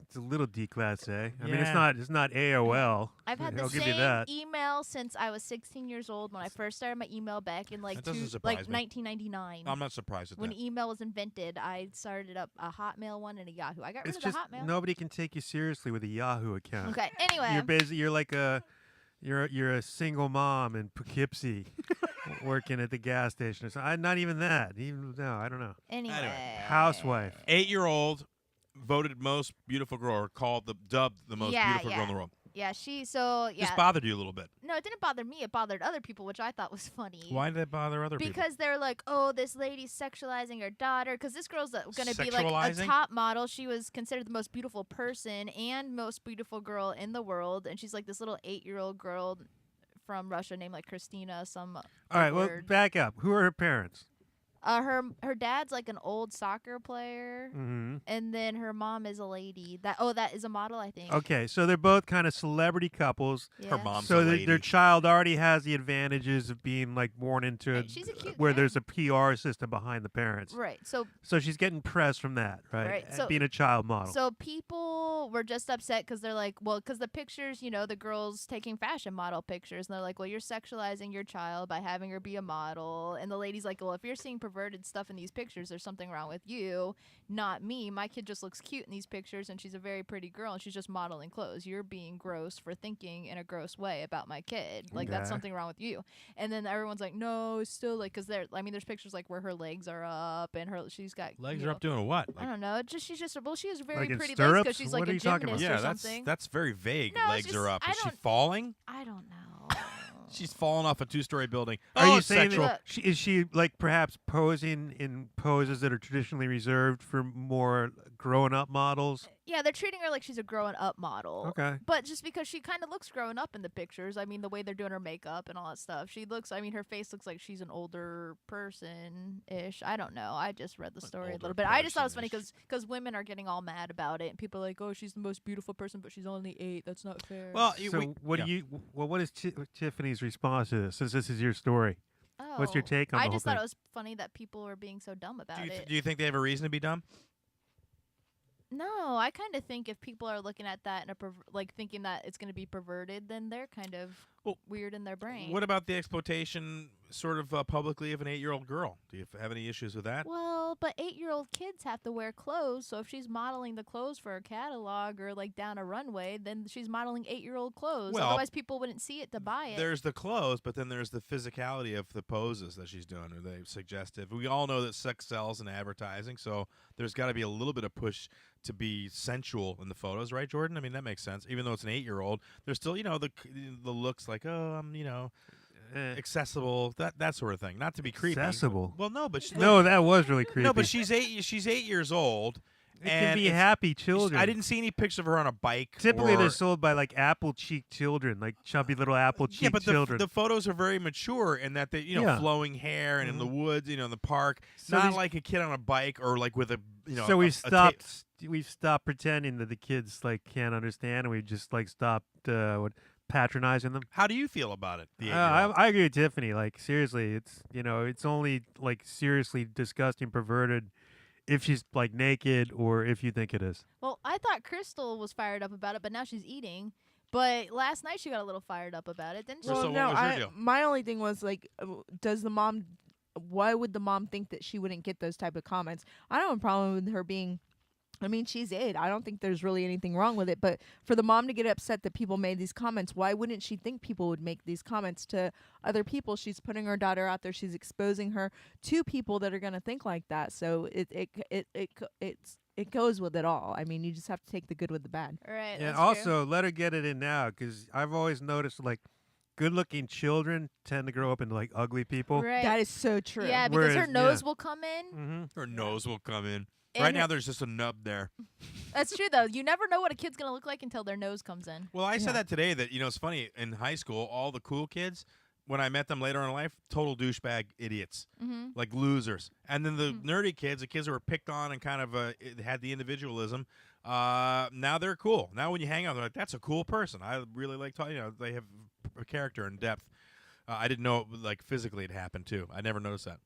It's a little declassé. I mean, Yeah. it's not AOL. I've had the I'll give you same that. email since I was 16 years old when I first started my email back in like That doesn't surprise me. 1999. I'm not surprised at When that. email was invented, I started up a Hotmail one and a Yahoo. I got rid It's of just the Hotmail. nobody can take you seriously with a Yahoo account. Okay. Anyway, You're like you're a single mom in Poughkeepsie working at the gas station. So not even that. No, I don't know. anyway. Housewife. 8-year-old voted most beautiful girl, or dubbed the most Yeah, beautiful girl in the world. Yeah, Just bothered you a little bit. No, it didn't bother me. It bothered other people, which I thought was funny. Why did that bother other people? Because they're like, oh, this lady's sexualizing her daughter. Because this girl's going to be like a Sexualizing? top model. She was considered the most beautiful person and most beautiful girl in the world. And she's like this little 8-year-old girl from Russia named like Christina. All right, well, word. back up. Who are her parents? Her dad's like an old soccer player. Mm-hmm. And then her mom is a lady. That is a model, I think. Okay, so they're both kind of celebrity couples. Yeah. Her mom's So a lady. their child already has the advantages of being like born into Hey, she's a cute where thing. there's a PR system behind the parents. Right. So So she's getting press from that, right? Right, And so- being a child model. So people were just upset because they're like, well, because the pictures, the girl's taking fashion model pictures, and they're like, well, you're sexualizing your child by having her be a model. And the lady's like, well, if you're seeing perverted stuff in these pictures, there's something wrong with you, not me. My kid just looks cute in these pictures, and she's a very pretty girl, and she's just modeling clothes. You're being gross for thinking in a gross way about my kid. Like, that's Okay. something wrong with you. And then everyone's like, no, it's still like, because there's pictures like where her legs are up, and she's got Legs you are know, up doing what? I don't know. She has very Like in pretty legs stirrups? because she's like What a are you talking about? gymnast Yeah, or something. that's very vague. No, it's Legs just- are up. I Is she don't- falling? I don't know. She's falling off a 2-story building. Are Oh, you saying sexual? that is she like perhaps posing in poses that are traditionally reserved for more grown-up models? Yeah, they're treating her like she's a growing-up model. Okay. But just because she kind of looks growing up in the pictures, I mean, the way they're doing her makeup and all that stuff, her face looks like she's an older person-ish. I don't know. I just read the story a little bit. I just thought it was funny because women are getting all mad about it, and people are like, oh, she's the most beautiful person, but she's only 8. That's not fair. Well, what is Tiffany's response to this, since this is your story? What's your take on the I whole just thing? thought it was funny that people were being so dumb about it. Do you think they have a reason to be dumb? No, I kind of think if people are looking at that and thinking that it's going to be perverted, then they're kind of weird in their brain. What about the exploitation sort of publicly of an 8-year-old girl? Do you have any issues with that? Well, but 8-year-old kids have to wear clothes, so if she's modeling the clothes for a catalog or like down a runway, then she's modeling 8-year-old clothes. Well, Otherwise, people wouldn't see it to buy it. There's the clothes, but then there's the physicality of the poses that she's doing. Are they suggestive? We all know that sex sells in advertising, so there's got to be a little bit of push to be sensual in the photos, right, Jordan? I mean, that makes sense. Even though it's an 8-year-old, there's still, the looks like, oh, I'm, accessible, that sort of thing. Not to be creepy. Accessible? Well, no, but No, that was really creepy. no, but she's 8. She's 8 years old. It can be happy children. I didn't see any pictures of her on a bike. Typically, they're sold by like apple-cheeked children, like chubby little apple-cheeked children. The photos are very mature in that they, flowing hair and in the woods, in the park. So not like a kid on a bike or like with a, So we've stopped pretending that the kids like can't understand, and we just like stopped patronizing them. How do you feel about it? The 8-year-old? I agree with Tiffany. Like seriously, it's it's only like seriously disgusting, perverted if she's like naked or if you think it is. Well, I thought Crystal was fired up about it, but now she's eating. But last night she got a little fired up about it, didn't she? So what was your deal? My only thing was like, why would the mom think that she wouldn't get those type of comments? I don't have a problem with her being. I mean, she's 8. I don't think there's really anything wrong with it. But for the mom to get upset that people made these comments, why wouldn't she think people would make these comments to other people? She's putting her daughter out there. She's exposing her to people that are going to think like that. So it goes with it all. I mean, you just have to take the good with the bad. Right. And that's also, let her get it in now, because I've always noticed like good-looking children tend to grow up into like ugly people. true. Right. That is so true. Yeah, because her Whereas- nose will come in. Mm-hmm. Her nose will come in. And Right now, there's just a nub there. That's true, though. You never know what a kid's going to look like until their nose comes in. Well, I said that today that, it's funny. In high school, all the cool kids, when I met them later on in life, total douchebag idiots, like losers. And then the nerdy kids, the kids who were picked on and kind of had the individualism, now they're cool. Now when you hang out, they're like, that's a cool person. I really like talking. They have a character and depth. I didn't know like physically it happened, too. I never noticed that.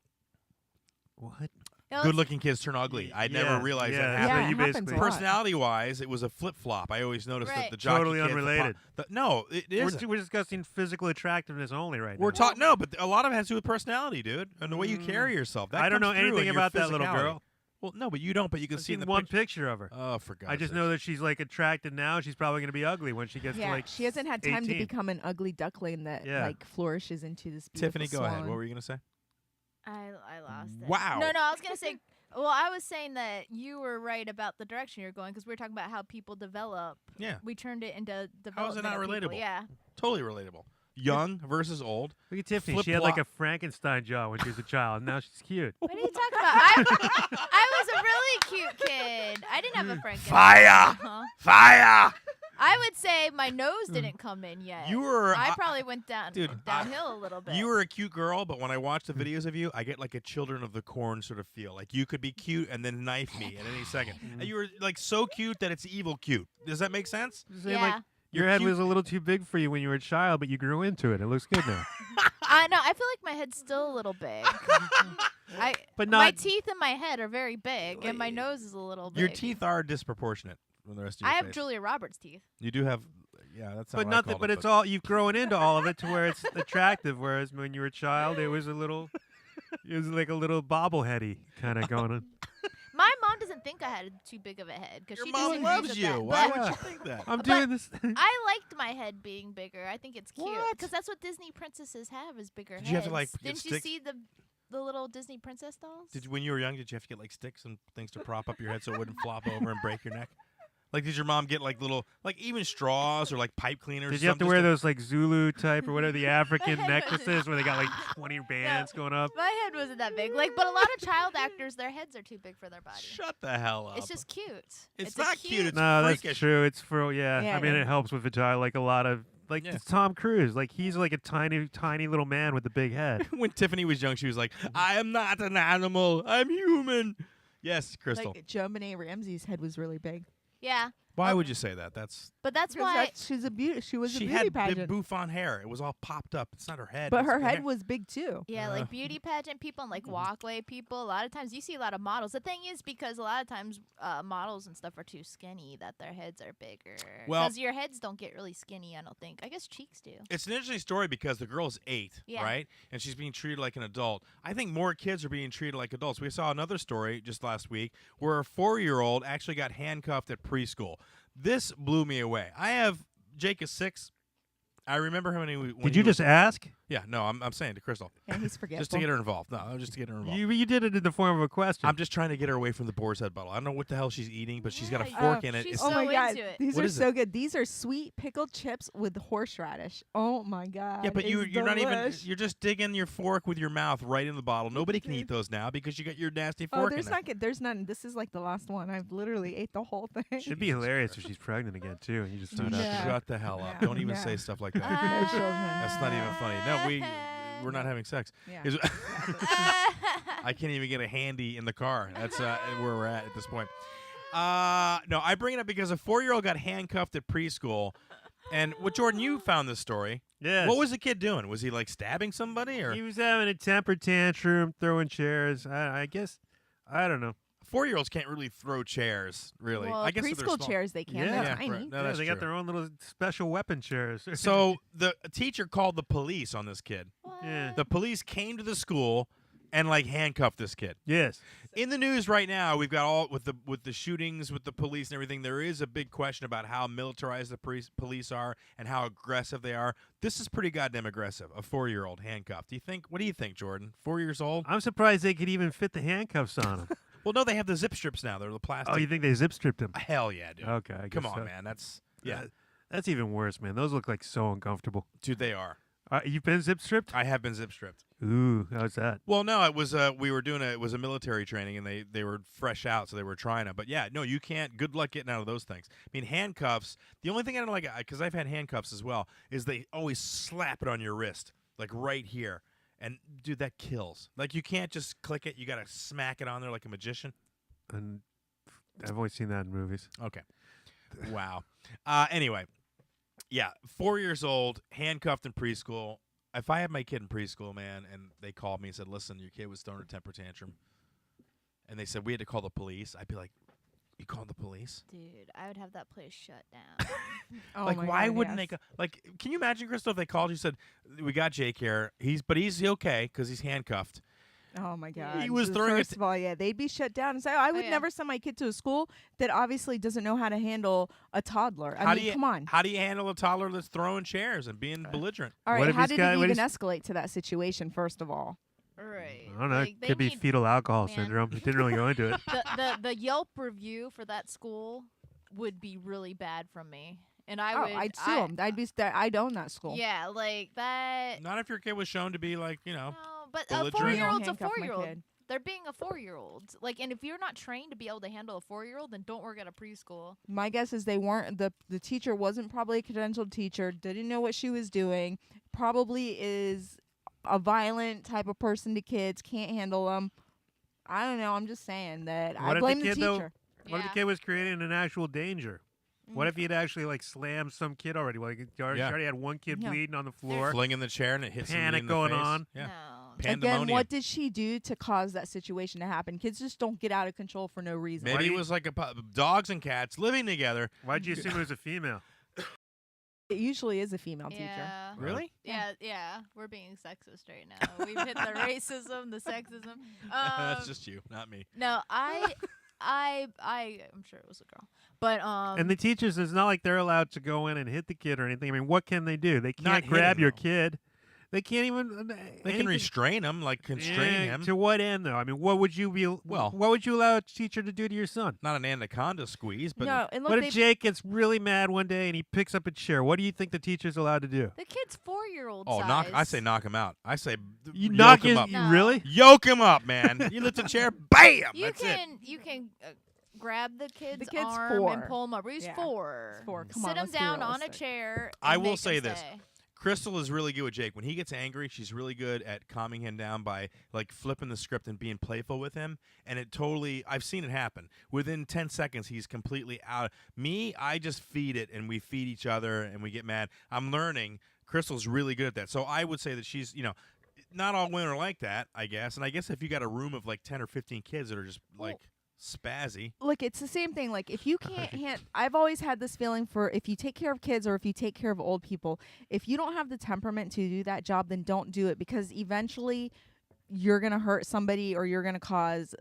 What? Yeah, Good-looking kids turn ugly. I never realized that happened. Yeah, you it happens basically a lot. Personality-wise, it was a flip-flop. I always noticed that Right. the jockey Totally kid, unrelated. No, it isn't. We're discussing physical attractiveness only right We're now. talking but a lot of it has to do with personality, dude, and the way you carry yourself. That I don't know comes through anything in your about that little physicality. girl. Well, no, but you don't. But you can I've see in seen the one picture. picture of her. Oh, for God's I just sakes. know that she's like attracted now. She's probably going to be ugly when she gets to Yeah, like. she hasn't had time 18. to become an ugly duckling that like flourishes into this beautiful Tiffany, go ahead. What were you gonna say? I lost it. Wow. No, I was going to say, well, I was saying that you were right about the direction you're going because we were talking about how people develop. Yeah. We turned it into development. How is it not of people. relatable? Yeah. Totally relatable. Young versus old. Look at Tiffany. She had Flip-flop. like a Frankenstein jaw when she was a child. And now she's cute. What are you talking about? I was a really cute kid. I didn't have a Frankenstein. Fire! Fire! I would say my nose didn't come in yet. You were. I probably went Dude, downhill a little bit. You were a cute girl, but when I watch the videos of you, I get like a Children of the Corn sort of feel. Like you could be cute and then knife me at any second. And you were like so cute that it's evil cute. Does that make sense? Yeah. Your You're head cute. was a little too big for you when you were a child, but you grew into it. It looks good now. I know. I feel like my head's still a little big. But my not. teeth and my head are very big, and my nose is a little big. Your teeth are disproportionate from the rest of your I have face. Julia Roberts teeth. You do have. Yeah, that's not But what I nothing. called But it, it's all you've grown into all of it to where it's attractive. Whereas when you were a child, it was a little. It was like a little bobbleheady kind of going on. My mom doesn't think I had too big of a head because Your she mom disagrees loves with you. that. Why But would you think that? I'm But- doing this. I liked my head being bigger. I think it's cute What? because that's what Disney princesses have is bigger Did heads. you have to, like, get Didn't you sticks? see the little Disney princess dolls? When you were young, did you have to get like sticks and things to prop up your head so it wouldn't flop over and break your neck? Like, did your mom get like little, like even straws or like pipe cleaners? Did you have to wear those like Zulu type or whatever the African necklaces where they got like 20 bands going up? My head wasn't that big. Like, but a lot of child actors, their heads are too big for their body. Shut the hell up. It's just cute. It's a not cute. It's No, freakish. that's true. It's for Yeah, I mean, yeah. it helps with vagina. Like a lot of like Yeah. it's Tom Cruise. Like he's like a tiny little man with a big head. When Tiffany was young, she was like, "I am not an animal. I'm human." Yes, Crystal. Like Joe Benet Ramsey's head was really big. Yeah. Why would you say that? But that's Because why. she's a beauty. She was a She beauty had pageant. bouffant hair. It was all popped up. It's not her head. But it's her the head hair. was big too. Yeah, like beauty pageant people and like walkway people. A lot of times you see a lot of models. The thing is, because a lot of times models and stuff are too skinny, that their heads are bigger. Well- Because your heads don't get really skinny, I don't think. I guess cheeks do. It's an interesting story because the girl's 8, Yeah. right? And she's being treated like an adult. I think more kids are being treated like adults. We saw another story just last week where a 4-year-old actually got handcuffed at preschool. This blew me away. Jake is 6. I remember him when he Did you just ask? Yeah, no, I'm saying to Crystal. Yeah, he's forgetful. Just to get her involved. No, just to get her involved. You did it in the form of a question. I'm just trying to get her away from the boar's head bottle. I don't know what the hell she's eating, but she's got a Yeah, fork in it. she's It's- Oh so my god, into it. these What are is so good. These are sweet pickled chips with horseradish. Oh my god. yeah, but it's you're not even. delish. You're just digging your fork with your mouth right in the bottle. Nobody can eat those now because you got your nasty fork Oh, in there's there. there's none. This is like the last one. I've literally ate the whole thing. Should be hilarious if she's pregnant again too, and you just start Yeah. asking. Shut the hell up! Yeah. Don't even Yeah. say stuff like that. No children. That's not even funny. No, we're not having sex. Yeah. Is- I can't even get a handy in the car. That's where we're at this point. No, I bring it up because a 4-year-old got handcuffed at preschool. And Jordan, you found this story. Yes. What was the kid doing? Was he like stabbing somebody or He was having a temper tantrum, throwing chairs. I guess I don't know. 4-year-olds can't really throw chairs, really. Well, I guess if they're preschool small. chairs they can. Yeah. They're Yeah, tiny. right. No, Yeah, that's they true. got their own little special weapon chairs. So the teacher called the police on this kid. Yeah. The police came to the school and like handcuffed this kid. yes. In the news right now, we've got all with the shootings with the police and everything. There is a big question about how militarized the police are and how aggressive they are. This is pretty goddamn aggressive. A 4-year-old handcuffed. What do you think, Jordan? 4 years old? I'm surprised they could even fit the handcuffs on him. Well, no, they have the zip strips now. They're the plastic. Oh, you think they zip stripped him? Hell yeah, dude. Okay, I Come guess on, so. man. That's yeah, That's even worse, man. Those look like so uncomfortable. dude. They are. You've been zip stripped? I have been zip stripped. Ooh, how's that? Well, no, it was we were doing it was a military training and they were fresh out, so they were trying it. But yeah, no, you can't. Good luck getting out of those things. I mean, handcuffs. The only thing I don't like, because I've had handcuffs as well, is they always slap it on your wrist, like right here. And dude, that kills. Like you can't just click it. You got to smack it on there like a magician. And I've only seen that in movies. Okay. Wow. Anyway, yeah, 4 years old, handcuffed in preschool. If I had my kid in preschool, man, and they called me and said, "Listen, your kid was throwing a temper tantrum," and they said we had to call the police, I'd be like, "You called the police?" Dude, I would have that place shut down. Oh Like, my why God, wouldn't they yes. go? Like, can you imagine, Crystal, if they called you and said, "We got Jake here. He's okay because he's handcuffed." Oh my god. was throwing a First of all, yeah, they'd be shut down and say, I would yeah. never send my kid to a school that obviously doesn't know how to handle a toddler. I How mean, do you come on. How do you handle a toddler that's throwing chairs and being belligerent? All What right, if how he's did got- it what even is- escalate to that situation, first of all? Right. I don't know. Like, It they could be need- fetal alcohol man. syndrome. It didn't really go into it. the Yelp review for that school would be really bad from me, and I would. I'd sue them. I'd own that school. Yeah, like that. Not if your kid was shown to be like, No, but a belligerent. 4-year-old's a Handcuff my 4-year-old. kid. They're being a 4-year-old. Like, and if you're not trained to be able to handle a 4-year-old, then don't work at a preschool. My guess is they weren't the teacher wasn't probably a credentialed teacher, didn't know what she was doing, probably is a violent type of person to kids, can't handle them. I don't know. I'm just saying that What I if the blame the kid, though- teacher. What if the kid was creating an actual danger? What if he had actually like slammed some kid already? Like he already had one kid Yeah. bleeding on the floor. flinging the chair and it hits somebody Panic in the going face. on. Yeah. No. Again, Pandemonium. what did she do to cause that situation to happen? Kids just don't get out of control for no reason. Maybe it was like dogs and cats living together. Why'd you assume it was a female? It usually is a female teacher. Yeah. Really? Yeah. We're being sexist right now. We've hit the racism, the sexism. That's just you, not me. No, I'm sure it was a girl, but And the teachers, it's not like they're allowed to go in and hit the kid or anything. I mean, what can they do? They Not can't grab hitting, your though. kid. They can't even. They can restrain him, like constraining him. To what end, though? I mean, what would you be? What would you allow a teacher to do to your son? Not an anaconda squeeze, but No, and look, What if Jake gets really mad one day and he picks up a chair? What do you think the teacher's allowed to do? The kid's 4-year-old oh, size. I say knock him out. I say You yoke knock him his up. No. really? Yoke him up, man. You lift a chair, bam. You That's can grab the kid's kid's arm 4. and pull him up. He's Yeah. 4. He's 4. Come Sit on, him let's be down on a realistic. chair. I and will make say him this. stay. Crystal is really good with Jake. When he gets angry, she's really good at calming him down by like flipping the script and being playful with him. And it totally, I've seen it happen. Within 10 seconds, he's completely out. Me, I just feed it and we feed each other and we get mad. I'm learning. Crystal's really good at that. So I would say that she's, not all women are like that, I guess. And I guess if you got a room of like 10 or 15 kids that are just like spazzy. Look, it's the same thing. Like, if you can't I've always had this feeling for if you take care of kids or if you take care of old people, if you don't have the temperament to do that job, then don't do it, because eventually you're going to hurt somebody or you're going to cause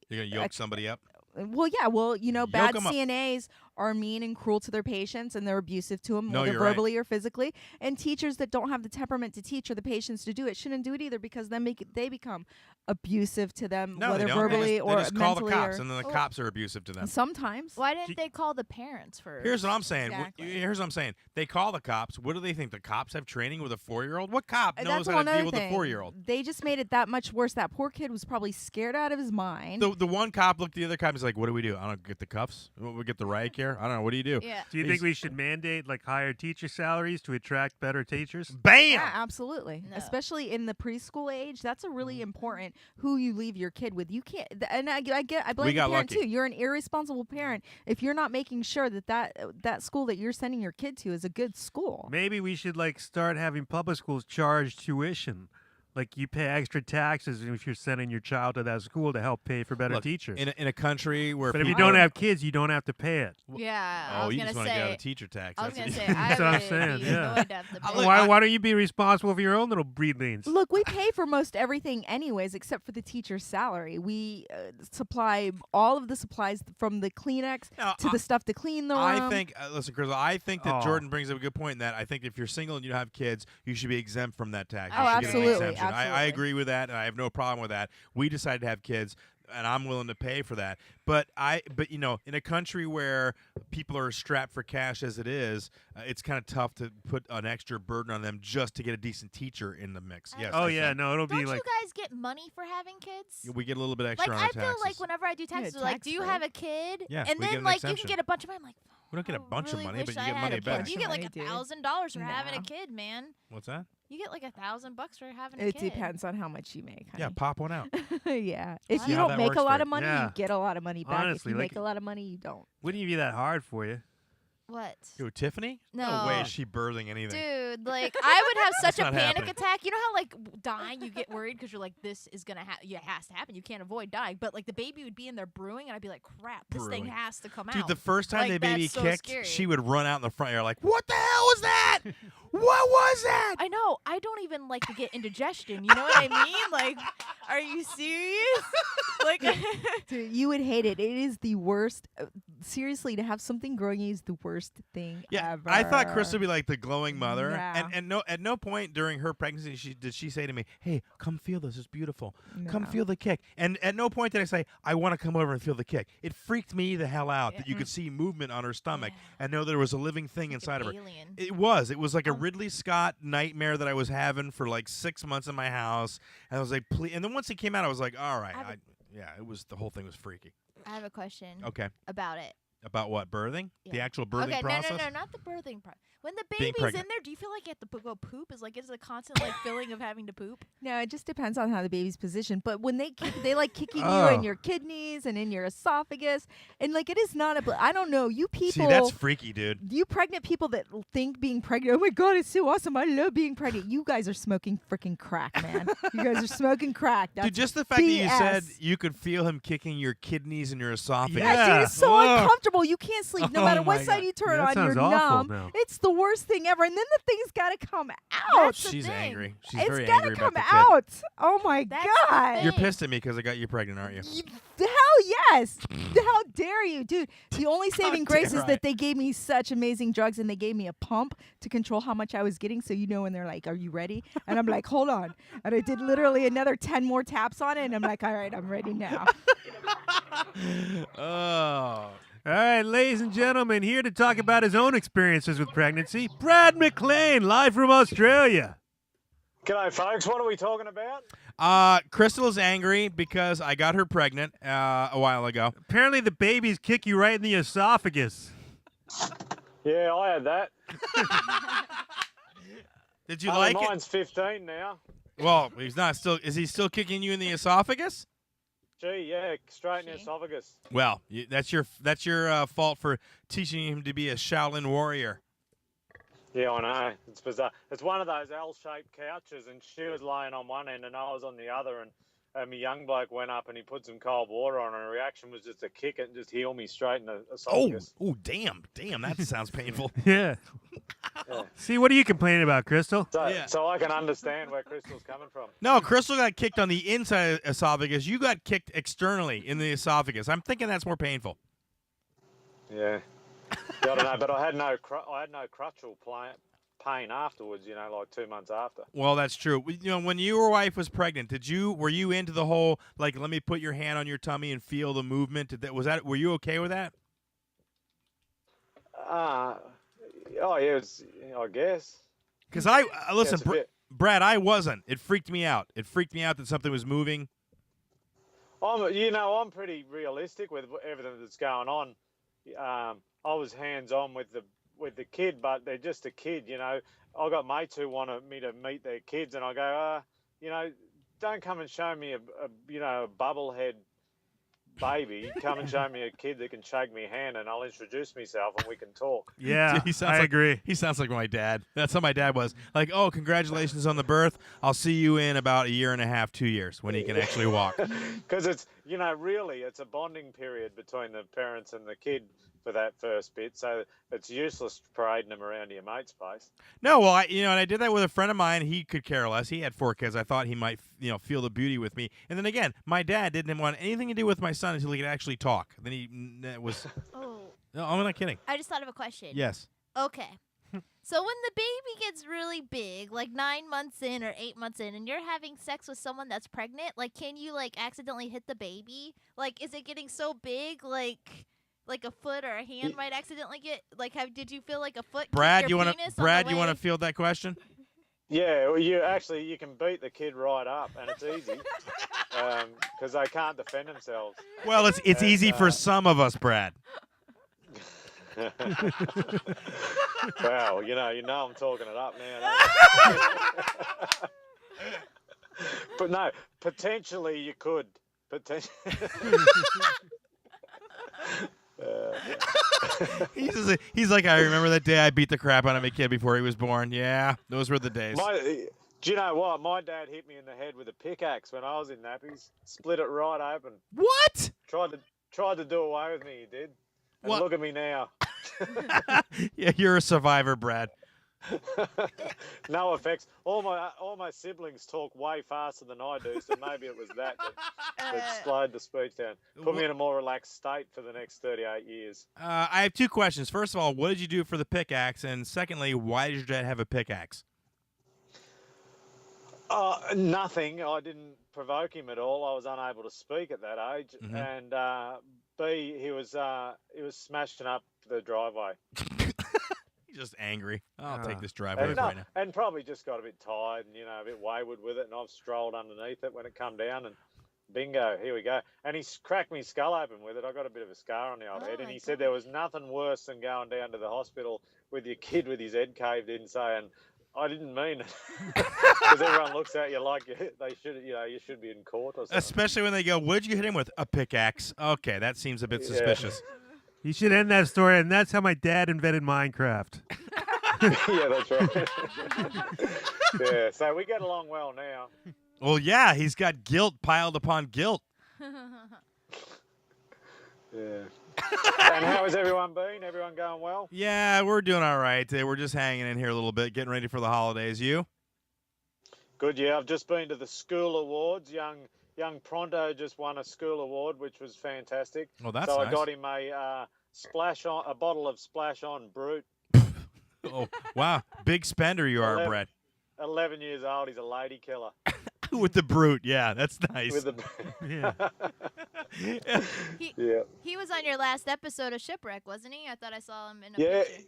You're going to yoke somebody up? well, yeah, bad 'em up. CNAs are mean and cruel to their patients, and they're abusive to them, No, whether you're right. verbally or physically. And teachers that don't have the temperament to teach or the patience to do it shouldn't do it either, because then they become abusive to them, No, whether they don't. verbally They just call the mentally cops, or and then the Oh. cops are abusive to them. sometimes. Why didn't they call the parents first? Here's what I'm saying. Exactly. Here's what I'm saying. They call the cops. What do they think? The cops have training with a 4-year-old? What cop knows That's how one to other deal with a thing. 4-year-old? They just made it that much worse. That poor kid was probably scared out of his mind. The one cop looked at the other cop and was like, what do we do? I don't get the cuffs? We get the riot gear? I don't know. What do you do? Yeah. Do you think we should mandate like higher teacher salaries to attract better teachers? Bam! Yeah, absolutely. No. Especially in the preschool age, that's a really important who you leave your kid with. You can't, and I blame the got parent lucky. too. You're an irresponsible parent if you're not making sure that school that you're sending your kid to is a good school. Maybe we should like start having public schools charge tuition. Like you pay extra taxes if you're sending your child to that school to help pay for better Look, teachers. in a country where But if you people don't are- have kids, you don't have to pay it. Yeah. I Oh, was you gonna just want to get out say. of teacher tax. I was That's gonna what say. I That's what I'm would saying, be yeah. annoyed to have to pay. Look, Why don't you be responsible for your own little breedlings? Look, we pay for most everything anyways, except for the teacher's salary. We supply all of the supplies from the Kleenex No, to the stuff to clean the room. I think, listen, Chris, I think that Oh. Jordan brings up a good point in that I think if you're single and you don't have kids, you should be exempt from that tax. Oh, You should get an absolutely, exemption. I absolutely. agree with that, and I have no problem with that. We decided to have kids, and I'm willing to pay for that. But in a country where people are strapped for cash as it is, it's kind of tough to put an extra burden on them just to get a decent teacher in the mix. Yes. Oh I yeah, think. no, it'll Don't be you like guys get money for having kids? We get a little bit Like extra on I our feel taxes. like whenever I do taxes, they're like, do you tax-free. have a kid? Yeah, and we get then an like you exemption. can get a bunch of money. I'm like, We don't get a I bunch of really money, wish but you I get had money a kid. back. You get like Bunch of money, $1,000 for having a No. kid, man. What's that? You get like $1,000 for having a It kid. depends on how much you make. Yeah, Honey. pop one out. Yeah. If See you how don't that make works a for lot you. of money, Yeah. you get a lot of money back. Honestly, if you like- make a lot of money, you don't. wouldn't be that hard for you. What? Who, Tiffany? No. way is she birthing anything. Dude, like I would have such a not panic happening. attack. You know how like dying, you get worried because you're like, this is gonna happen. Yeah, it has to happen. You can't avoid dying. But like the baby would be in there brewing, and I'd be like, crap, this thing Brewing. has to come Dude, out. the first time Like, the baby that's so kicked, scary. she would run out in the front yard like, what the hell was that? What was that? I know. I don't even like to get indigestion. You know what I mean? Like, are you serious? Like, Dude, you would hate it. It is the worst. Seriously, to have something growing you is the worst thing Yeah, ever. I thought Chris would be like the glowing mother, Yeah. and at no point during her pregnancy did she say to me, "Hey, come feel this. It's beautiful. Come No. feel the kick." And at no point did I say, "I want to come over and feel the kick." It freaked me the hell out that you could see movement on her stomach and know there was a living thing inside of her. alien. It was like a Ridley Scott nightmare that I was having for like 6 months in my house, and I was like, "Please!" And then once it came out, I was like, "All right, it was the whole thing was freaky." I have a question Okay, about it. about what birthing? The Yeah. actual birthing Okay, process? no, not the birthing part. When the Being baby's in pregnant. there, do you feel like you have to go poop? Is like, is it a constant like feeling of having to poop? No, it just depends on how the baby's positioned. But when they kick, they like kicking you Oh. in your kidneys and in your esophagus, and like it is not a. I don't know. You people. See, that's freaky, dude. you pregnant people that think being pregnant, oh my God, it's so awesome. I love being pregnant. You guys are smoking freaking crack, man. You guys are smoking crack. That's Dude, just the fact that you said BS. you could feel him kicking your kidneys and your esophagus. Yeah. Dude, it's so Ugh. uncomfortable. You can't sleep. No Oh matter what my side God. you turn Yeah, that on, you're sounds awful numb. now. It's the worst thing ever. And then the thing's got to come out. That's the She's thing. angry. She's It's very got to angry come about the kid. out. Oh my That's the God. thing. You're pissed at me because I got you pregnant, aren't you? Hell yes. How dare you, dude? The only saving grace dare is that they gave me such amazing drugs, and they gave me a pump to control how much I was getting. So when they're like, "Are you ready?" and I'm like, "Hold on," and I did literally another 10 more taps on it, and I'm like, "All right, I'm ready now." Oh. All right, ladies and gentlemen, here to talk about his own experiences with pregnancy, Brad Maclean, live from Australia. G'day, folks. What are we talking about? Crystal is angry because I got her pregnant a while ago. Apparently the babies kick you right in the esophagus. Yeah, I had that. Did you like it? Mine's 15 now. Well, he's not still. Is he still kicking you in the esophagus? Gee, yeah, straight in the esophagus. Well, that's your fault for teaching him to be a Shaolin warrior. Yeah, I know. It's bizarre. It's one of those L-shaped couches, and she was laying on one end, and I was on the other, and my young bloke went up, and he put some cold water on, and her reaction was just to kick it and just heal me straight in the esophagus. Oh, damn, that sounds painful. Yeah. Yeah. See, what are you complaining about, Crystal? So I can understand where Crystal's coming from. No, Crystal got kicked on the inside of the esophagus. You got kicked externally in the esophagus. I'm thinking that's more painful. Yeah. I don't know, but I had no crutchal pain afterwards. Like 2 months after. Well, that's true. When your wife was pregnant, were you into the whole like let me put your hand on your tummy and feel the movement? Were you okay with that? Oh yeah, I guess. Because I listen, it's a bit. Brad, I wasn't. It freaked me out. It freaked me out that something was moving. I'm pretty realistic with everything that's going on. I was hands-on with the kid, but they're just a kid, I got mates who wanted me to meet their kids, and I go, don't come and show me a bubblehead baby. Come and show me a kid that can shake me hand, and I'll introduce myself, and we can talk. Yeah, I agree. He sounds like my dad. That's how my dad was. Like, oh, congratulations on the birth. I'll see you in about 1.5 2 years when he can actually walk. Because it's, really, it's a bonding period between the parents and the kid for that first bit, so it's useless parading them around your mate's place. No, well, and I did that with a friend of mine. He could care less. He had 4 kids. I thought he might, feel the beauty with me. And then again, my dad didn't want anything to do with my son until he could actually talk. Then that was. Oh. No, I'm not kidding. I just thought of a question. Yes. Okay. So when the baby gets really big, like 9 months in or 8 months in, and you're having sex with someone that's pregnant, like, can you accidentally hit the baby? Like, is it getting so big, like a foot or a hand might accidentally get did you feel like a foot? Brad, you want to field that question? Yeah, well, you can beat the kid right up, and it's easy because they can't defend themselves. Well, it's easy for some of us, Brad. Wow, I'm talking it up now. But no, potentially you could. He's like, I remember that day I beat the crap out of my kid before he was born. Yeah, those were the days. Do you know what? My dad hit me in the head with a pickaxe when I was in nappies. Split it right open. What? Tried to do away with me. He did. And what? Look at me now. Yeah, you're a survivor, Brad. No effects. All my siblings talk way faster than I do, so maybe it was that slowed the speech down. Put me in a more relaxed state for the next 38 years. I have 2 questions. First of all, what did you do for the pickaxe? And secondly, why did your dad have a pickaxe? Nothing. I didn't provoke him at all. I was unable to speak at that age. Mm-hmm. And B, he was smashing up the driveway. Just angry. I'll take this driveway right now. And probably just got a bit tired and, a bit wayward with it. And I've strolled underneath it when it come down and bingo, here we go. And he's cracked me skull open with it. I got a bit of a scar on the old head. And he said there was nothing worse than going down to the hospital with your kid with his head caved in saying, I didn't mean it. Because everyone looks at you like they should, you should be in court or something. Especially when they go, what'd you hit him with? A pickaxe. Okay, that seems a bit suspicious. You should end that story, and that's how my dad invented Minecraft. Yeah, that's right. Yeah, so we get along well now. Well, yeah, he's got guilt piled upon guilt. Yeah. And how has everyone been? Everyone going well? Yeah, we're doing all right. We're just hanging in here a little bit, getting ready for the holidays. You? Good, yeah. I've just been to the school awards, young young Pronto just won a school award, which was fantastic. Oh, that's so nice. I got him a bottle of Splash On Brute. Oh, wow. Big spender you are, 11 Brad. 11 years old. He's a lady killer. With the Brute. Yeah, that's nice. With the Yeah. He was on your last episode of Shipwreck, wasn't he? I thought I saw him in a Yeah. picture.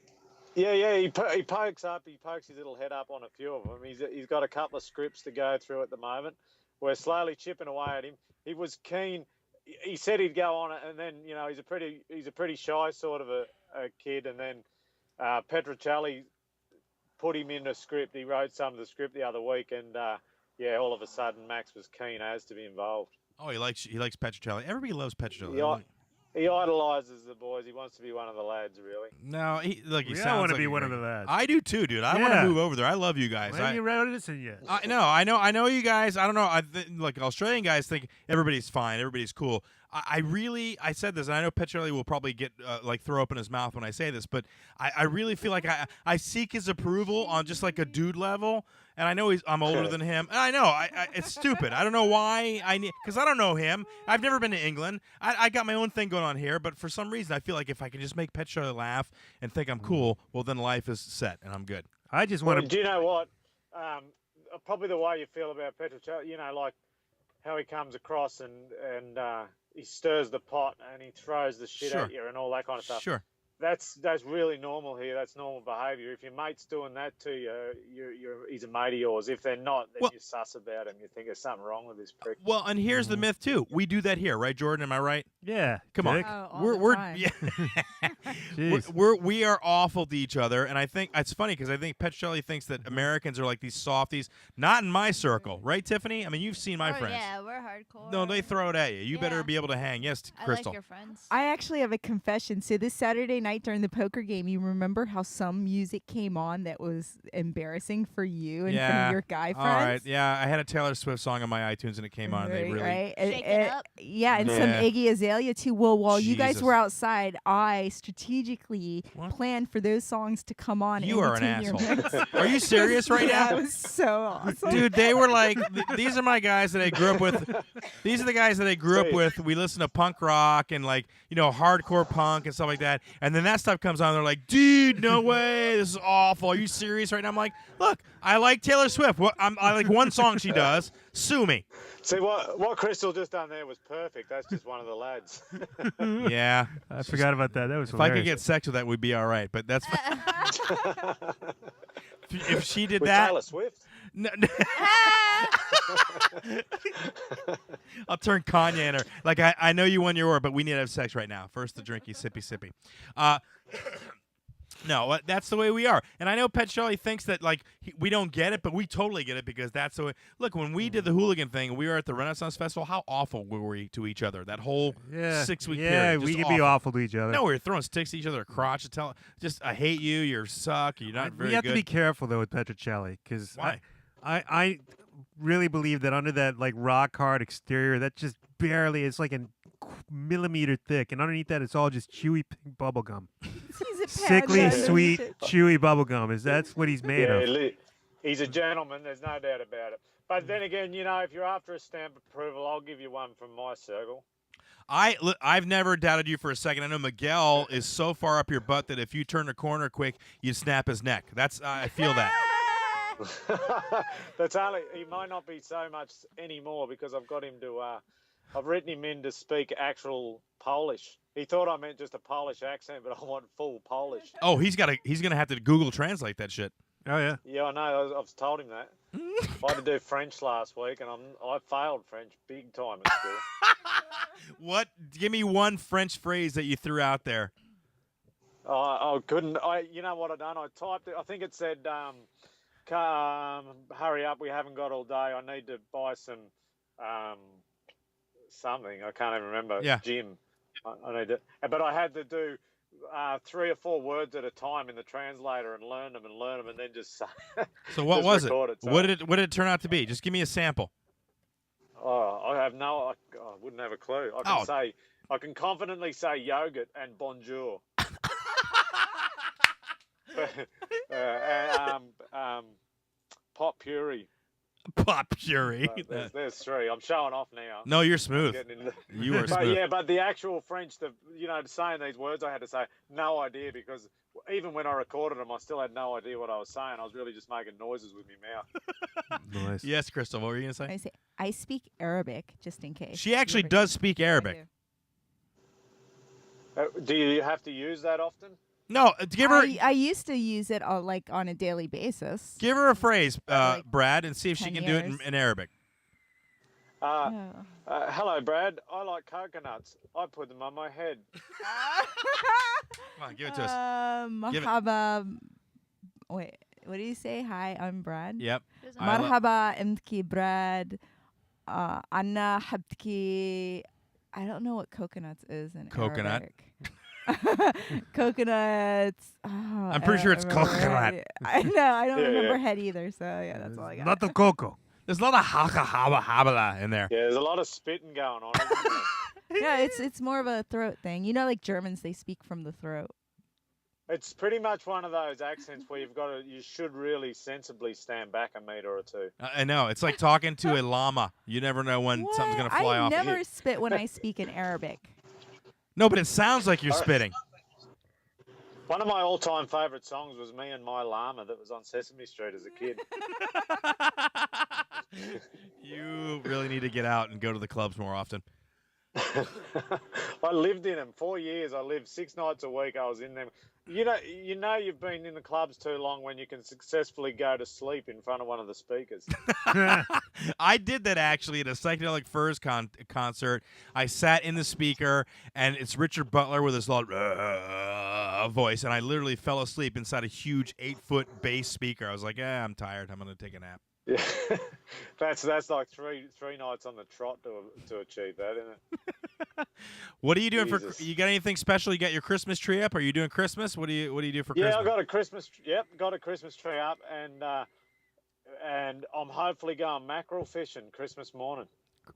Yeah. He pokes his little head up on a few of them. He's got a couple of scripts to go through at the moment. We're slowly chipping away at him. He was keen. He said he'd go on it, and then he's a pretty shy sort of a kid. And then Petrocelli put him in a script. He wrote some of the script the other week, and all of a sudden Max was keen as to be involved. Oh, he likes Petrocelli. Everybody loves Petrocelli. He idolizes the boys. He wants to be one of the lads, really. No, he I sounds want to like be a one of great- the lads. I do too, dude. I want to Yeah. move over there. I love you guys. Why haven't you read this in yet? I know you guys. I don't know. Like Australian guys think everybody's fine, everybody's cool. I said this, and I know Petrocelli will probably get throw up in his mouth when I say this, but I really feel like I seek his approval on just like a dude level, and I know I'm older than him, and I know it's stupid. I don't know why because I don't know him. I've never been to England. I got my own thing going on here, but for some reason I feel like if I can just make Petrocelli laugh and think I'm cool, well then life is set and I'm good. I just want Do to. you know what? Probably the way you feel about Petrocelli, like how he comes across and he stirs the pot and he throws the shit Sure. at you and all that kind of stuff. Sure. That's really normal here. That's normal behaviour. If your mate's doing that to you, he's a mate of yours. If they're not, then you suss about him. You think there's something wrong with this prick. Well, and here's the myth too. We do that here, right, Jordan? Am I right? Yeah. Come on. Dick. we're Jeez. we are awful to each other, and I think it's funny because I think Petrocelli thinks that Americans are like these softies. Not in my circle, right, Tiffany? I mean, you've seen my friends. Yeah, we're hardcore. No, they throw it at you. You better Yeah. be able to hang. Yes, I Crystal. like your friends. I actually have a confession. So this Saturday night during the poker game, you remember how some music came on that was embarrassing for you and from your guy friends? All right. Yeah, I had a Taylor Swift song on my iTunes, and it came on. And they really. Right? Shake it up. Yeah, and some Yeah. Iggy Azalea too. Well, while you guys Jesus. were outside, I strategically What? planned for those songs to come on. You in are an between your asshole. mix. Are you serious right Yeah, now? it was so awesome. Dude, they were like, these are my guys that I grew up with. These are the guys that I grew up with. We listen to punk rock and hardcore punk and stuff like that. And then that stuff comes on. And they're like, dude, no way. This is awful. Are you serious right now? I'm like, look, I like Taylor Swift. I like one song she does. Sue me. See, what Crystal just done there was perfect. That's just one of the lads. Yeah. I forgot about that. That was If I could hilarious. get sex with that, we'd be all right. But that's if she did With that. Taylor Swift. No, I'll turn Kanye in her. Like, I know you won your war, but we need to have sex right now. First the drinky, sippy, sippy. No, that's the way we are. And I know Petrocelli thinks that, we don't get it, but we totally get it because that's the way. Look, when we did the hooligan thing, we were at the Renaissance Festival, how awful were we to each other that whole 6-week period? Yeah, Just we could be awful to each other. No, we were throwing sticks at each other, crotch, I hate you, you suck, you're not very We have good. to be careful though with Petrocelli because Why? I really believe that under that rock hard exterior, that just barely it's like a millimeter thick, and underneath that it's all just chewy pink bubble gum. He's a Sickly, pansy. sweet, chewy bubble gum. That's what he's made of. He's a gentleman. There's no doubt about it. But then again, if you're after a stamp approval, I'll give you one from my circle. I've never doubted you for a second. I know Miguel is so far up your butt that if you turn a corner quick, you snap his neck. I feel that. That's only. He might not be so much anymore because I've got him to. I've written him in to speak actual Polish. He thought I meant just a Polish accent, but I want full Polish. Oh, he's gonna have to Google translate that shit. Oh yeah. Yeah, I know. I've told him that. I had to do French last week, and I failed French big time at school. What? Give me one French phrase that you threw out there. I couldn't. You know what I done? I typed it. I think it said, "Hurry up, we haven't got all day. I need to buy some something. I can't even remember. Yeah. Gym. I need to." But I had to do 3 or 4 words at a time in the translator and learn them, and then just say. So what just was it? record so- What did it turn out to be? Just give me a sample. Oh, I have I wouldn't have a clue. I can confidently say yogurt and bonjour. Pot puree. Pot puree. There's three. I'm showing off now. No, you're smooth. Getting into You are but smooth. yeah, but the actual French, saying these words, I had to say no idea because even when I recorded them, I still had no idea what I was saying. I was really just making noises with my mouth. Nice. Yes, Crystal, what were you going to say? I speak Arabic, just in case. She actually You ever- does speak I Arabic. do. Do you have to use that often? No, give her I used to use it on a daily basis. give her a phrase, like Brad, and see if she 10 can do it years. in Arabic. Yeah. Hello, Brad. I like coconuts. I put them on my head. Come on, give it to us. Give it. Marhaba. Wait, what do you say? Hi, I'm Brad. Yep. Doesn't I lo- Marhaba, imtki Brad. Anna habtki. I don't know what coconuts is in Coconut. Arabic. Coconuts. Oh, I'm pretty sure it's coconut. I know. I don't Yeah, remember yeah. head either. So yeah, that's all I got. Not the cocoa. There's a lot of habala in there. Yeah, there's a lot of spitting going on. Isn't there? Yeah, it's more of a throat thing. You know, like Germans, they speak from the throat. It's pretty much one of those accents where you should really sensibly stand back a meter or two. I know. It's like talking to a llama. You never know when something's going to fly I off. never spit when I speak in Arabic. No, but it sounds like you're spitting. One of my all-time favourite songs was "Me and My Llama" that was on Sesame Street as a kid. You really need to get out and go to the clubs more often. I lived in them 4 years. I lived 6 nights a week. I was in them. You know, you've been in the clubs too long when you can successfully go to sleep in front of one of the speakers. I did that actually at a Psychedelic Furs concert. I sat in the speaker, and it's Richard Butler with his loud voice, and I literally fell asleep inside a huge 8-foot bass speaker. I was like, I'm tired. I'm going to take a nap. Yeah, that's like three nights on the trot to achieve that, isn't it? What are you doing Jesus. for? You got anything special? You got your Christmas tree up? Are you doing Christmas? What do you do for Christmas? Yeah, I got a Christmas. Yep, got a Christmas tree up, and I'm hopefully going mackerel fishing Christmas morning,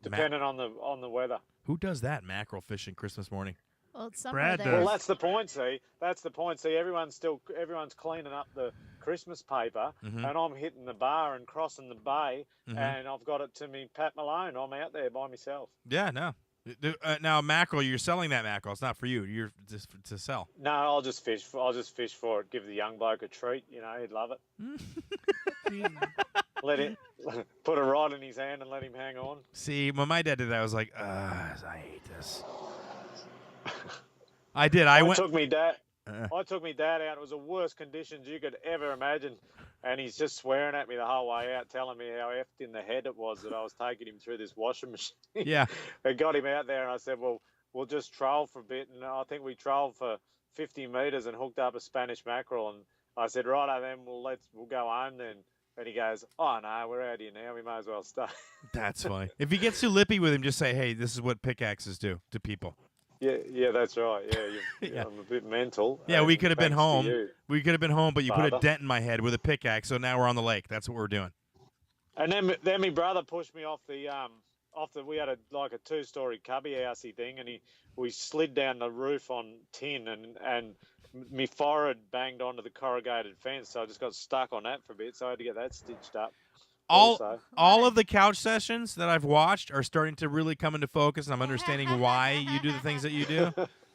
depending on the weather. Who does that mackerel fishing Christmas morning? Well, it's Brad somewhere there. does. Well, that's the point. See, that's the point. See, everyone's cleaning up the Christmas paper, Mhm. and I'm hitting the bar and crossing the bay, Mhm. and I've got it to me Pat Malone. I'm out there by myself. Yeah, no. Now mackerel, you're selling that mackerel. It's not for you. You're just to sell. No, I'll just fish for it. Give the young bloke a treat. You know, he'd love it. Let him put a rod in his hand and let him hang on. See, when my dad did that, I was like, I hate this. I did. I went. took me dad. Uh. I took me dad out. It was the worst conditions you could ever imagine, and he's just swearing at me the whole way out, telling me how effed in the head it was that I was taking him through this washing machine. Yeah. I got him out there, and I said, "Well, we'll just troll for a bit." And I think we trolled for 50 meters and hooked up a Spanish mackerel. And I said, "Righto, then we'll go home then." And he goes, "Oh no, we're out here now. We might as well stay." That's funny. If he gets too lippy with him, just say, "Hey, this is what pickaxes do to people." Yeah, that's right. Yeah, Yeah. I'm a bit mental. Yeah, we could have been thanks to home. you. We could have been home, but you put a Father. dent in my head with a pickaxe, so now we're on the lake. That's what we're doing. And then my brother pushed me off the we had a 2-story cubby housey thing, and we slid down the roof on tin, and my forehead banged onto the corrugated fence, so I just got stuck on that for a bit, so I had to get that stitched up. Also. All of the couch sessions that I've watched are starting to really come into focus, and I'm understanding why you do the things that you do.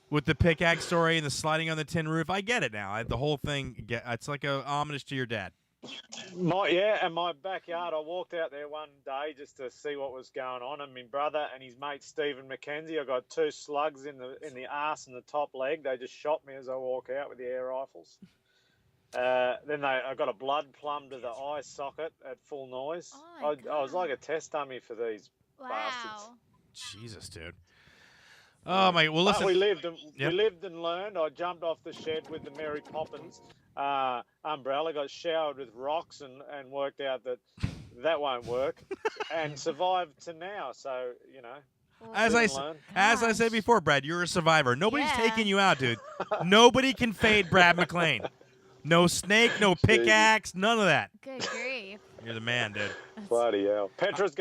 With the pickaxe story and the sliding on the tin roof, I get it now. The whole thing, it's like a homage to your dad. And my backyard, I walked out there one day just to see what was going on, and my brother and his mate Stephen McKenzie, I got 2 slugs in the arse and the top leg. They just shot me as I walk out with the air rifles. Then I got a blood plumb to the eye socket at full noise. Oh I was like a test dummy for these Wow. bastards. Jesus, dude. Oh my! Well, listen. But we Yep. lived and learned. I jumped off the shed with the Mary Poppins umbrella, got showered with rocks, and worked out that won't work, and survived to now. So As live I and s- learn. as I said Gosh. before, Brad, you're a survivor. Nobody's Yeah. taking you out, dude. Nobody can fade Brad Maclean. No snake, no pickaxe, none of that. Good grief. You're the man, dude. Bloody hell. Petra's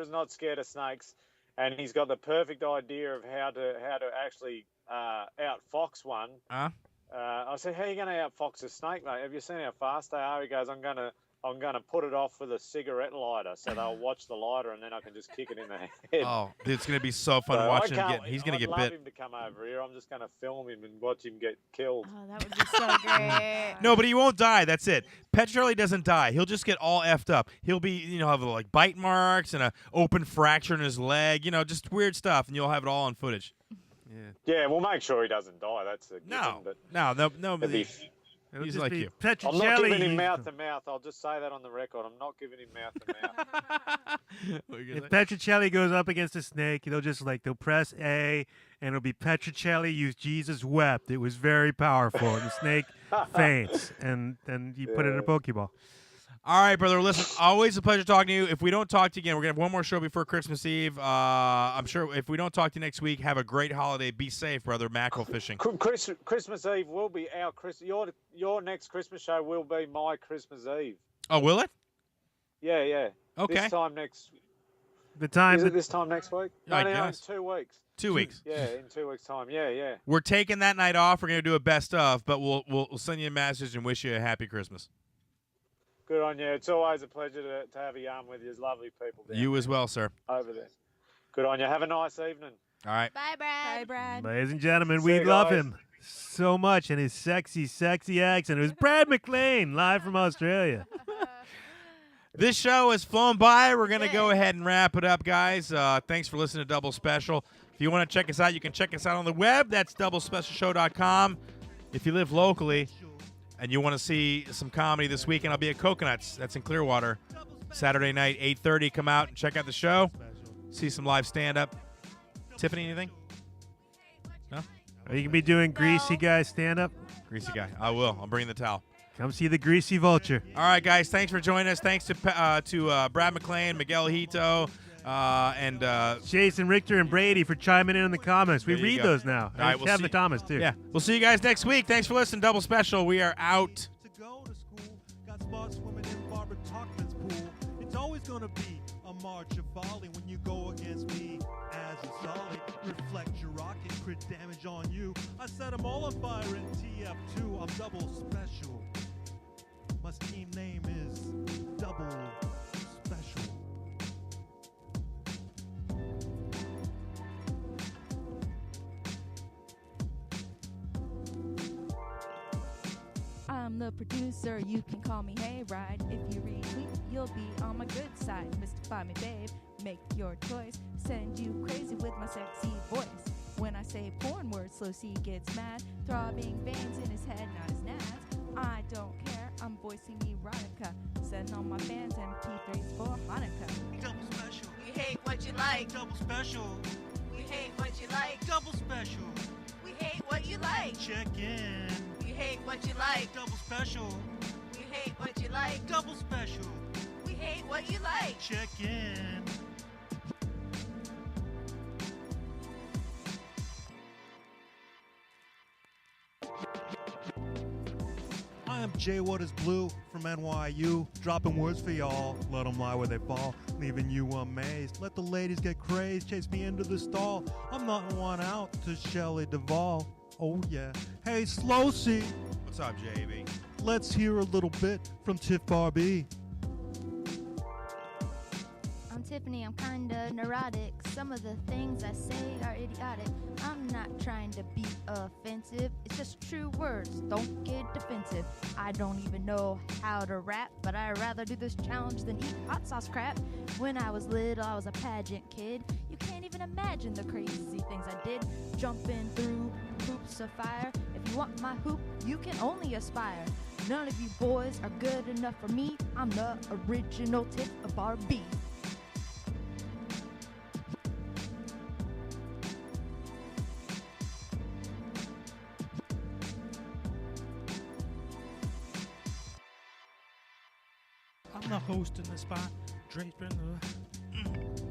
not scared of snakes, and he's got the perfect idea of how to actually outfox one. Huh? I said, "How are you going to outfox a snake, mate? Have you seen how fast they are?" He goes, "I'm going to I'm going to put it off with a cigarette lighter, so they'll watch the lighter, and then I can just kick it in the head. Oh, dude, it's going to be so fun So watching him I get. can't- He's going to get I'd love bit. him to come over here. I'm just going to film him and watch him get killed. Oh, that would be so great. No, but he won't die. That's it. Pet Charlie doesn't die. He'll just get all effed up. He'll be, have like bite marks and a open fracture in his leg. Just weird stuff, and you'll have it all on footage. Yeah, we'll make sure he doesn't die. That's a given, No, but no, it'd be- It'll He's just like be you. I'm not Petricelli. giving him mouth to mouth. I'll just say that on the record. I'm not giving him mouth to mouth. What are you gonna If say? Petricelli goes up against a snake, they'll press A, and it'll be Petricelli used Jesus wept. It was very powerful, and the snake faints, and then you put it in a Pokeball. All right, brother. Listen, always a pleasure talking to you. If we don't talk to you again, we're going to have one more show before Christmas Eve. I'm sure if we don't talk to you next week, have a great holiday. Be safe, brother. Mackerel fishing. Christmas Eve will be our Christmas. Your next Christmas show will be my Christmas Eve. Oh, will it? Yeah. Okay. This time next. The time Is that it this time next week? I No, guess. it's 2 weeks. 2 weeks. Yeah, in 2 weeks' time. Yeah. We're taking that night off. We're going to do a best of, but we'll send you a message and wish you a happy Christmas. Good on you. It's always a pleasure to have a yarn with you. There's lovely people there. You as well, sir. Over there. Good on you. Have a nice evening. All right. Bye, Brad. Bye, Brad. ladies and gentlemen, See we you love guys. him so much and his sexy accent. It was Brad Maclean, live from Australia. This show has flown by. We're going to go ahead and wrap it up, guys. Thanks for listening to Double Special. If you want to check us out, you can check us out on the web. That's doublespecialshow.com. If you live locally and you want to see some comedy this weekend, I'll be at Coconuts. That's in Clearwater. Saturday night, 8:30. Come out and check out the show. See some live stand-up. Tiffany, anything? No? Are you going to be doing Greasy Guy stand-up? Greasy guy. I will. I'll bring the towel. Come see the Greasy Vulture. All right, guys. Thanks for joining us. Thanks to Brad Maclean, Miguel Hito, and Jason, Richter, and Brady for chiming in the comments. We There you read go. those now. All right, And we'll Kevin see- Thomas, too. yeah, we'll see you guys next week. Thanks for listening. Double Special. We are out. To go to school, got spots swimming in Barbara Tuckman's pool. It's always gonna be a march of folly when you go against me as a solid. Reflect your rocket, crit damage on you. I set them all on fire in TF2. I'm double special. My team name is Double Special. I'm the producer, you can call me Hayride. If you retweet, you'll be on my good side. Mystify me, babe, make your choice. Send you crazy with my sexy voice. When I say porn words, Slow C gets mad. Throbbing veins in his head, not his nads. I don't care, I'm voicing erotica. Send all my fans MP3s for Hanukkah. Double special. We hate what you like. Double special. We hate what you like. Double special. We hate what you like. Check in. We hate what you like. Double special. We hate what you like. Double special. We hate what you like. Check in. I am Jay Waters Blue from NYU, dropping words for y'all. Let them lie where they fall, leaving you amazed. Let the ladies get crazed, chase me into the stall. I'm not one out to Shelley Duvall. Oh yeah. Hey, Slow C, What's up, JB? let's hear a little bit from Tiff Barbee. I'm Tiffany, I'm kinda neurotic. Some of the things I say are idiotic. I'm not trying to be offensive, it's just true words, don't get defensive. I don't even know how to rap, but I'd rather do this challenge than eat hot sauce crap. When I was little, I was a pageant kid. You can't even imagine the crazy things I did. Jumping through hoops of fire. If you want my hoop, you can only aspire. None of you boys are good enough for me. I'm the original Tiff Barbee. I'm the host in the spot, draped in the...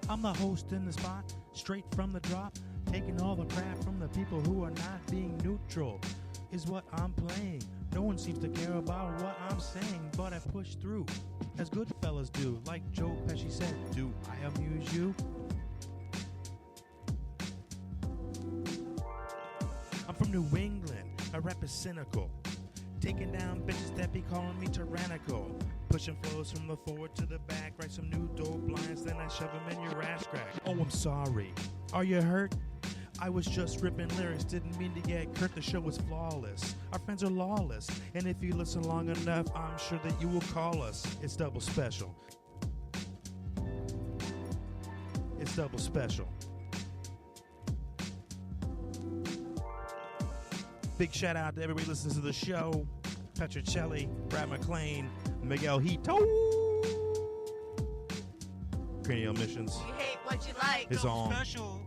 I'm the host in the spot, straight from the drop, taking all the crap from the people who are not being neutral, is what I'm playing. No one seems to care about what I'm saying, but I push through, as good fellas do. Like Joe Pesci said, do I amuse you? from New England, I rap is cynical. Taking down bitches that be calling me tyrannical. Pushing flows from the forward to the back. Write some new door blinds, then I shove them in your ass crack. Oh, I'm sorry. Are you hurt? I was just ripping lyrics, didn't mean to get hurt. The show was flawless. Our friends are lawless. And if you listen long enough, I'm sure that you will call us. It's double special. It's double special. Big shout out to everybody who listens to the show. Petricelli, Brad Maclean, Miguel Hito. Cranial Missions We hate what you like. is on. Special.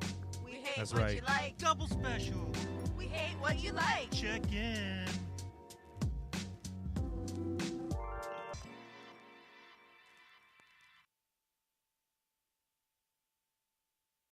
We hate That's what right. you like. Double special. We hate what you like. Check in.